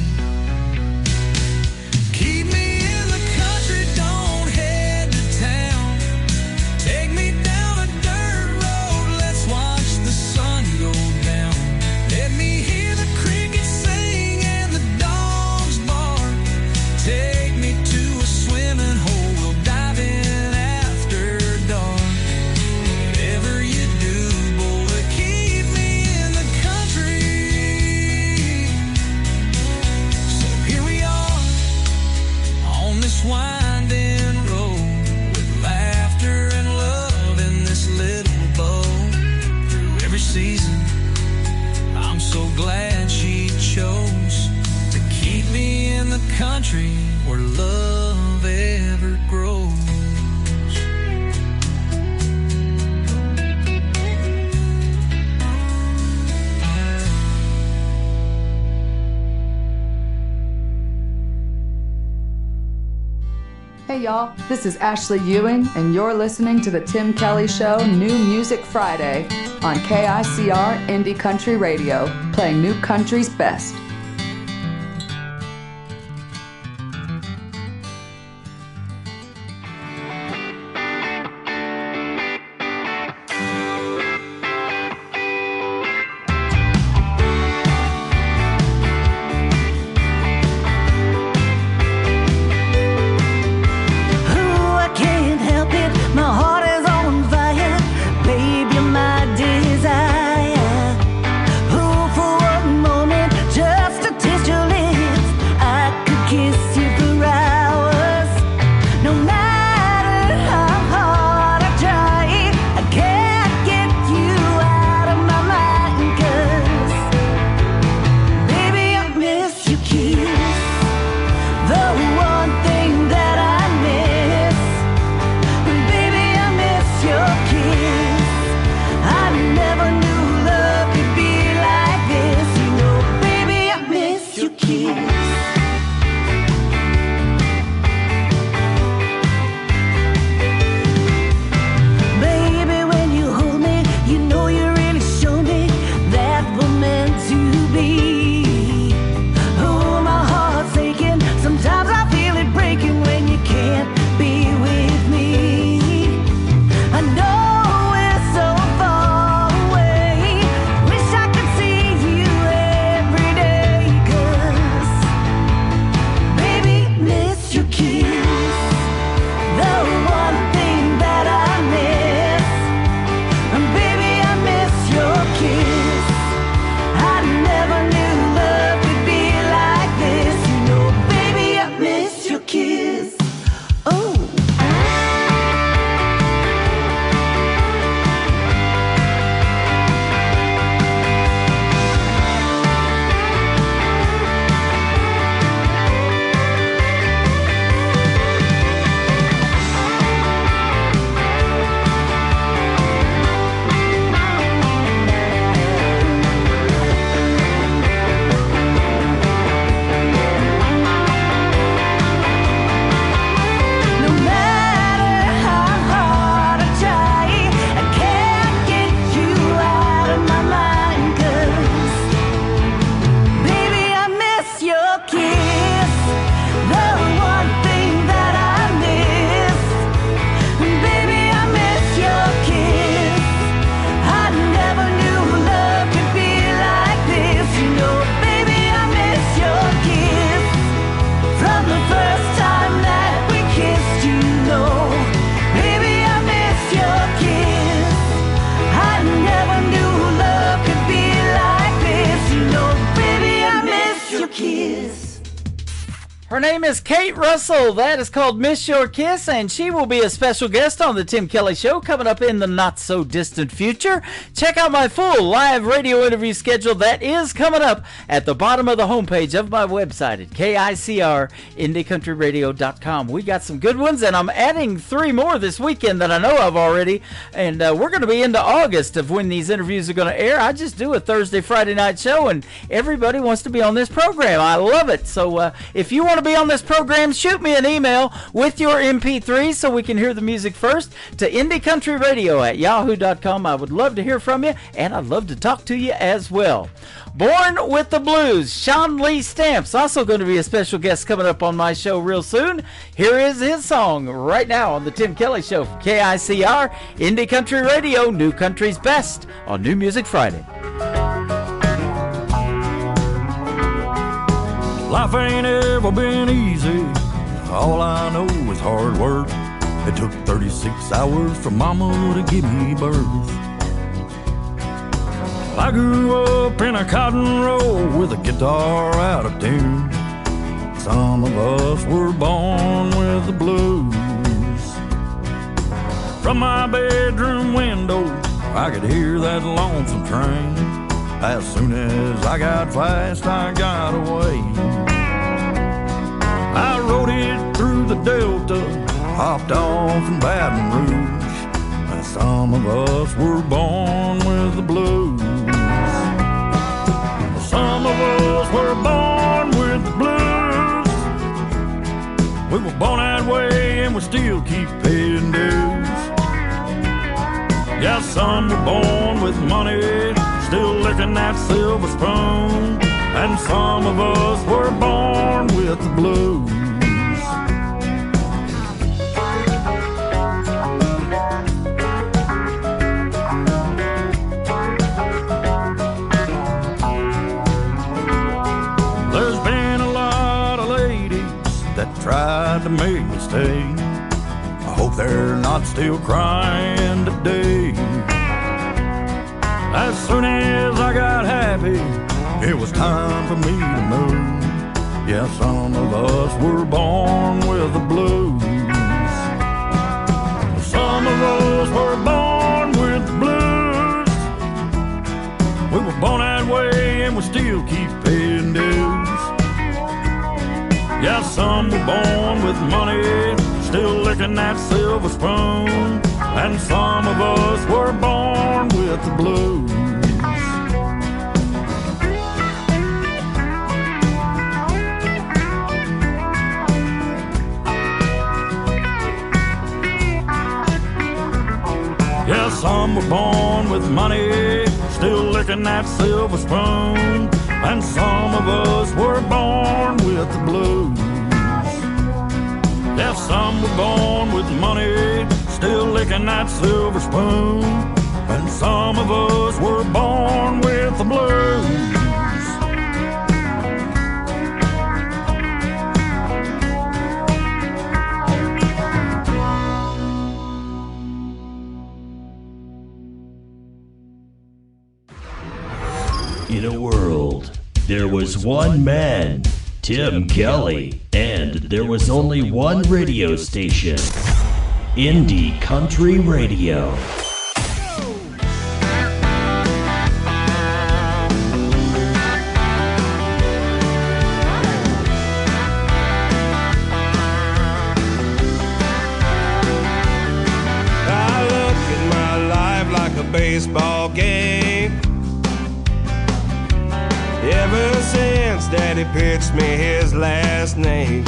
[SPEAKER 9] Keep me in the country, don't head to town. Take me down a dirt road, let's watch the sun go down. Let me hear the crickets sing and the dogs bark. Take me to a swimming hole, we'll dive in after dark. Whatever you do, boy, keep me in the country. So here we are on this winding road, with laughter and love in this little boat. Through every season, I'm so glad she chose to keep me in the country where love ever grows.
[SPEAKER 10] Hey y'all, this is Ashley Ewing, and you're listening to The Tim Kelly Show New Music Friday on KICR Indie Country Radio, playing new country's best.
[SPEAKER 23] Ooh, I can't help it, my heart is on fire. Baby, you're my desire. Ooh, for one moment, just to taste your lips, I could kiss you for hours. No matter how hard I try, I can't get you out of my mind. 'Cause baby, I miss your kiss, the one thing that I miss. Baby, I miss your kiss. I never knew love could be like this. You know, baby, I miss your kiss. Baby, when you hold me, you know you really show me that we're meant to be. Oh, my heart's aching. Sometimes I feel it breaking when you can't be with me. I know we're so far away. Wish I could see you every day. 'Cause baby, miss your kiss, the one thing that I miss. And baby, I miss your kiss. I never knew love could be like this. You know, baby, I miss your kiss. Oh. No matter how hard I try, I can't get you out of my mind. 'Cause baby, I miss your kiss, the one thing that I miss. Baby, I miss your kiss. I never knew love could be like this. You know, baby, I miss your kiss. From the first time that we kissed, you know, baby, I miss your kiss. I never knew love could be like this. You know, baby, I miss your kiss.
[SPEAKER 4] Her name is Kate Russell. That is called Miss Your Kiss, and she will be a special guest on the Tim Kelly Show coming up in the not-so-distant future. Check out my full live radio interview schedule that is coming up at the bottom of the homepage of my website at KICRIndieCountryRadio.com. We got some good ones, and I'm adding 3 more this weekend that I know of already, and we're going to be into August of when these interviews are going to air. I just do a Thursday, Friday night show, and everybody wants to be on this program. I love it. So if you want to to be on this program, shoot me an email with your MP3 so we can hear the music first to IndieCountryRadio@yahoo.com. I would love to hear from you, and I'd love to talk to you as well. Born with the Blues, Sean Lee Stamps, also going to be a special guest coming up on my show real soon. Here is his song right now on the Tim Kelly Show from KICR, Indie Country Radio, New Country's Best on New Music Friday.
[SPEAKER 5] Life ain't ever been easy. All I know is hard work. It took 36 hours for mama to give me birth. I grew up in a cotton row with a guitar out of tune. Some of us were born with the blues. From my bedroom window, I could hear that lonesome train. As soon as I got fast, I got away. I rode it through the Delta, hopped off in Baton Rouge. And some of us were born with the blues. Some of us were born with the blues. We were born that way and we still keep paying dues. Yeah, some were born with money, still licking that silver spoon. And some of us were born with the blues. There's been a lot of ladies that tried to make me stay. I hope they're not still crying today. As soon as I got happy, it was time for me to move. Yeah, some of us were born with the blues. Some of us were born with the blues. We were born that way and we still keep paying dues. Yeah, some were born with money, still licking that silver spoon. And some of us were born with the blues. Yeah, some were born with money, still licking that silver spoon. And some of us were born with the blues. Yeah, some were born with money, still licking that silver spoon. And some of us were born with the blues.
[SPEAKER 6] In a world, there was one man, Tim Kelly, and there was only one radio station, Indie Country Radio.
[SPEAKER 11] I look at my life like a baseball game. Ever since Daddy pitched me his last name,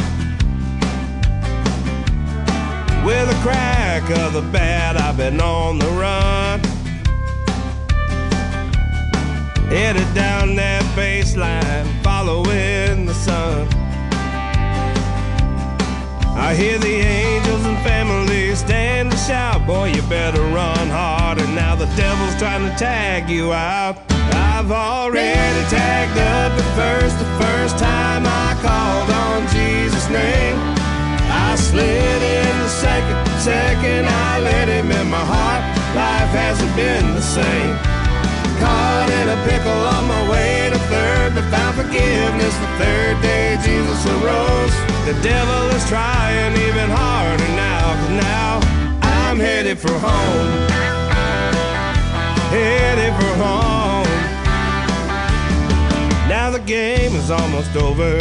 [SPEAKER 11] with a crack of the bat, I've been on the run, headed down that baseline, following the sun. I hear the angels and family stand to shout, boy, you better run harder, now the devil's trying to tag you out. I've already tagged up at first, the first time I called on Jesus' name. I slid in the second I let him in my heart. Life hasn't been the same. Caught in a pickle on my way to third, but found forgiveness the third day Jesus arose. The devil is trying even harder now, 'cause now I'm headed for home. Headed for home. Now the game is almost over.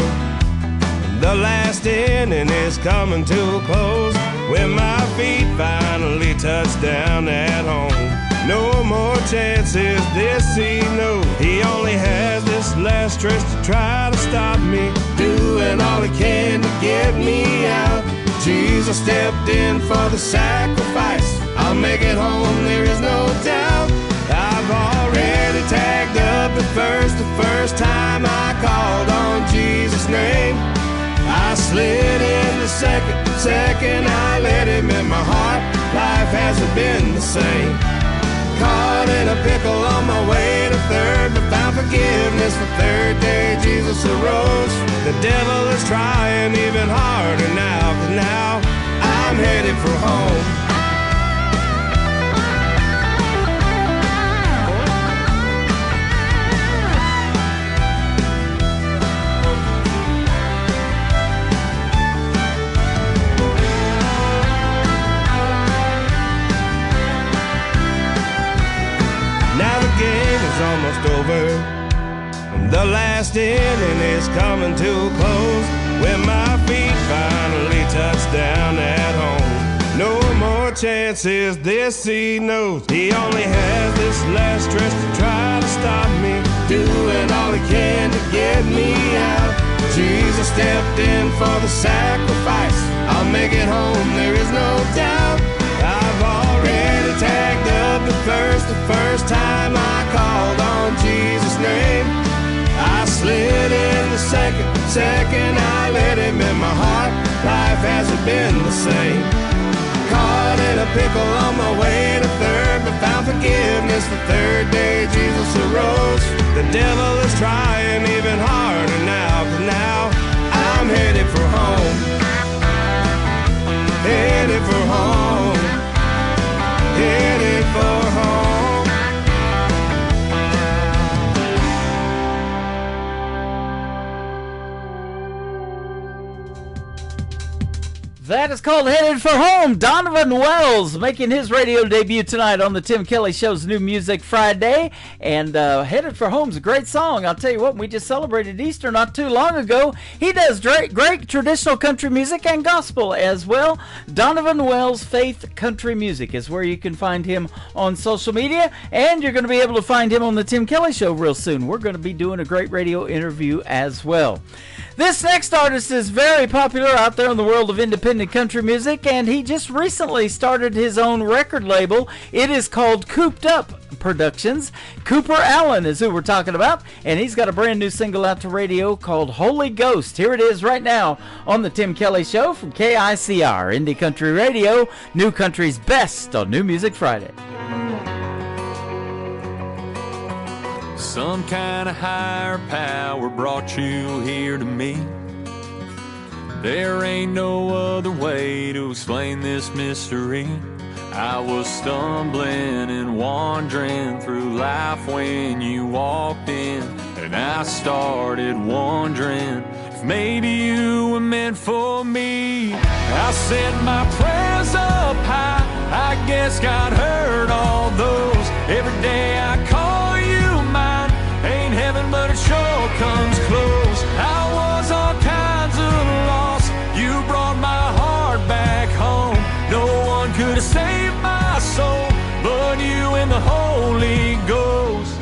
[SPEAKER 11] The last inning is coming to a close, when my feet finally touch down at home. No more chances, this he knows. He only has this last stretch to try to stop me, doing all he can to get me out. Jesus stepped in for the sacrifice. I'll make it home, there is no doubt. I've already tagged up at first, the first time I called on Jesus' name. I slid in the second I let him in my heart. Life hasn't been the same. Caught in a pickle on my way to third, but found forgiveness the third day Jesus arose. The devil is trying even harder now, 'cause now I'm headed for home. Almost over. The last inning is coming to a close when my feet finally touch down at home. No more chances, this he knows. He only has this last stretch to try to stop me, doing all he can to get me out. Jesus stepped in for the sacrifice. I'll make it home, there is no doubt. I've already tagged up the first time I called on Jesus' name. I slid in the second I let him in my heart. Life hasn't been the same. Caught in a pickle on my way to third, but found forgiveness the third day Jesus arose. The devil is trying even harder now, 'cause now I'm headed for home. Headed for home. Headed for home.
[SPEAKER 4] That is called Headed for Home. Donovan Wells making his radio debut tonight on the Tim Kelly Show's New Music Friday. And Headed for Home's a great song. I'll tell you what, we just celebrated Easter not too long ago. He does great traditional country music and gospel as well. Donovan Wells Faith Country Music is where you can find him on social media. And you're going to be able to find him on the Tim Kelly Show real soon. We're going to be doing a great radio interview as well. This next artist is very popular out there in the world of independent country music, and he just recently started his own record label. It is called Cooped Up Productions. Cooper Allen is who we're talking about, and he's got a brand new single out to radio called Holy Ghost. Here it is right now on the Tim Kelly Show from KICR, Indie Country Radio, New Country's best on New Music Friday.
[SPEAKER 1] Some kind of higher power brought you here to me. There ain't no other way to explain this mystery. I was stumbling and wandering through life when you walked in, and I started wondering if maybe you were meant for me. I set my prayers up high, I guess God heard all those. Every day I call you mine, ain't heaven but it sure comes close. I was all kinds of lost, you brought my heart back home. No one could have saved my soul but you and the Holy Ghost.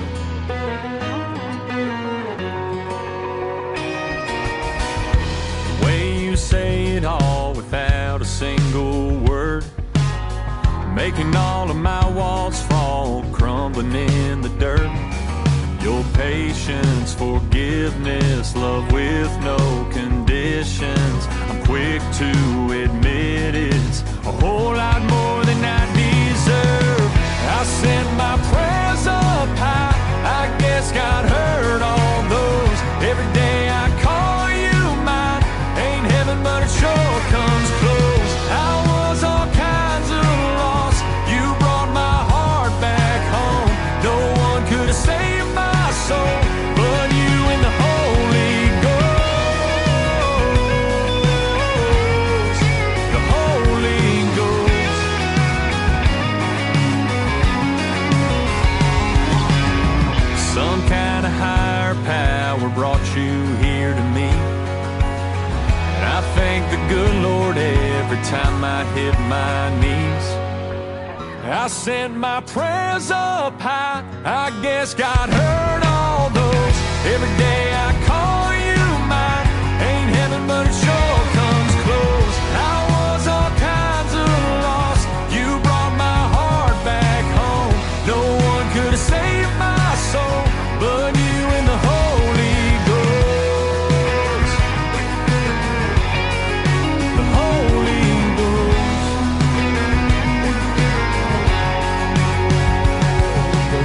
[SPEAKER 1] The way you say it all without a single word, making all of my walls fall crumbling in the dirt. Your patience, forgiveness, love with no conditions. I'm quick to admit it's a whole lot more than I deserve. I sent my prayers up high, I guess God heard all those. Every day I call you mine, ain't heaven but it sure comes close. I was all kinds of lost, you brought my heart back home. No one could have saved my soul but you and the Holy Ghost. The Holy Ghost. Some kind of higher power brought you here to me, and I thank the good Lord every time I hit my knees. I sent my prayers up high. I guess God heard all those. Every day I call you mine. Ain't heaven, but it sure comes close. I was all kinds of lost. You brought my heart back home. No one could have saved my soul but you and the Holy Ghost. The Holy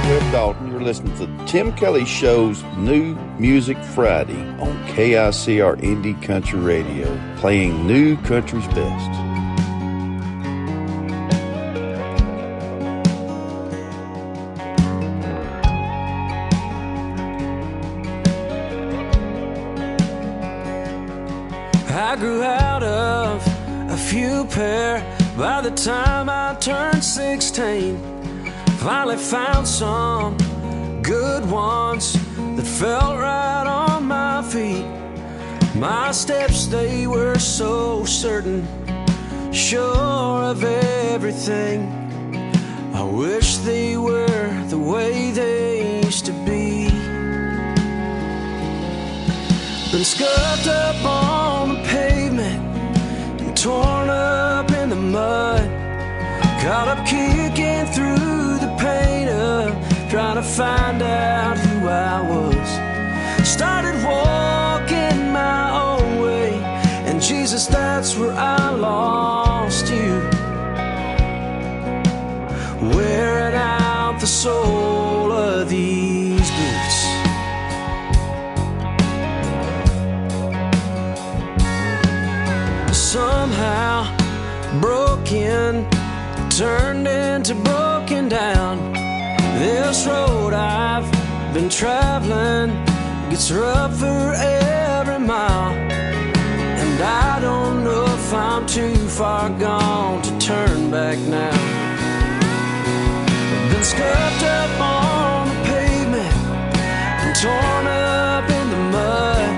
[SPEAKER 18] Webb Dalton. You're listening to the Tim Kelly Show's New Music Friday on KICR Indie Country Radio, playing new country's best.
[SPEAKER 9] I grew out of a few pair by the time I turned 16. Finally found some good ones that felt right on my feet. My steps, they were so certain, sure of everything. I wish they were the way they used to be. Been scuffed up on the pavement and torn up in the mud. Caught up kicking through the pain of trying to find out who I was. Started walking my own way, and Jesus, that's where I lost you. Wearing out the sole of these boots. Somehow broken turned into broken down. This road I've been traveling gets rougher every mile, and I don't know if I'm too far gone to turn back now. I've been scuffed up on the pavement and torn up in the mud.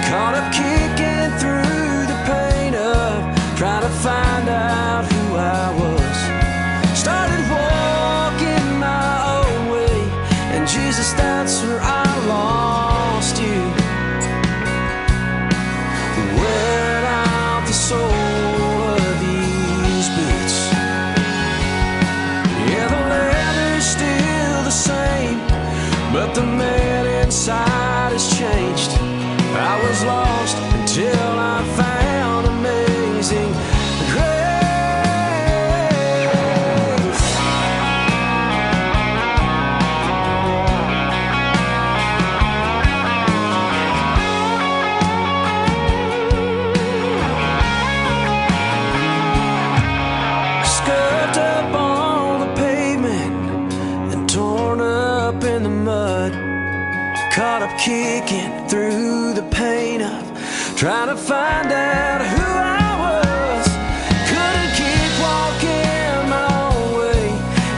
[SPEAKER 9] Caught up kicking through the pain of trying to find out who I was. Started walking my own way, and Jesus, that's where I lost you. Wearing out the sole of these boots. Yeah, the leather's still the same, but the man inside has changed. I was lost until I found amazing grace. Scuffed up on the pavement and torn up in the mud. Caught up kicking through the pain of trying to find out who I was. Couldn't keep walking my own way,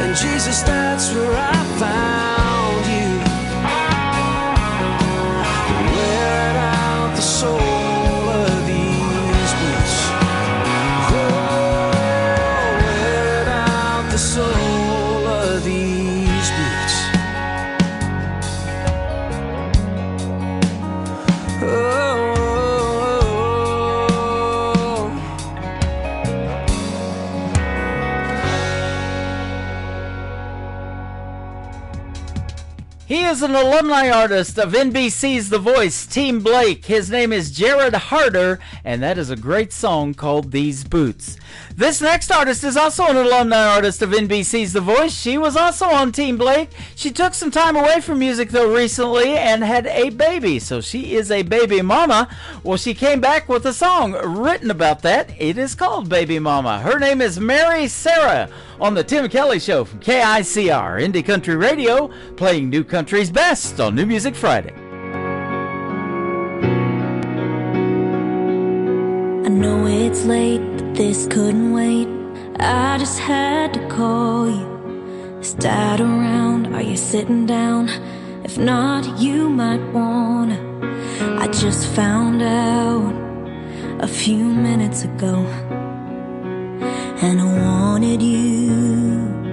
[SPEAKER 9] and Jesus, that's where I found you. Wearing out the sole of these boots. Oh, wearing out the sole of these boots.
[SPEAKER 4] He is an alumni artist of NBC's The Voice, Team Blake. His name is Jared Harder, and that is a great song called These Boots. This next artist is also an alumni artist of NBC's The Voice. She was also on Team Blake. She took some time away from music, though, recently and had a baby, so she is a baby mama. Well, she came back with a song written about that. It is called Baby Mama. Her name is Mary Sarah on the Tim Kelly Show from KICR, Indie Country Radio, playing new country's best on New Music Friday.
[SPEAKER 23] I know it's late, but this couldn't wait. I just had to call you. Is Dad around? Are you sitting down? If not, you might wanna. I just found out a few minutes ago, and I wanted you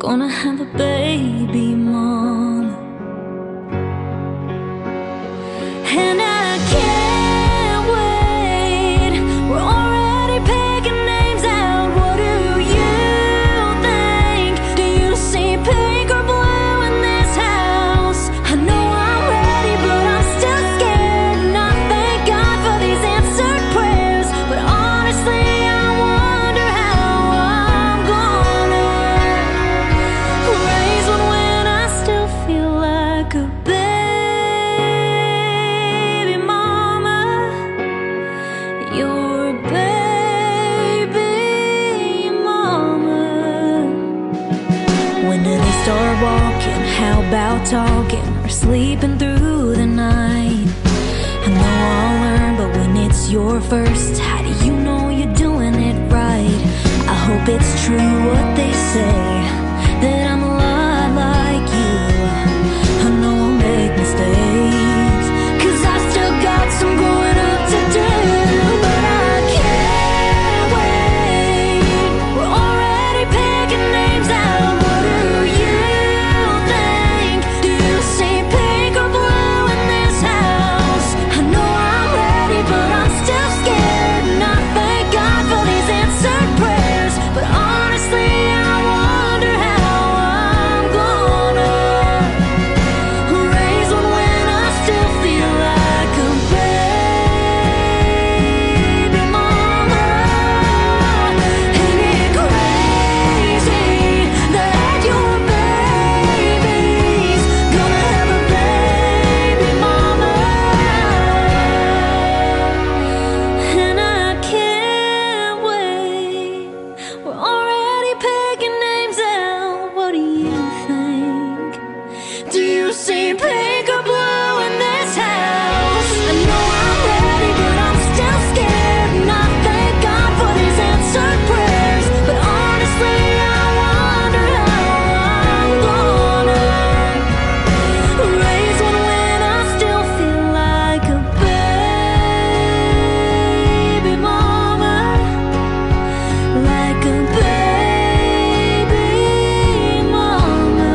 [SPEAKER 23] gonna have a baby mama. And I can't wait. We're already picking names out. What do you think? Do you see pink or blue in this house? I know I'm ready, but I'm still scared. And I thank God for these answered prayers. But honestly, I wonder how I'm gonna raise one when I still feel like a baby mama. Your baby mama. When do they start walking? How about talking or sleeping through the night? I know I'll learn, but when it's your first, how do you know you're doing it right? I hope it's true what they say, that I'm a lot like you. I know I'll make mistakes, 'cause I still got some growing up to do. But I can't wait. We're already picking names out. What do you think? Do you see pink or blue in this house? I know I'm ready, but I'm still scared. And I thank God for these answered prayers. But honestly, I wonder how I'm gonna raise one when I still feel like a baby mama. Ain't it crazy that your baby's gonna have a baby mama? And I can't wait. We're already picking names out. What do you think? Do you see pink or blue in this house? I know I'm ready, but I'm still scared. And I thank God for these answered prayers. But honestly, I wonder how I'm gonna raise one when I still feel like a baby mama. Like a baby mama.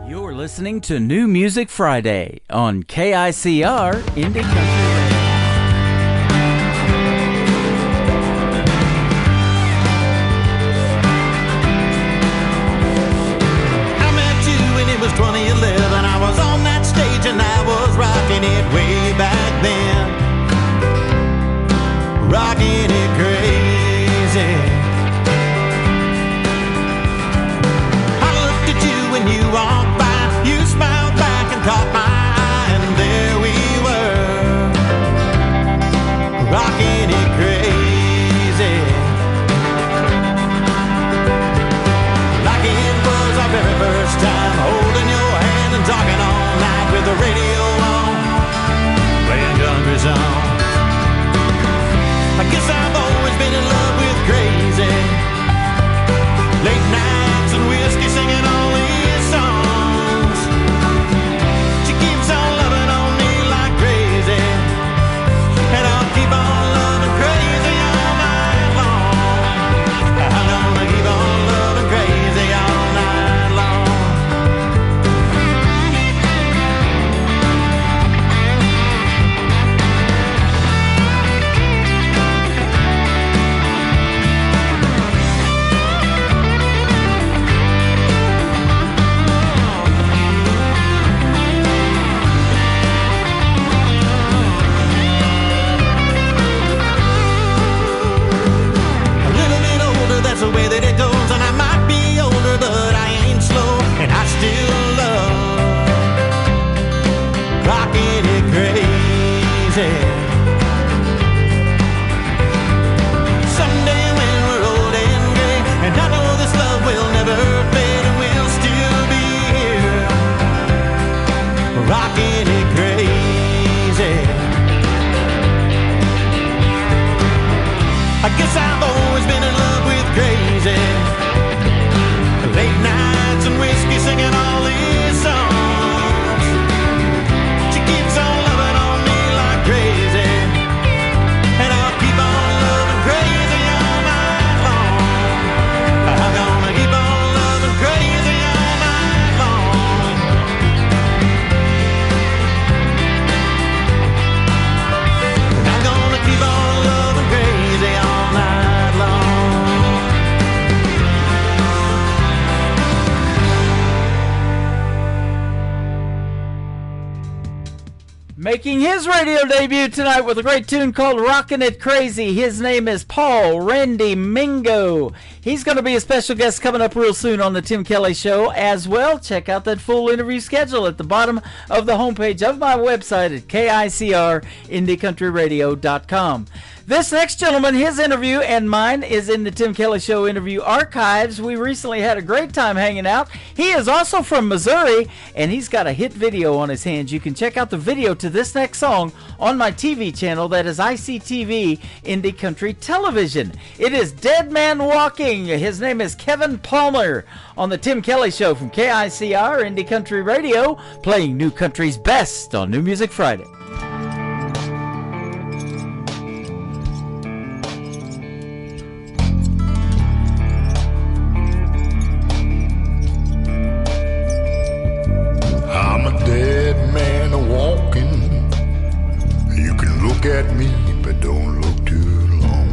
[SPEAKER 4] You're listening to New Music Friday on KICR Indie Country Radio.
[SPEAKER 8] I met you when it was 2011. I was on that stage and I was rocking it way back then. Rocking it crazy. I looked at you when you walked by. You smiled back and caught my eye, and there we were. Rocking it crazy. Like it was our very first time, holding your hand and talking all night with the radio on, playing country songs. I guess I've always been in love with crazy. Late nights and whiskey, singing all these songs. She keeps on loving on me like crazy, and I'll keep on loving crazy.
[SPEAKER 4] Making his radio debut tonight with a great tune called Rockin' It Crazy. His name is Paul Randy Mingo. He's going to be a special guest coming up real soon on the Tim Kelly Show as well. Check out that full interview schedule at the bottom of the homepage of my website at KICRIndieCountryRadio.com. This next gentleman, his interview and mine is in the Tim Kelly Show interview archives. We recently had a great time hanging out. He is also from Missouri, and he's got a hit video on his hands. You can check out the video to this next song on my TV channel. That is ICTV Indie Country Television. It is Dead Man Walking. His name is Kevin Palmer on the Tim Kelly Show from KICR Indie Country Radio, playing New Country's best on New Music Friday.
[SPEAKER 19] I'm a dead man walking. You can look at me, but don't look too long.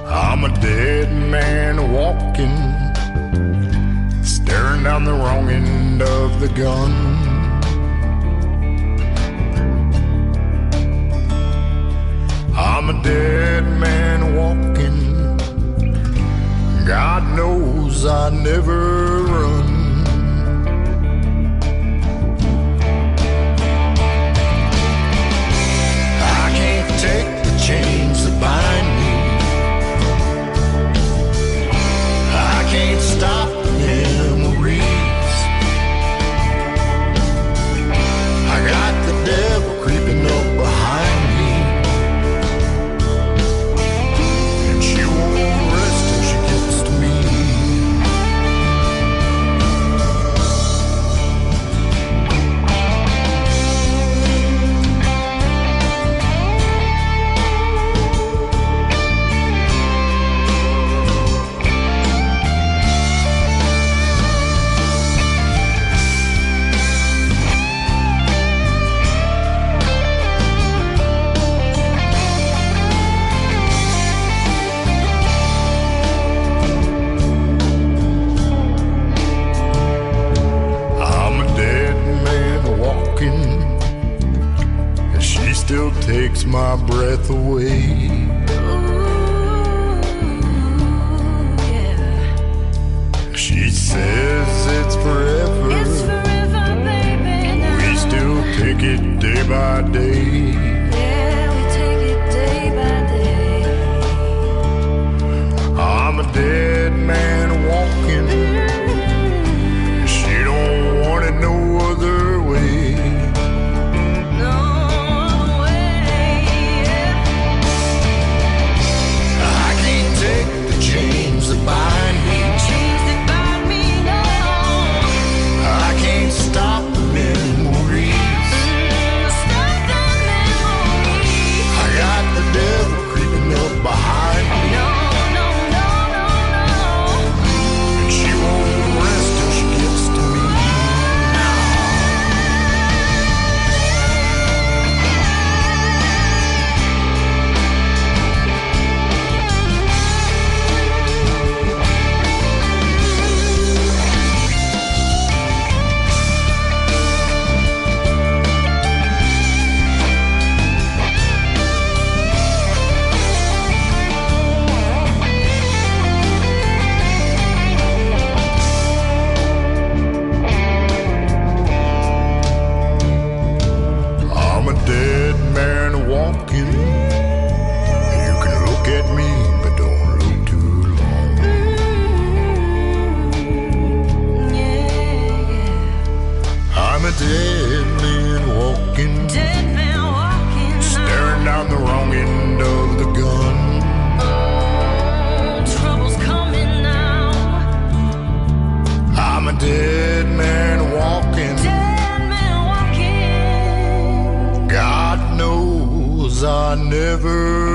[SPEAKER 19] I'm a dead man walking, staring down the wrong end of the gun. I'm a dead man walking. God knows I never run. I can't take the chains that bind me. I can't stop the memories. I got the devil creeping up behind me, and she won't rest till she gets to me. I'm a dead man walking, and she still takes my breath away. She says it's forever.
[SPEAKER 23] It's forever, baby. Now.
[SPEAKER 19] We still take it day by day.
[SPEAKER 23] Yeah, we take it day by day.
[SPEAKER 19] I'm a dead man walking. She don't want it no other way.
[SPEAKER 23] No way.
[SPEAKER 19] I can't take the chains that bind me.
[SPEAKER 23] Chains that bind me, no.
[SPEAKER 19] I can't stop the memories.
[SPEAKER 23] Stop the memories.
[SPEAKER 19] I got the devil creeping up behind me,
[SPEAKER 23] No, no, no, no, no.
[SPEAKER 19] and she won't rest till she gets to me. I'm a dead man walking. You can look at me, but don't look too long. I'm a dead man walking,
[SPEAKER 23] Dead man walking.
[SPEAKER 19] staring down the wrong end of the gun.
[SPEAKER 23] Trouble's coming now.
[SPEAKER 19] I'm a dead man walking.
[SPEAKER 23] Dead man walking.
[SPEAKER 19] God knows I never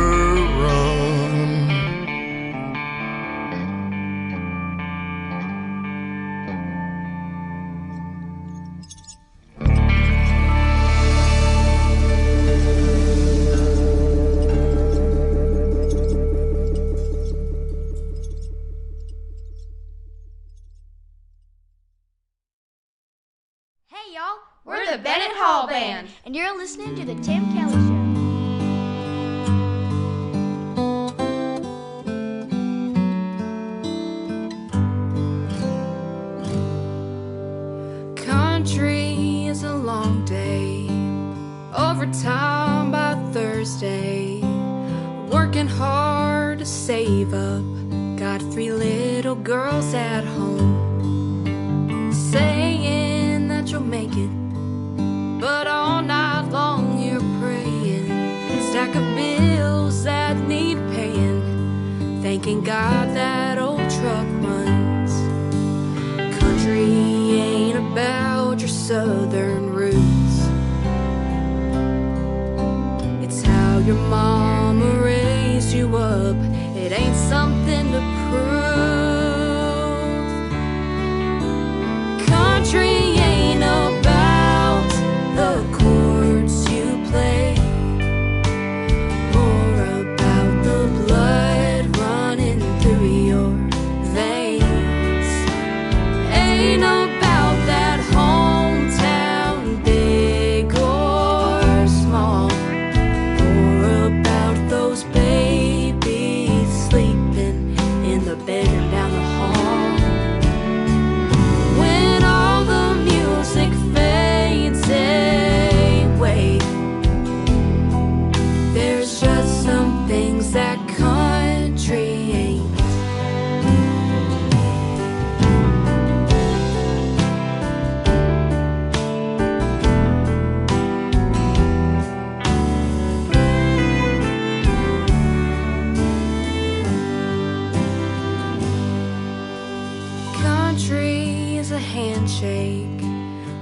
[SPEAKER 13] We're the Bennett Hall Band.
[SPEAKER 20] And you're listening to The Tim Kelly Show.
[SPEAKER 21] Country is a long day, overtime by Thursday, working hard to save up, got 3 little girls at home, saying that you'll make it, but all night long you're praying, stack of bills that need paying, thanking God that old truck runs. Country ain't about your southern roots, it's how your mama raised you up, it ain't something to prove. Country ain't about the chords you play, or about the blood running through your veins. Ain't about that hometown, big or small, or about those babies sleeping in the bedroom down the hall. When all the music fades away, there's just some things that country ain't. Country is a handshake,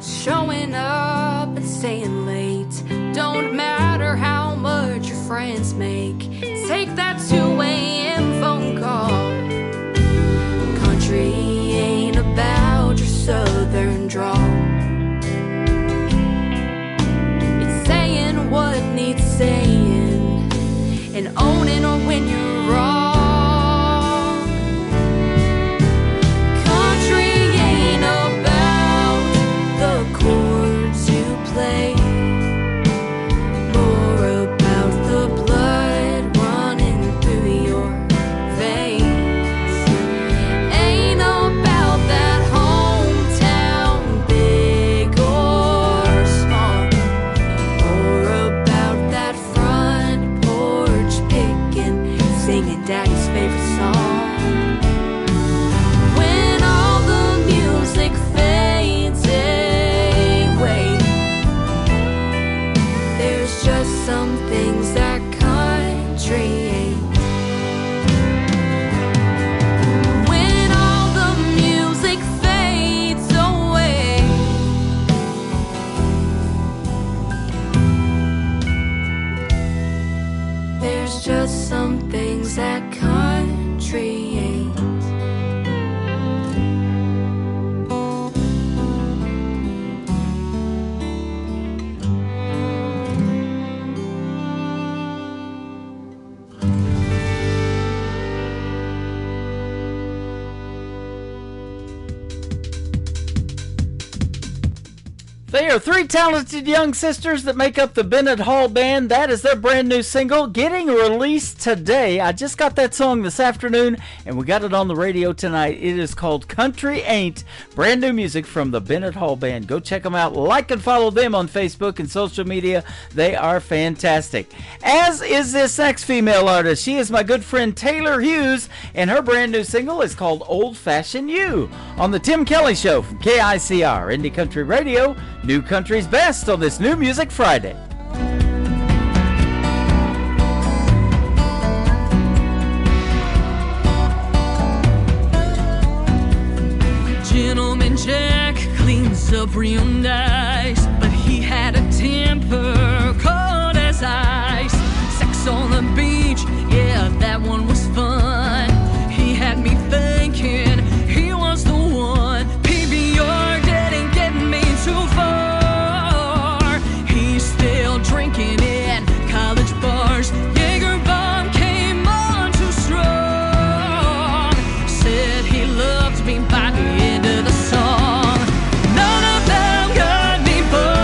[SPEAKER 21] showing up and staying late. Don't matter how much your friends make, take that 2 a.m. phone call. Country ain't about your southern drawl, it's saying what needs saying and owning or when you're wrong. Country ain't about the chords you play, more about the blood running through your veins. Ain't about that hometown, big or small, or about that front porch picking, singing daddy's favorite song. When all the music fades away, there's just some things that country ain't. When all the music fades away, there's just some things that country ain't.
[SPEAKER 4] They are 3 talented young sisters that make up the Bennett Hall Band. That is their brand new single, getting released today. I just got that song this afternoon, and we got it on the radio tonight. It is called Country Ain't. Brand new music from the Bennett Hall Band. Go check them out. Like and follow them on Facebook and social media. They are fantastic. As is this next female artist. She is my good friend Taylor Hughes, and her brand new single is called Old Fashioned You on the Tim Kelly Show from KICR, Indie Country Radio. New Country's best on this New Music Friday.
[SPEAKER 9] Gentleman Jack cleans up real nice, but he had a temper cold as ice. Sex on the beach, yeah, that one was fun. He had me thinking he was the one. PBR didn't get me too far. He's still drinking in college bars. Jaeger bomb came on too strong. Said he loved me by the end of the song. None of them got me, but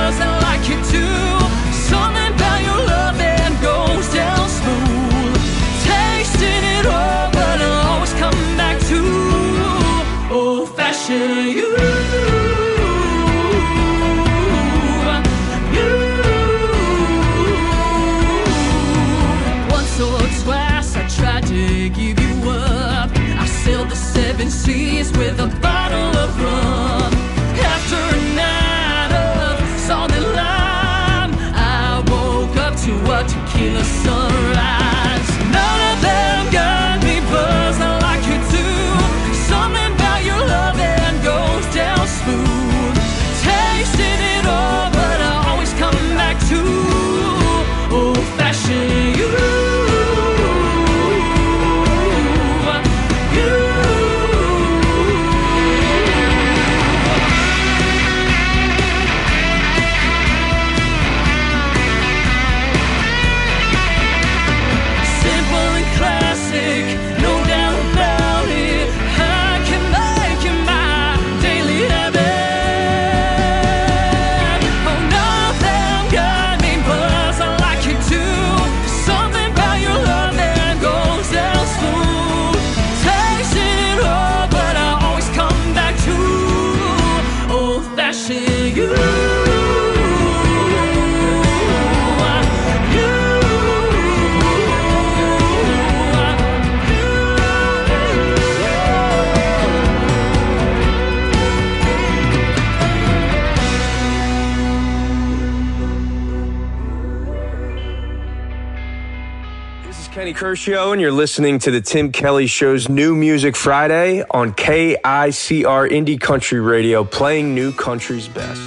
[SPEAKER 2] Kenny Curcio, and you're listening to the Tim Kelly Show's New Music Friday on KICR Indie Country Radio, playing new country's best.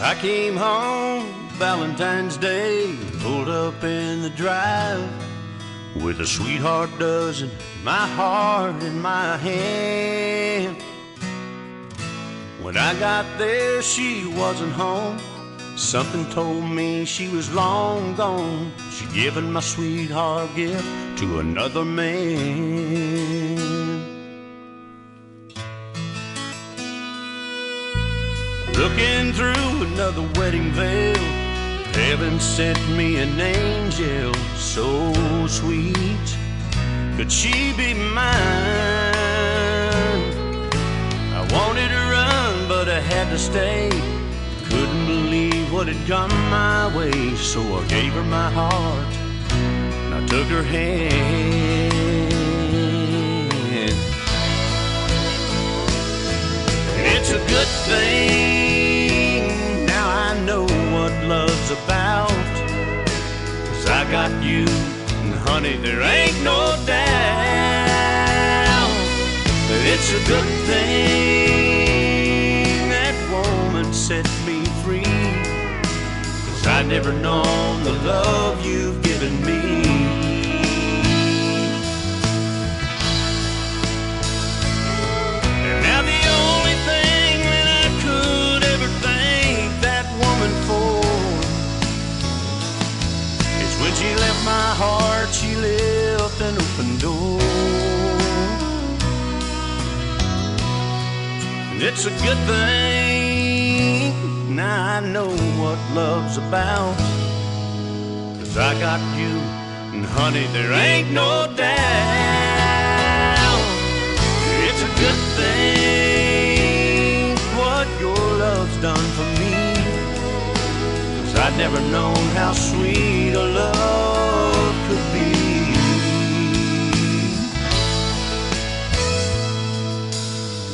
[SPEAKER 17] I came home Valentine's Day, pulled up in the drive with a sweetheart dozen, my heart in my hand. When I got there, she wasn't home. Something told me she was long gone. She'd given my sweetheart gift to another man. Looking through another wedding veil, heaven sent me an angel so sweet. Could she be mine? I wanted to run, but I had to stay. Couldn't believe what had come my way, so I gave her my heart and I took her hand. It's a good thing, now I know what love's about. 'Cause I got you, and honey, there ain't no doubt that it's a good thing that woman set me free. 'Cause I'd never known the love you've given me. And now the only thing that I could ever thank that woman for is when she left my heart, she left an open door. And it's a good thing, now I know what love's about. 'Cause I got you, and honey, there ain't no doubt. It's a good thing what your love's done for me. 'Cause I'd never known how sweet a love could be.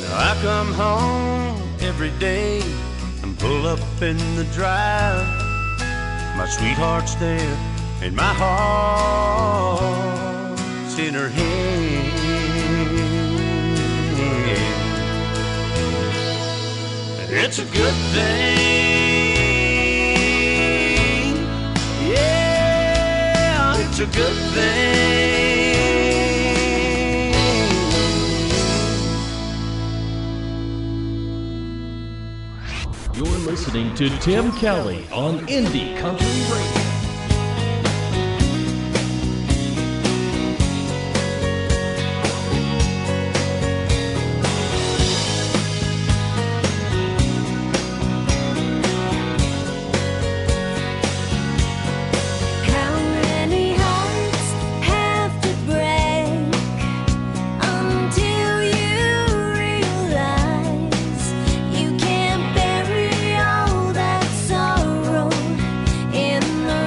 [SPEAKER 17] Now I come home every day and pull up in the drive. My sweetheart's there and my heart's in her hand. It's a good thing, yeah, it's a good thing.
[SPEAKER 6] You're listening to Tim Kelly on Indie Country Radio.
[SPEAKER 23] How many hearts have to break until you realize you can't bury all that sorrow in the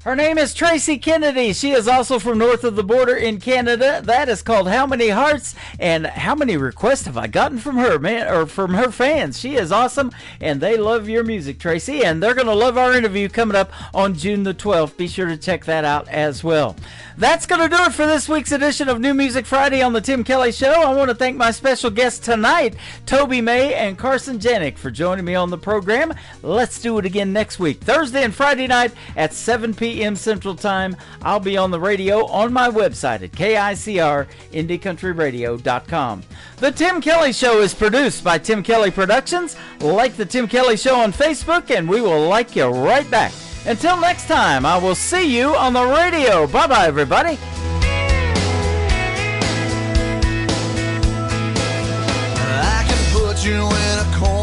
[SPEAKER 4] Her name is Tracy Kennedy. She is also from north of the border in Canada. That is called How Many Hearts. And how many requests have I gotten from her, man, or from her fans? She is awesome, and they love your music, Tracy. And they're going to love our interview coming up on June the 12th. Be sure to check that out as well. That's going to do it for this week's edition of New Music Friday on the Tim Kelly Show. I want to thank my special guests tonight, Toby May and Carson Janik, for joining me on the program. Let's do it again next week, Thursday and Friday night at 7 p.m. Central Time. I'll be on the radio on my website at KICRIndieCountryRadio.com. The Tim Kelly Show is produced by Tim Kelly Productions. Like the Tim Kelly Show on Facebook, and we will like you right back. Until next time, I will see you on the radio. Bye-bye, everybody.
[SPEAKER 8] I can put you in a corner.